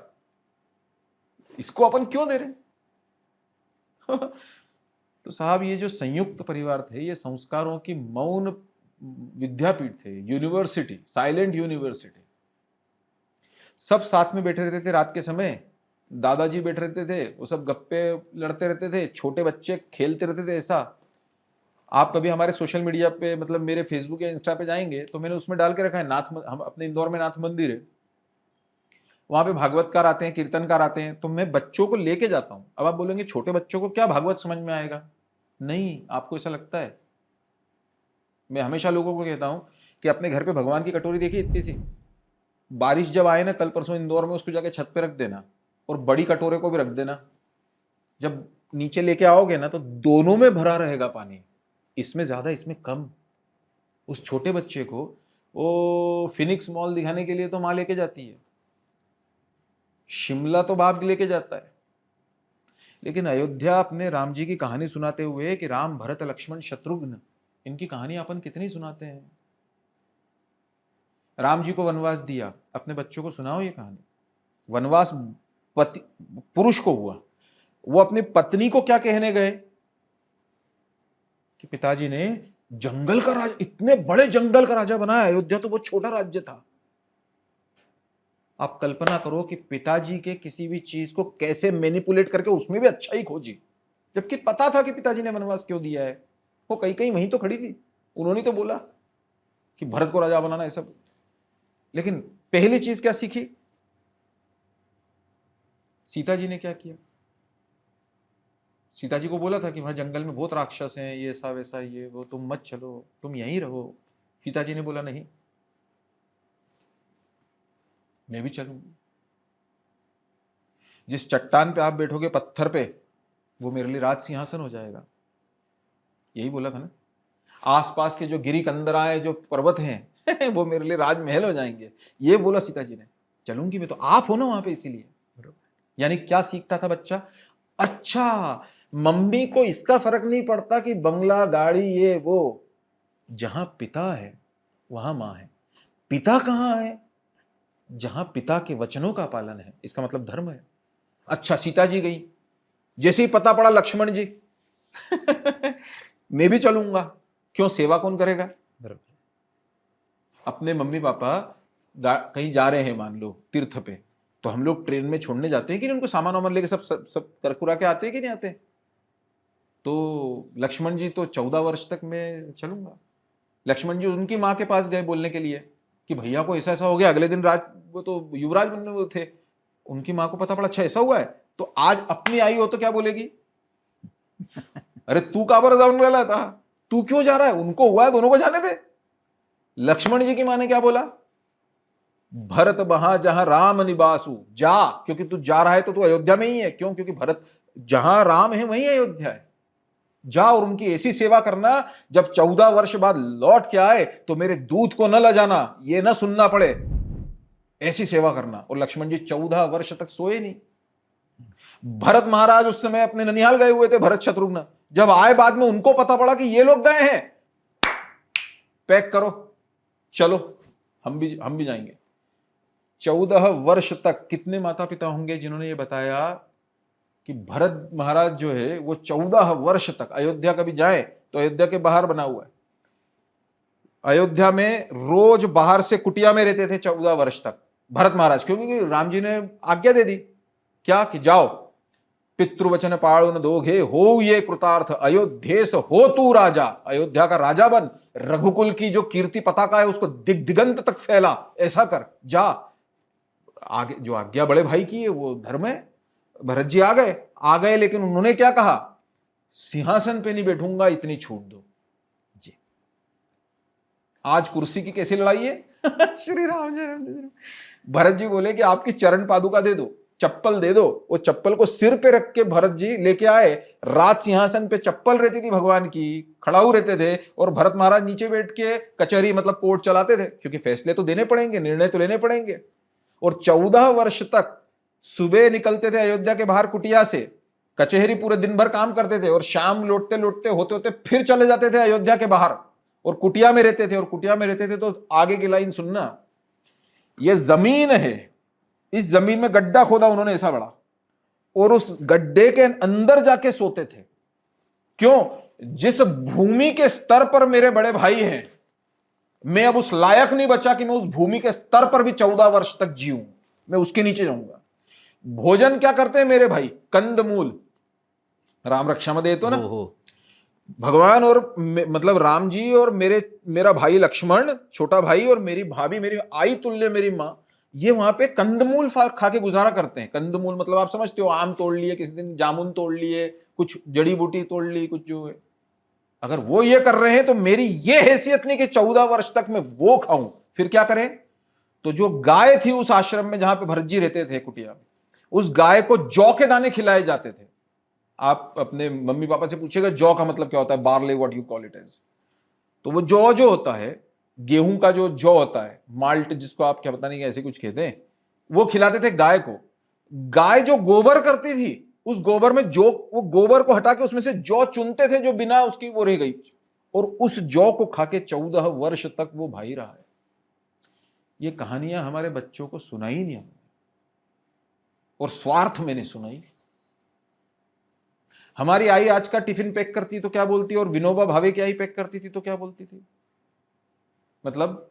इसको अपन क्यों दे रहे हैं? तो साहब ये जो संयुक्त परिवार थे, ये संस्कारों की मौन विद्यापीठ थे, यूनिवर्सिटी, साइलेंट यूनिवर्सिटी। सब साथ में बैठे रहते थे रात के समय, दादाजी बैठे रहते थे, वो सब गप्पे लड़ते रहते थे, छोटे बच्चे खेलते रहते थे। ऐसा आप कभी हमारे सोशल मीडिया पे, मतलब मेरे फेसबुक या इंस्टा पे जाएंगे तो मैंने उसमें डाल के रखा है, हम अपने इंदौर में नाथ मंदिर है, वहां पे भागवतकार आते हैं, कीर्तनकार आते हैं, तो मैं बच्चों को लेके जाता हूं। अब आप बोलेंगे छोटे बच्चों को क्या भागवत समझ में आएगा? नहीं, आपको ऐसा लगता है? मैं हमेशा लोगों को कहता हूं कि अपने घर पे भगवान की कटोरी देखिए इतनी सी, बारिश जब आए ना कल परसों इंदौर में, उसको जाके छत पे रख देना और बड़ी कटोरे को भी रख देना। जब नीचे लेके आओगे ना तो दोनों में भरा रहेगा पानी, इसमें ज्यादा इसमें कम। उस छोटे बच्चे को वो फिनिक्स मॉल दिखाने के लिए तो माँ लेके जाती है, शिमला तो बाप लेके जाता है, लेकिन अयोध्या अपने राम जी की कहानी सुनाते हुए कि राम भरत लक्ष्मण शत्रुघ्न, इनकी कहानी अपन कितनी सुनाते हैं। राम जी को वनवास दिया, अपने बच्चों को सुनाओ ये कहानी। वनवास पुरुष को हुआ, वो अपनी पत्नी को क्या कहने गए कि पिताजी ने जंगल का राजा, इतने बड़े जंगल का राजा बनाया, अयोध्या तो बहुत छोटा राज्य था। आप कल्पना करो कि पिताजी के किसी भी चीज को कैसे मैनिपुलेट करके उसमें भी अच्छा ही खोजी, जबकि पता था कि पिताजी ने वनवास क्यों दिया है। वो कहीं वहीं तो खड़ी थी, उन्होंने तो बोला कि भरत को राजा बनाना है सब। लेकिन पहली चीज क्या सीखी? सीता जी ने क्या किया? सीता जी को बोला था कि वहां जंगल में बहुत राक्षस हैं, ये ऐसा वैसा ये वो, तुम मत चलो, तुम यहीं रहो। सीता जी ने बोला नहीं, मैं भी चलूंगी। जिस चट्टान पे आप बैठोगे पत्थर पे, वो मेरे लिए राज सिंहासन हो जाएगा, यही बोला था ना। आसपास के जो गिरी कंदराएं, जो पर्वत हैं वो मेरे लिए राजमहल हो जाएंगे, ये बोला सीता जी ने। चलूंगी मैं तो, आप हो ना वहां पे, इसीलिए। यानी क्या सीखता था बच्चा? अच्छा, मम्मी को इसका फर्क नहीं पड़ता कि बंगला गाड़ी ये वो, जहां पिता है वहां मां है। पिता कहां है? जहां पिता के वचनों का पालन है, इसका मतलब धर्म है। अच्छा, सीता जी गई, जैसे ही पता पड़ा लक्ष्मण जी मैं भी चलूंगा। क्यों? सेवा कौन करेगा? अपने मम्मी पापा कहीं जा रहे हैं, मान लो तीर्थ पे, तो हम लोग ट्रेन में छोड़ने जाते हैं कि नहीं? उनको सामान वामान लेके सब करकुरा के आते हैं कि नहीं आते? तो लक्ष्मण जी तो 14 वर्ष तक मैं चलूंगा। लक्ष्मण जी उनकी माँ के पास गए बोलने के लिए कि भैया को ऐसा ऐसा हो गया। अगले दिन वो तो युवराज बनने वो थे। उनकी माँ को पता पड़ा, अच्छा ऐसा हुआ है। तो आज अपनी आई हो तो क्या बोलेगी? अरे तू काबर जाने वाला था, तू क्यों जा रहा है? उनको हुआ है, दोनों को जाने दे। लक्ष्मण जी की माँ ने क्या बोला? भरत बहा जहां राम निवासु, जा, क्योंकि तू जा रहा है तो तू अयोध्या में ही है। क्यों? क्योंकि भरत जहां राम है वहीं अयोध्या है। जा और उनकी ऐसी सेवा करना, जब 14 वर्ष बाद लौट के आए तो मेरे दूध को न लजाना, ये न सुनना पड़े, ऐसी सेवा करना। और लक्ष्मण जी 14 वर्ष तक सोए नहीं। भरत महाराज उस समय अपने ननिहाल गए हुए थे, भरत शत्रुघ्न। जब आए बाद में उनको पता पड़ा कि ये लोग गए हैं, पैक करो, चलो हम भी जाएंगे। 14 वर्ष तक कितने माता पिता होंगे जिन्होंने ये बताया कि भरत महाराज जो है वो 14 वर्ष तक अयोध्या कभी जाए तो अयोध्या के बाहर बना हुआ है। अयोध्या में रोज बाहर से कुटिया में रहते थे 14 वर्ष तक भरत महाराज, क्योंकि राम जी ने आज्ञा दे दी क्या कि जाओ, पितृवचन पाळुन दोघे हो ये कृतार्थ, अयोध्येस हो तू राजा, अयोध्या का राजा बन, रघुकुल की जो कीर्ति पताका है उसको दिग्दिगंत तक फैला, ऐसा कर, जा। आगे जो आज्ञा बड़े भाई की है वो धर्म है। भरत जी आ गए, लेकिन उन्होंने क्या कहा? सिंहासन पे नहीं बैठूंगा, इतनी छूट दो जी। आज कुर्सी की कैसी लड़ाई है? श्री राम जय राम। भरत जी बोले कि आपकी चरण पादुका दे दो, चप्पल दे दो। वो चप्पल को सिर पे रख के भरत जी लेके आए। रात सिंहासन पे चप्पल रहती थी भगवान की, खड़ाऊ रहते थे, और भरत महाराज नीचे बैठ के कचहरी मतलब कोर्ट चलाते थे, क्योंकि फैसले तो देने पड़ेंगे, निर्णय तो लेने पड़ेंगे। और 14 वर्ष तक सुबह निकलते थे अयोध्या के बाहर कुटिया से, कचहरी पूरे दिन भर काम करते थे, और शाम लौटते लौटते होते होते फिर चले जाते थे अयोध्या के बाहर, और कुटिया में रहते थे। और कुटिया में रहते थे तो आगे की लाइन सुनना, ये जमीन है, इस जमीन में गड्ढा खोदा उन्होंने ऐसा बड़ा, और उस गड्ढे के अंदर जाके सोते थे। क्यों? जिस भूमि के स्तर पर मेरे बड़े भाई हैं, मैं अब उस लायक नहीं बचा कि मैं उस भूमि के स्तर पर भी 14 वर्ष तक जीऊं, मैं उसके नीचे जाऊंगा। भोजन क्या करते हैं मेरे भाई? कंदमूल। राम रक्षा में दे तो ना भगवान, और मतलब राम जी और मेरा भाई लक्ष्मण, छोटा भाई, और मेरी भाभी, मेरी आई तुल्य मेरी मां, ये वहां पे कंदमूल खा के गुजारा करते हैं। कंदमूल मतलब आप समझते हो, आम तोड़ लिए, किसी दिन जामुन तोड़ लिए, कुछ जड़ी बूटी तोड़ ली, कुछ जो है। अगर वो ये कर रहे हैं तो मेरी ये हैसियत नहीं कि 14 वर्ष तक मैं वो खाऊं, फिर क्या करें? तो जो गाय थी उस आश्रम में जहां पे भरत जी रहते थे कुटिया में, उस गाय को जौ के दाने खिलाए जाते थे। आप अपने मम्मी पापा से पूछेगा जौ का मतलब क्या होता है, barley, what you call it as. तो वो जौ जो होता है, गेहूं का जो जौ होता है, माल्ट जिसको आप क्या पता नहीं ऐसे कुछ कहते हैं, वो खिलाते थे गाय को। गाय जो गोबर करती थी, उस गोबर में जो, वो गोबर को हटा के उसमें से जौ चुनते थे जो बिना उसकी वो रह गई, और उस जौ को खा के 14 वर्ष तक वो भाई रहा है। ये कहानियां हमारे बच्चों को सुनाई नहीं हमने, और स्वार्थ मैंने सुनाई। हमारी आई आज का टिफिन पैक करती तो क्या बोलती, और विनोबा भावे की आई पैक करती थी तो क्या बोलती थी? मतलब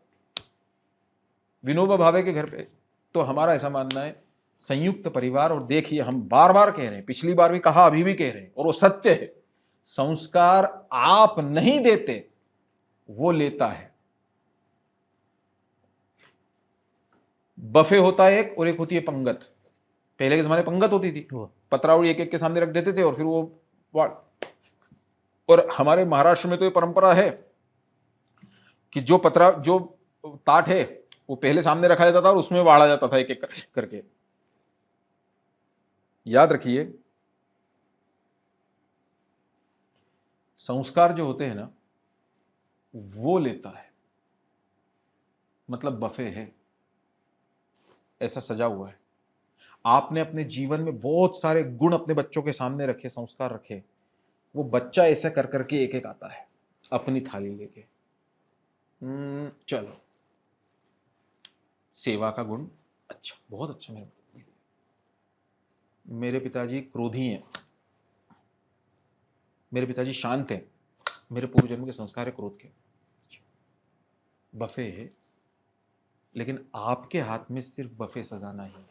विनोबा भावे के घर पे तो हमारा ऐसा मानना है संयुक्त परिवार। और देखिए, हम बार बार कह रहे हैं, पिछली बार भी कहा, अभी भी कह रहे हैं, और वो सत्य है, संस्कार आप नहीं देते, वो लेता है। बफे होता है एक, और एक होती है पंगत। पहले के जमाने पंगत होती थी, पतरावड़ी एक एक के सामने रख देते थे, और फिर वो और हमारे महाराष्ट्र में तो ये परंपरा है कि जो ताट है वो पहले सामने रखा जाता था और उसमें बाढ़ा जाता था एक एक करके। याद रखिए, संस्कार जो होते हैं ना, वो लेता है। मतलब बफे है, ऐसा सजा हुआ है। आपने अपने जीवन में बहुत सारे गुण अपने बच्चों के सामने रखे, संस्कार रखे, वो बच्चा ऐसा कर करके एक एक आता है अपनी थाली लेके। चलो, सेवा का गुण अच्छा, बहुत अच्छा। मेरे पिताजी क्रोधी हैं, मेरे पिताजी शांत हैं, मेरे पूर्व जन्म के संस्कार है क्रोध के। बफे है, लेकिन आपके हाथ में सिर्फ बफे सजाना ही है,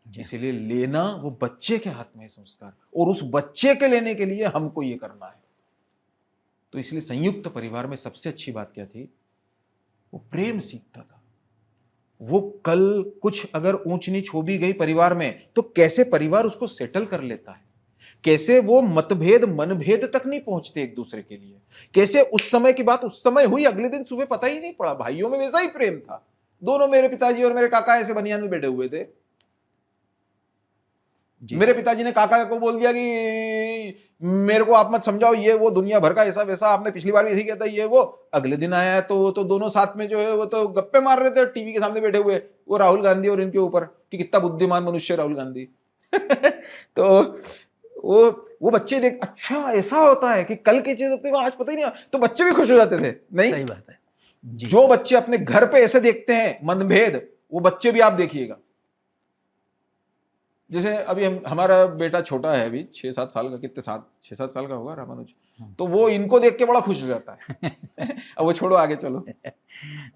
इसीलिए लेना वो बच्चे के हाथ में है संस्कार, और उस बच्चे के लेने के लिए हमको ये करना है। तो इसलिए संयुक्त परिवार में सबसे अच्छी बात क्या थी, वो प्रेम सीखता था। वो कल कुछ अगर ऊंच नीच हो भी गई परिवार में, तो कैसे परिवार उसको सेटल कर लेता है, कैसे वो मतभेद मनभेद तक नहीं पहुंचते एक दूसरे के लिए, कैसे उस समय की बात उस समय हुई, अगले दिन सुबह पता ही नहीं पड़ा। भाइयों में वैसा ही प्रेम था। दोनों, मेरे पिताजी और मेरे काका ऐसे बनियान में बैठे हुए थे। मेरे पिताजी ने काका को बोल दिया कि मेरे को आप मत समझाओ, ये वो दुनिया भर का ऐसा वैसा, आपने पिछली बार भी यही कहता ये वो। अगले दिन आया तो दोनों साथ में जो है वो तो गप्पे मार रहे थे टीवी के सामने बैठे हुए, वो राहुल गांधी और इनके ऊपर कि कितना बुद्धिमान मनुष्य राहुल गांधी। तो वो बच्चे देख, अच्छा ऐसा होता है कि कल की चीज अपने को आज पता ही नहीं, तो बच्चे भी खुश हो जाते थे। नहीं, सही बात है। जो बच्चे अपने घर पे ऐसे देखते हैं मनभेद, वो बच्चे भी आप देखिएगा। जैसे अभी हमारा बेटा छोटा है, अभी 6-7 साल का, कितने साल, 6-7 साल का होगा रामानुज, तो वो इनको देख के बड़ा खुश हो जाता है। अब वो छोड़ो, आगे चलो।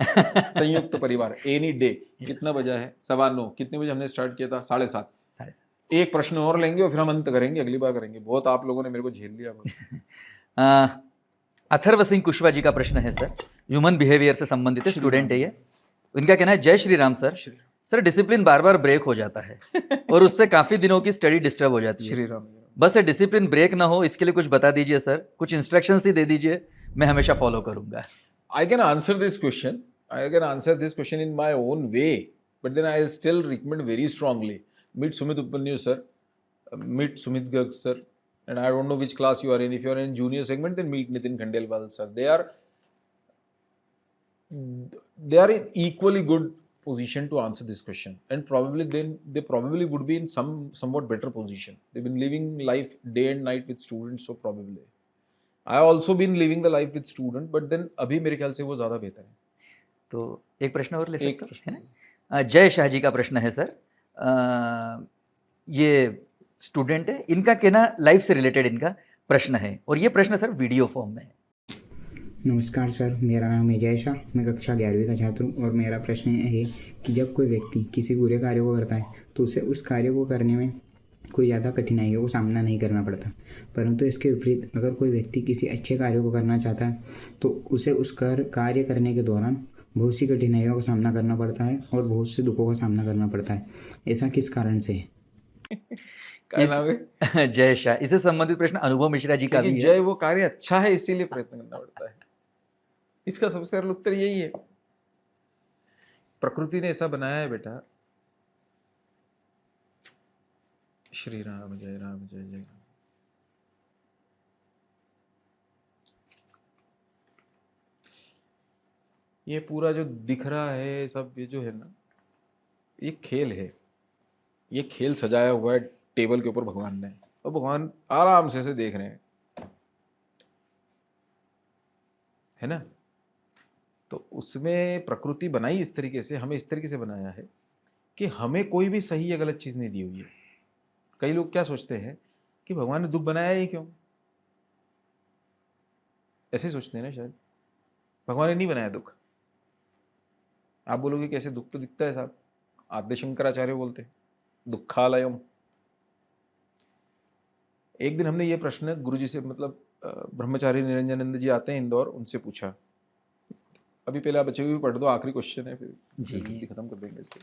संयुक्त परिवार, एनी डे। कितना बजा है? 9:15। कितने बजे हमने स्टार्ट किया था? 7:30। एक प्रश्न और लेंगे और फिर हम अंत करेंगे, अगली बार करेंगे। बहुत आप लोगों ने मेरे को झेल लिया। अथर्व सिंह कुशवाहा जी का प्रश्न है सर, ह्यूमन बिहेवियर से संबंधित है, स्टूडेंट है ये। उनका कहना है, जय Shri Ram sir. Sir, discipline बार बार ब्रेक हो जाता है और उससे काफी दिनों की स्टडी डिस्टर्ब हो जाती है। श्री राम। बस ये डिसिप्लिन ब्रेक ना हो, इसके लिए कुछ बता दीजिए सर, कुछ इंस्ट्रक्शंस ही दे दीजिए, मैं हमेशा फॉलो करूंगा। I can answer this question. I can answer this question in my own way, but then I still recommend very strongly. Meet Sumit Upanyu sir, meet Sumit Garg sir, and I don't know which class you are in. If you are in junior segment, then meet Nitin Khandelwal sir. They are in equally good position to answer this question, and probably then they probably would be in somewhat better position. They've been living life day and night with students, so probably. I also been living the life with student, but then अभी मेरे ख्याल से वो ज़्यादा बेहतर है। तो एक प्रश्न और ले सकते हैं ना? जय शाह जी का प्रश्न है सर, ये स्टूडेंट है, इनका कहना लाइफ से रिलेटेड इनका प्रश्न है, और ये प्रश्न सर वीडियो फॉर्म में है। नमस्कार सर, मेरा नाम है जय शाह, मैं कक्षा 11वीं का छात्र हूँ, और मेरा प्रश्न है कि जब कोई व्यक्ति किसी बुरे कार्य को करता है तो उसे उस कार्य को करने में कोई ज़्यादा कठिनाइयों को सामना नहीं करना पड़ता, परंतु इसके विपरीत अगर कोई व्यक्ति किसी अच्छे कार्य को करना चाहता है तो उसे उस कार्य करने के दौरान बहुत सी कठिनाइयों का सामना करना पड़ता है और बहुत से दुखों का सामना करना पड़ता है। ऐसा किस कारण से है? जय शाह, इससे संबंधित प्रश्न अनुभव मिश्रा जी का भी है। जय, वो कार्य अच्छा है इसीलिए प्रयत्न करना पड़ता है। इसका सबसे सरल उत्तर यही है, प्रकृति ने ऐसा बनाया है बेटा। श्री राम, जय राम, जय जय राम। ये पूरा जो दिख रहा है सब, ये जो है ना, ये खेल है। ये खेल सजाया हुआ है टेबल के ऊपर भगवान ने, और भगवान आराम से देख रहे हैं, है ना। तो उसमें प्रकृति बनाई इस तरीके से, हमें इस तरीके से बनाया है कि हमें कोई भी सही या गलत चीज नहीं दी हुई है। कई लोग क्या सोचते हैं कि भगवान ने दुख बनाया ही क्यों, ऐसे सोचते हैं ना शायद। भगवान ने नहीं बनाया दुख। आप बोलोगे कैसे, दुख तो दिखता है साहब। आद्य शंकराचार्य बोलते हैं दुखालयम। एक दिन हमने ये प्रश्न गुरुजी से, मतलब ब्रह्मचारी निरंजनानंद जी आते हैं इंदौर, उनसे पूछा। अभी पहले आप बच्चे को भी पढ़ दो, आखिरी क्वेश्चन है, फिर जी खत्म कर देंगे इसको।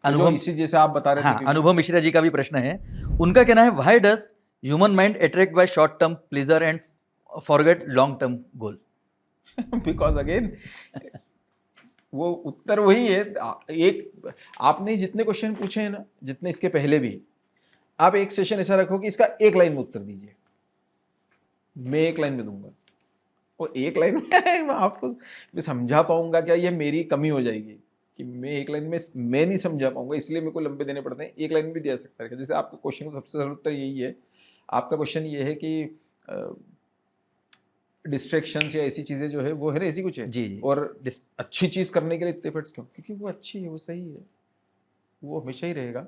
अनुभव, इसी जैसे आप बता रहे थे, अनुभव मिश्रा जी का भी प्रश्न है। उनका कहना है, why does human mind attract by short term pleasure and forget long term goal? Because again वो उत्तर वही है। एक आपने जितने क्वेश्चन पूछे हैं ना, जितने इसके पहले भी, आप एक सेशन ऐसा रखो कि इसका एक लाइन में उत्तर दीजिए। मैं एक लाइन में दूंगा, और एक लाइन में मैं आपको मैं समझा पाऊंगा क्या, ये मेरी कमी हो जाएगी कि मैं एक लाइन में मैं नहीं समझा पाऊंगा, इसलिए मेरे को लंबे देने पड़ते हैं। एक लाइन में भी दे सकता है। जैसे आपके क्वेश्चन का सबसे सरल उत्तर यही है। आपका क्वेश्चन ये है कि डिस्ट्रैक्शंस या ऐसी चीजें जो है वो है ना, ऐसी कुछ है। जी, जी। और अच्छी चीज करने के लिए इतने एफर्ट्स क्यों? क्योंकि वो अच्छी है, वो सही है, वो हमेशा ही रहेगा।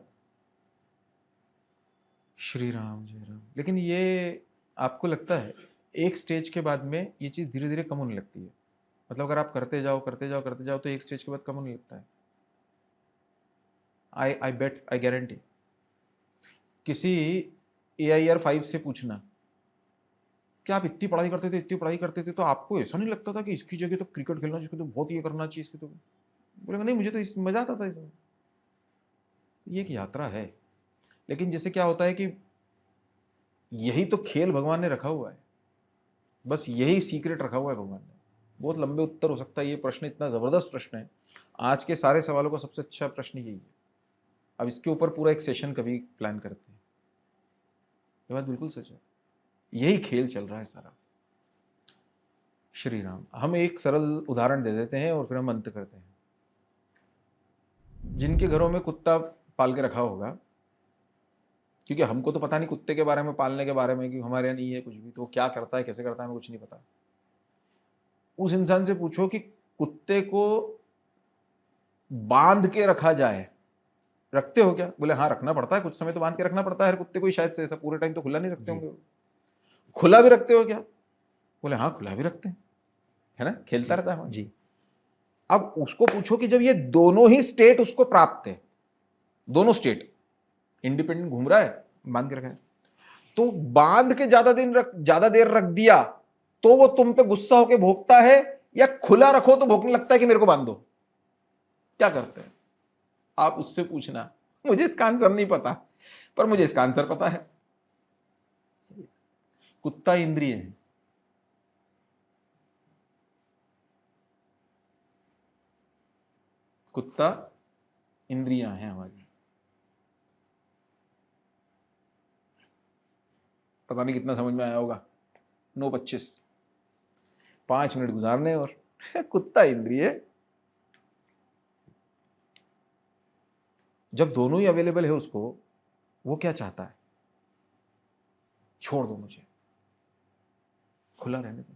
श्री राम जय राम। लेकिन ये आपको लगता है एक स्टेज के बाद में ये चीज धीरे धीरे कम होने लगती है? मतलब अगर आप करते जाओ करते जाओ करते जाओ तो एक स्टेज के बाद कम होने लगता है। आई बेट, आई गारंटी। किसी AIR 5 से पूछना कि आप इतनी पढ़ाई करते थे, इतनी पढ़ाई करते थे, तो आपको ऐसा नहीं लगता था कि इसकी जगह तो क्रिकेट खेलना चाहिए, इसको तो बहुत ये करना चाहिए, इसको तो बोलेंगे नहीं, मुझे तो इस मजा आता था इसमें। ये एक यात्रा है। लेकिन जैसे क्या होता है कि यही तो खेल भगवान ने रखा हुआ है, बस यही सीक्रेट रखा हुआ है भगवान ने। बहुत लंबे उत्तर हो सकता है, ये प्रश्न इतना जबरदस्त प्रश्न है, आज के सारे सवालों का सबसे अच्छा प्रश्न यही है। अब इसके ऊपर पूरा एक सेशन कभी प्लान करते हैं। ये बात बिल्कुल सच है, यही खेल चल रहा है सारा। श्री राम। हम एक सरल उदाहरण दे देते हैं और फिर हम अंत करते हैं। जिनके घरों में कुत्ता पाल के रखा होगा, क्योंकि हमको तो पता नहीं कुत्ते के बारे में, पालने के बारे में, क्योंकि हमारे यहाँ नहीं है कुछ भी, तो क्या करता है कैसे करता है हमें कुछ नहीं पता। उस इंसान से पूछो कि कुत्ते को बांध के रखा जाए, रखते हो क्या? बोले हाँ रखना पड़ता है, कुछ समय तो बांध के रखना पड़ता है हर कुत्ते को, शायद से ऐसा पूरे टाइम तो खुला नहीं रखते होंगे। खुला भी रखते हो क्या? बोले हाँ खुला भी रखते हैं, है ना, खेलता रहता है जी। अब उसको पूछो कि जब ये दोनों ही स्टेट उसको प्राप्त है, दोनों स्टेट इंडिपेंडेंट घूम रहा है, बांध के रखा है, तो बांध के ज्यादा देर रख दिया तो वो तुम पे गुस्सा होके भोंकता है, या खुला रखो तो भोंकने लगता है कि मेरे को बांध दो? क्या करते हैं आप? उससे पूछना। मुझे इसका आंसर नहीं पता, पर मुझे इसका आंसर पता है। कुत्ता इंद्रिय है, कुत्ता इंद्रियां हैं हमारी। पता नहीं कितना समझ में आया होगा। 9:25, 5 मिनट गुजारने और कुत्ता इंद्रिय। जब दोनों ही अवेलेबल है उसको, वो क्या चाहता है? छोड़ दो मुझे, खुला रहने दो।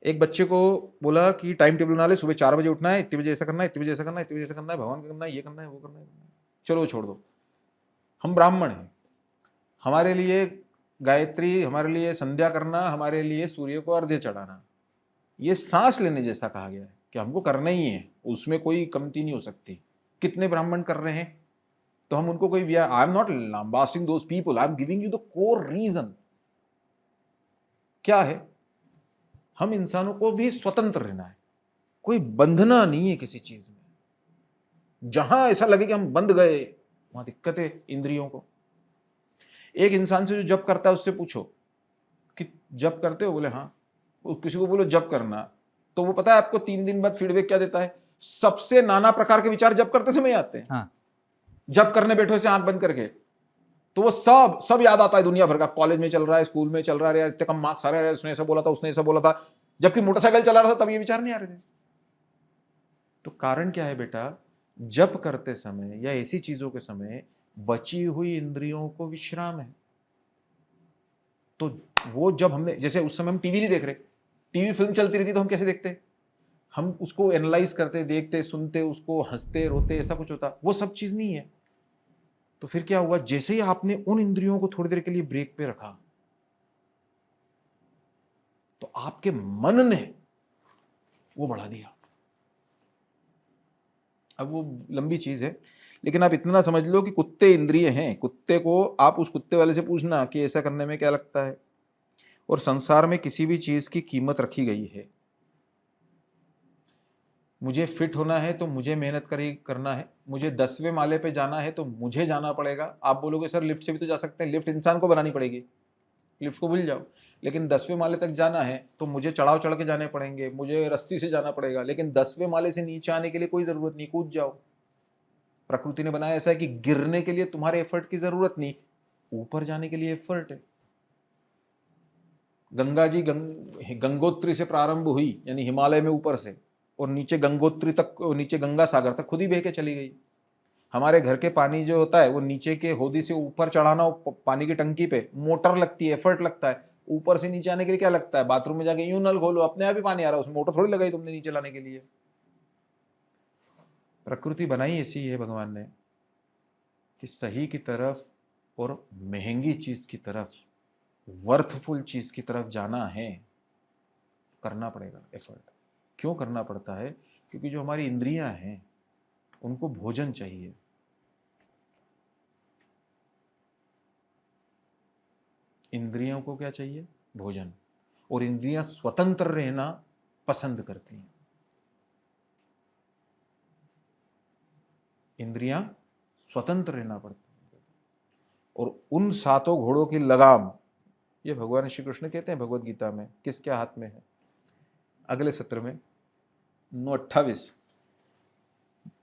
एक बच्चे को बोला कि टाइम टेबल बना ले, सुबह 4 बजे उठना है, इतने बजे ऐसा करना है, इतने बजे ऐसा करना है, इतने बजे ऐसा करना है, भगवान का करना है, ये करना है, वो करना है। चलो छोड़ दो, हम ब्राह्मण हैं, हमारे लिए गायत्री, हमारे लिए संध्या करना, हमारे लिए सूर्य को अर्घ्य चढ़ाना, ये सांस लेने जैसा कहा गया है कि हमको करना ही है, उसमें कोई कमती नहीं हो सकती। कितने ब्राह्मण कर रहे हैं? तो हम उनको कोई, I am not lambasting those people, I am giving you the core reason. क्या है? हम इंसानों को भी स्वतंत्र रहना है, कोई बंधना नहीं है किसी चीज में। जहां ऐसा लगे कि हम बंध गए, वहां दिक्कत है इंद्रियों को। एक इंसान से जो जप करता है उससे पूछो कि जप करते हो? बोले हाँ। किसी को बोलो जप करना, तो वो पता है आपको 3 दिन बाद फीडबैक क्या देता है? सबसे नाना प्रकार के विचार जप करते समय आते हैं। हाँ। जप करने बैठो से आंख बंद करके, तो वो सब याद आता है दुनिया भर का। कॉलेज में चल रहा है, स्कूल में चल रहा है, इतने कम मार्क्स आ रहे हैं, उसने ऐसा बोला था, उसने ऐसा बोला था, जबकि मोटरसाइकिल चला रहा था तब ये विचार नहीं आ रहे थे। तो कारण क्या है बेटा? जप करते समय या ऐसी चीजों के समय बची हुई इंद्रियों को विश्राम है। तो वो जब हमने, जैसे उस समय हम टीवी नहीं देख रहे, टीवी फिल्म चलती रहती तो हम कैसे देखते? हम उसको एनालाइज करते, देखते, सुनते, उसको हंसते रोते, ऐसा कुछ होता। वो सब चीज नहीं है। तो फिर क्या हुआ? जैसे ही आपने उन इंद्रियों को थोड़ी देर के लिए ब्रेक पे रखा, तो आपके मन ने वो बढ़ा दिया। अब वो लंबी चीज है, लेकिन आप इतना समझ लो कि कुत्ते इंद्रिय हैं। कुत्ते को आप उस कुत्ते वाले से पूछना कि ऐसा करने में क्या लगता है। और संसार में किसी भी चीज की कीमत रखी गई है। मुझे फिट होना है तो मुझे मेहनत करना है, मुझे 10वें माले पे जाना है तो मुझे जाना पड़ेगा। आप बोलोगे सर लिफ्ट से भी तो जा सकते हैं, लिफ्ट इंसान को बनानी पड़ेगी, लिफ्ट को भूल जाओ। लेकिन 10वें माले तक जाना है तो मुझे चढ़ाव चढ़ के जाने पड़ेंगे, मुझे रस्सी से जाना पड़ेगा। लेकिन 10वें माले से नीचे आने के लिए कोई जरूरत नहीं, कूद जाओ। प्रकृति ने बनाया ऐसा है कि गिरने के लिए तुम्हारे एफर्ट की जरूरत नहीं, ऊपर जाने के लिए एफर्ट है। गंगा जी गंगोत्री से प्रारंभ हुई, यानी हिमालय में ऊपर से, और नीचे गंगोत्री तक, नीचे गंगा सागर तक खुद ही बह के चली गई। हमारे घर के पानी जो होता है वो नीचे के होदी से ऊपर चढ़ाना, पानी की टंकी पे मोटर लगती है, एफर्ट लगता है, ऊपर से नीचे आने के लिए क्या लगता है? बाथरूम में जाके यूं नल खोलो, अपने आप ही पानी आ रहा है, उसमें मोटर थोड़ी लगाई तुमने नीचे लाने के लिए। प्रकृति बनाई ऐसी है भगवान ने कि सही की तरफ और महंगी चीज की तरफ, वर्थफुल चीज की तरफ जाना है, करना पड़ेगा एफर्ट। क्यों करना पड़ता है? क्योंकि जो हमारी इंद्रियां हैं उनको भोजन चाहिए। इंद्रियों को क्या चाहिए? भोजन। और इंद्रियां स्वतंत्र रहना पसंद करती हैं। इंद्रियां स्वतंत्र रहना पड़ती हैं। और उन सातों घोड़ों की लगाम, ये भगवान श्री कृष्ण कहते हैं भगवत गीता में, किसके हाथ में है? अगले सत्र में 9:28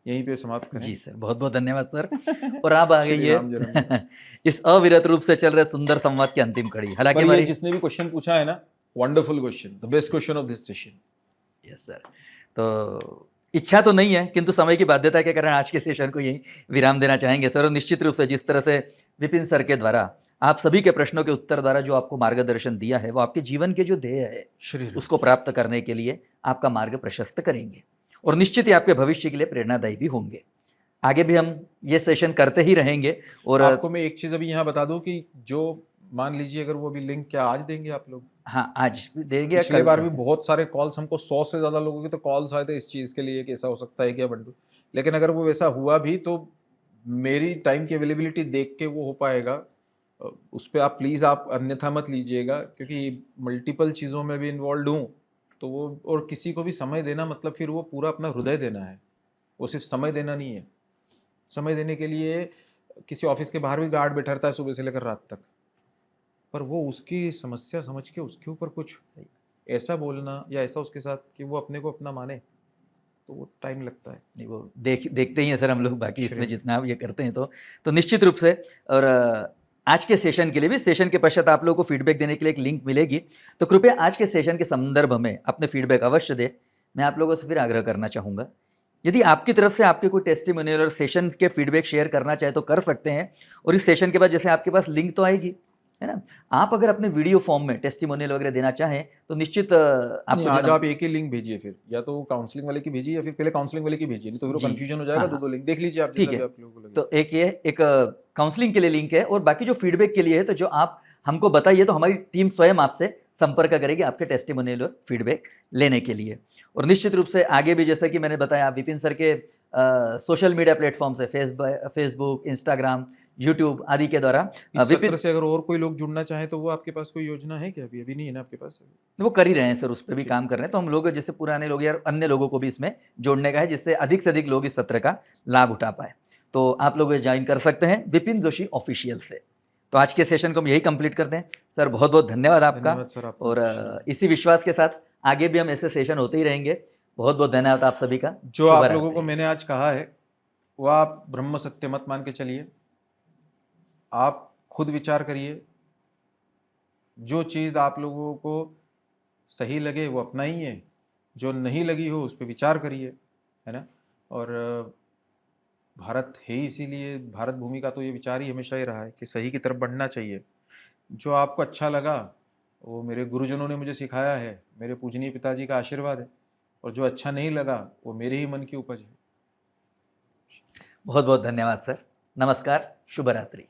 यहीं पे समाप्त करें। जी सर, बहुत बहुत धन्यवाद सर। और आप आ गई श्री राम जय राम। है इस अविरत रूप से चल रहे सुंदर संवाद की अंतिम कड़ी। हालांकि पर ये हमारी जिसने भी क्वेश्चन पूछा है ना, wonderful question, the best question of this session. Yes sir. तो इच्छा तो नहीं है, किंतु समय की बाध्यता के कारण आज के सेशन को यही विराम देना चाहेंगे सर। और निश्चित रूप से जिस तरह से विपिन सर के द्वारा आप सभी के प्रश्नों के उत्तर द्वारा जो आपको मार्गदर्शन दिया है, वो आपके जीवन के जो ध्येय है उसको प्राप्त करने के लिए आपका मार्ग प्रशस्त करेंगे और निश्चित ही आपके भविष्य के लिए प्रेरणादायी भी होंगे। आगे भी हम ये सेशन करते ही रहेंगे। और आपको मैं एक चीज अभी यहाँ बता दूं कि जो मान लीजिए अगर वो भी लिंक क्या आज देंगे आप लोग? हाँ, आज भी देंगे। पिछली बार भी बहुत सारे कॉल्स, हमको 100 से ज्यादा लोगों के तो कॉल्स आए थे इस चीज के लिए कि ऐसा हो सकता है क्या बंडू। लेकिन अगर वो वैसा हुआ भी तो मेरी टाइम की अवेलेबिलिटी देख के वो हो पाएगा। उस पर आप प्लीज आप अन्यथा मत लीजिएगा, क्योंकि मल्टीपल चीजों में भी इन्वॉल्व हूँ तो वो, और किसी को भी समय देना मतलब फिर वो पूरा अपना हृदय देना है, वो सिर्फ समय देना नहीं है। समय देने के लिए किसी ऑफिस के बाहर भी गार्ड बैठा रहता है सुबह से लेकर रात तक, पर वो उसकी समस्या समझ के उसके ऊपर कुछ ऐसा बोलना या ऐसा उसके साथ कि वो अपने को अपना माने, तो वो टाइम लगता है। नहीं, वो देखते ही हैं सर हम लोग, बाकी इसमें जितना आप ये करते हैं तो निश्चित रूप से। और आज के सेशन के लिए भी, सेशन के पश्चात आप लोगों को फीडबैक देने के लिए एक लिंक मिलेगी, तो कृपया आज के सेशन के संदर्भ में अपने फीडबैक अवश्य दें। मैं आप लोगों से फिर आग्रह करना चाहूँगा, यदि आपकी तरफ से आपके कोई टेस्टिमोनियल और सेशन के फीडबैक शेयर करना चाहे तो कर सकते हैं। और इस सेशन के बाद जैसे आपके पास लिंक तो आएगी, है ना, आप अगर अपने वीडियो फॉर्म में टेस्टिमोनियल वगैरह देना चाहें तो निश्चित आपको आज आप एक ही लिंक भेजिए, फिर या तो काउंसलिंग वाले की भेजिए या फिर पहले काउंसलिंग वाले की भेजिए, नहीं तो फिर कंफ्यूजन हो जाएगा। दो लिंक देख लीजिए आप, ठीक है। तो एक काउंसलिंग के लिए लिंक है, और बाकी जो फीडबैक के लिए है तो जो आप हमको बताइए तो हमारी टीम स्वयं आपसे संपर्क करेगी आपके टेस्टिमोनियल और फीडबैक लेने के लिए। और निश्चित रूप से आगे भी जैसा कि मैंने बताया, विपिन सर के सोशल मीडिया प्लेटफॉर्म से फेसबुक, इंस्टाग्राम, यूट्यूब आदि के द्वारा विपिन से अगर और कोई लोग जुड़ना चाहे तो वो आपके पास कोई योजना है क्या? अभी नहीं है ना आपके पास? वो कर ही रहे हैं सर, उस पर भी काम कर रहे हैं। तो हम लोग जैसे पुराने लोग या अन्य लोगों को भी इसमें जोड़ने का है, जिससे अधिक से अधिक लोग इस सत्र का लाभ उठा पाए। तो आप लोग ज्वाइन कर सकते हैं विपिन जोशी ऑफिशियल से। तो आज के सेशन को हम यही कंप्लीट करते हैं सर। बहुत बहुत धन्यवाद आपका। और इसी विश्वास के साथ आगे भी हम ऐसे सेशन होते ही रहेंगे। बहुत बहुत धन्यवाद आप सभी का। जो आप लोगों को मैंने आज कहा है वो आप ब्रह्म सत्य मत मान के चलिए, आप खुद विचार करिए, जो चीज़ आप लोगों को सही लगे वो अपनाइए, जो नहीं लगी हो उस पर विचार करिए, है ना। और भारत है इसीलिए, भारत भूमि का तो ये विचार ही हमेशा ही रहा है कि सही की तरफ बढ़ना चाहिए। जो आपको अच्छा लगा वो मेरे गुरुजनों ने मुझे सिखाया है, मेरे पूजनीय पिताजी का आशीर्वाद है, और जो अच्छा नहीं लगा वो मेरे ही मन की उपज है। बहुत बहुत धन्यवाद सर। नमस्कार, शुभ रात्रि।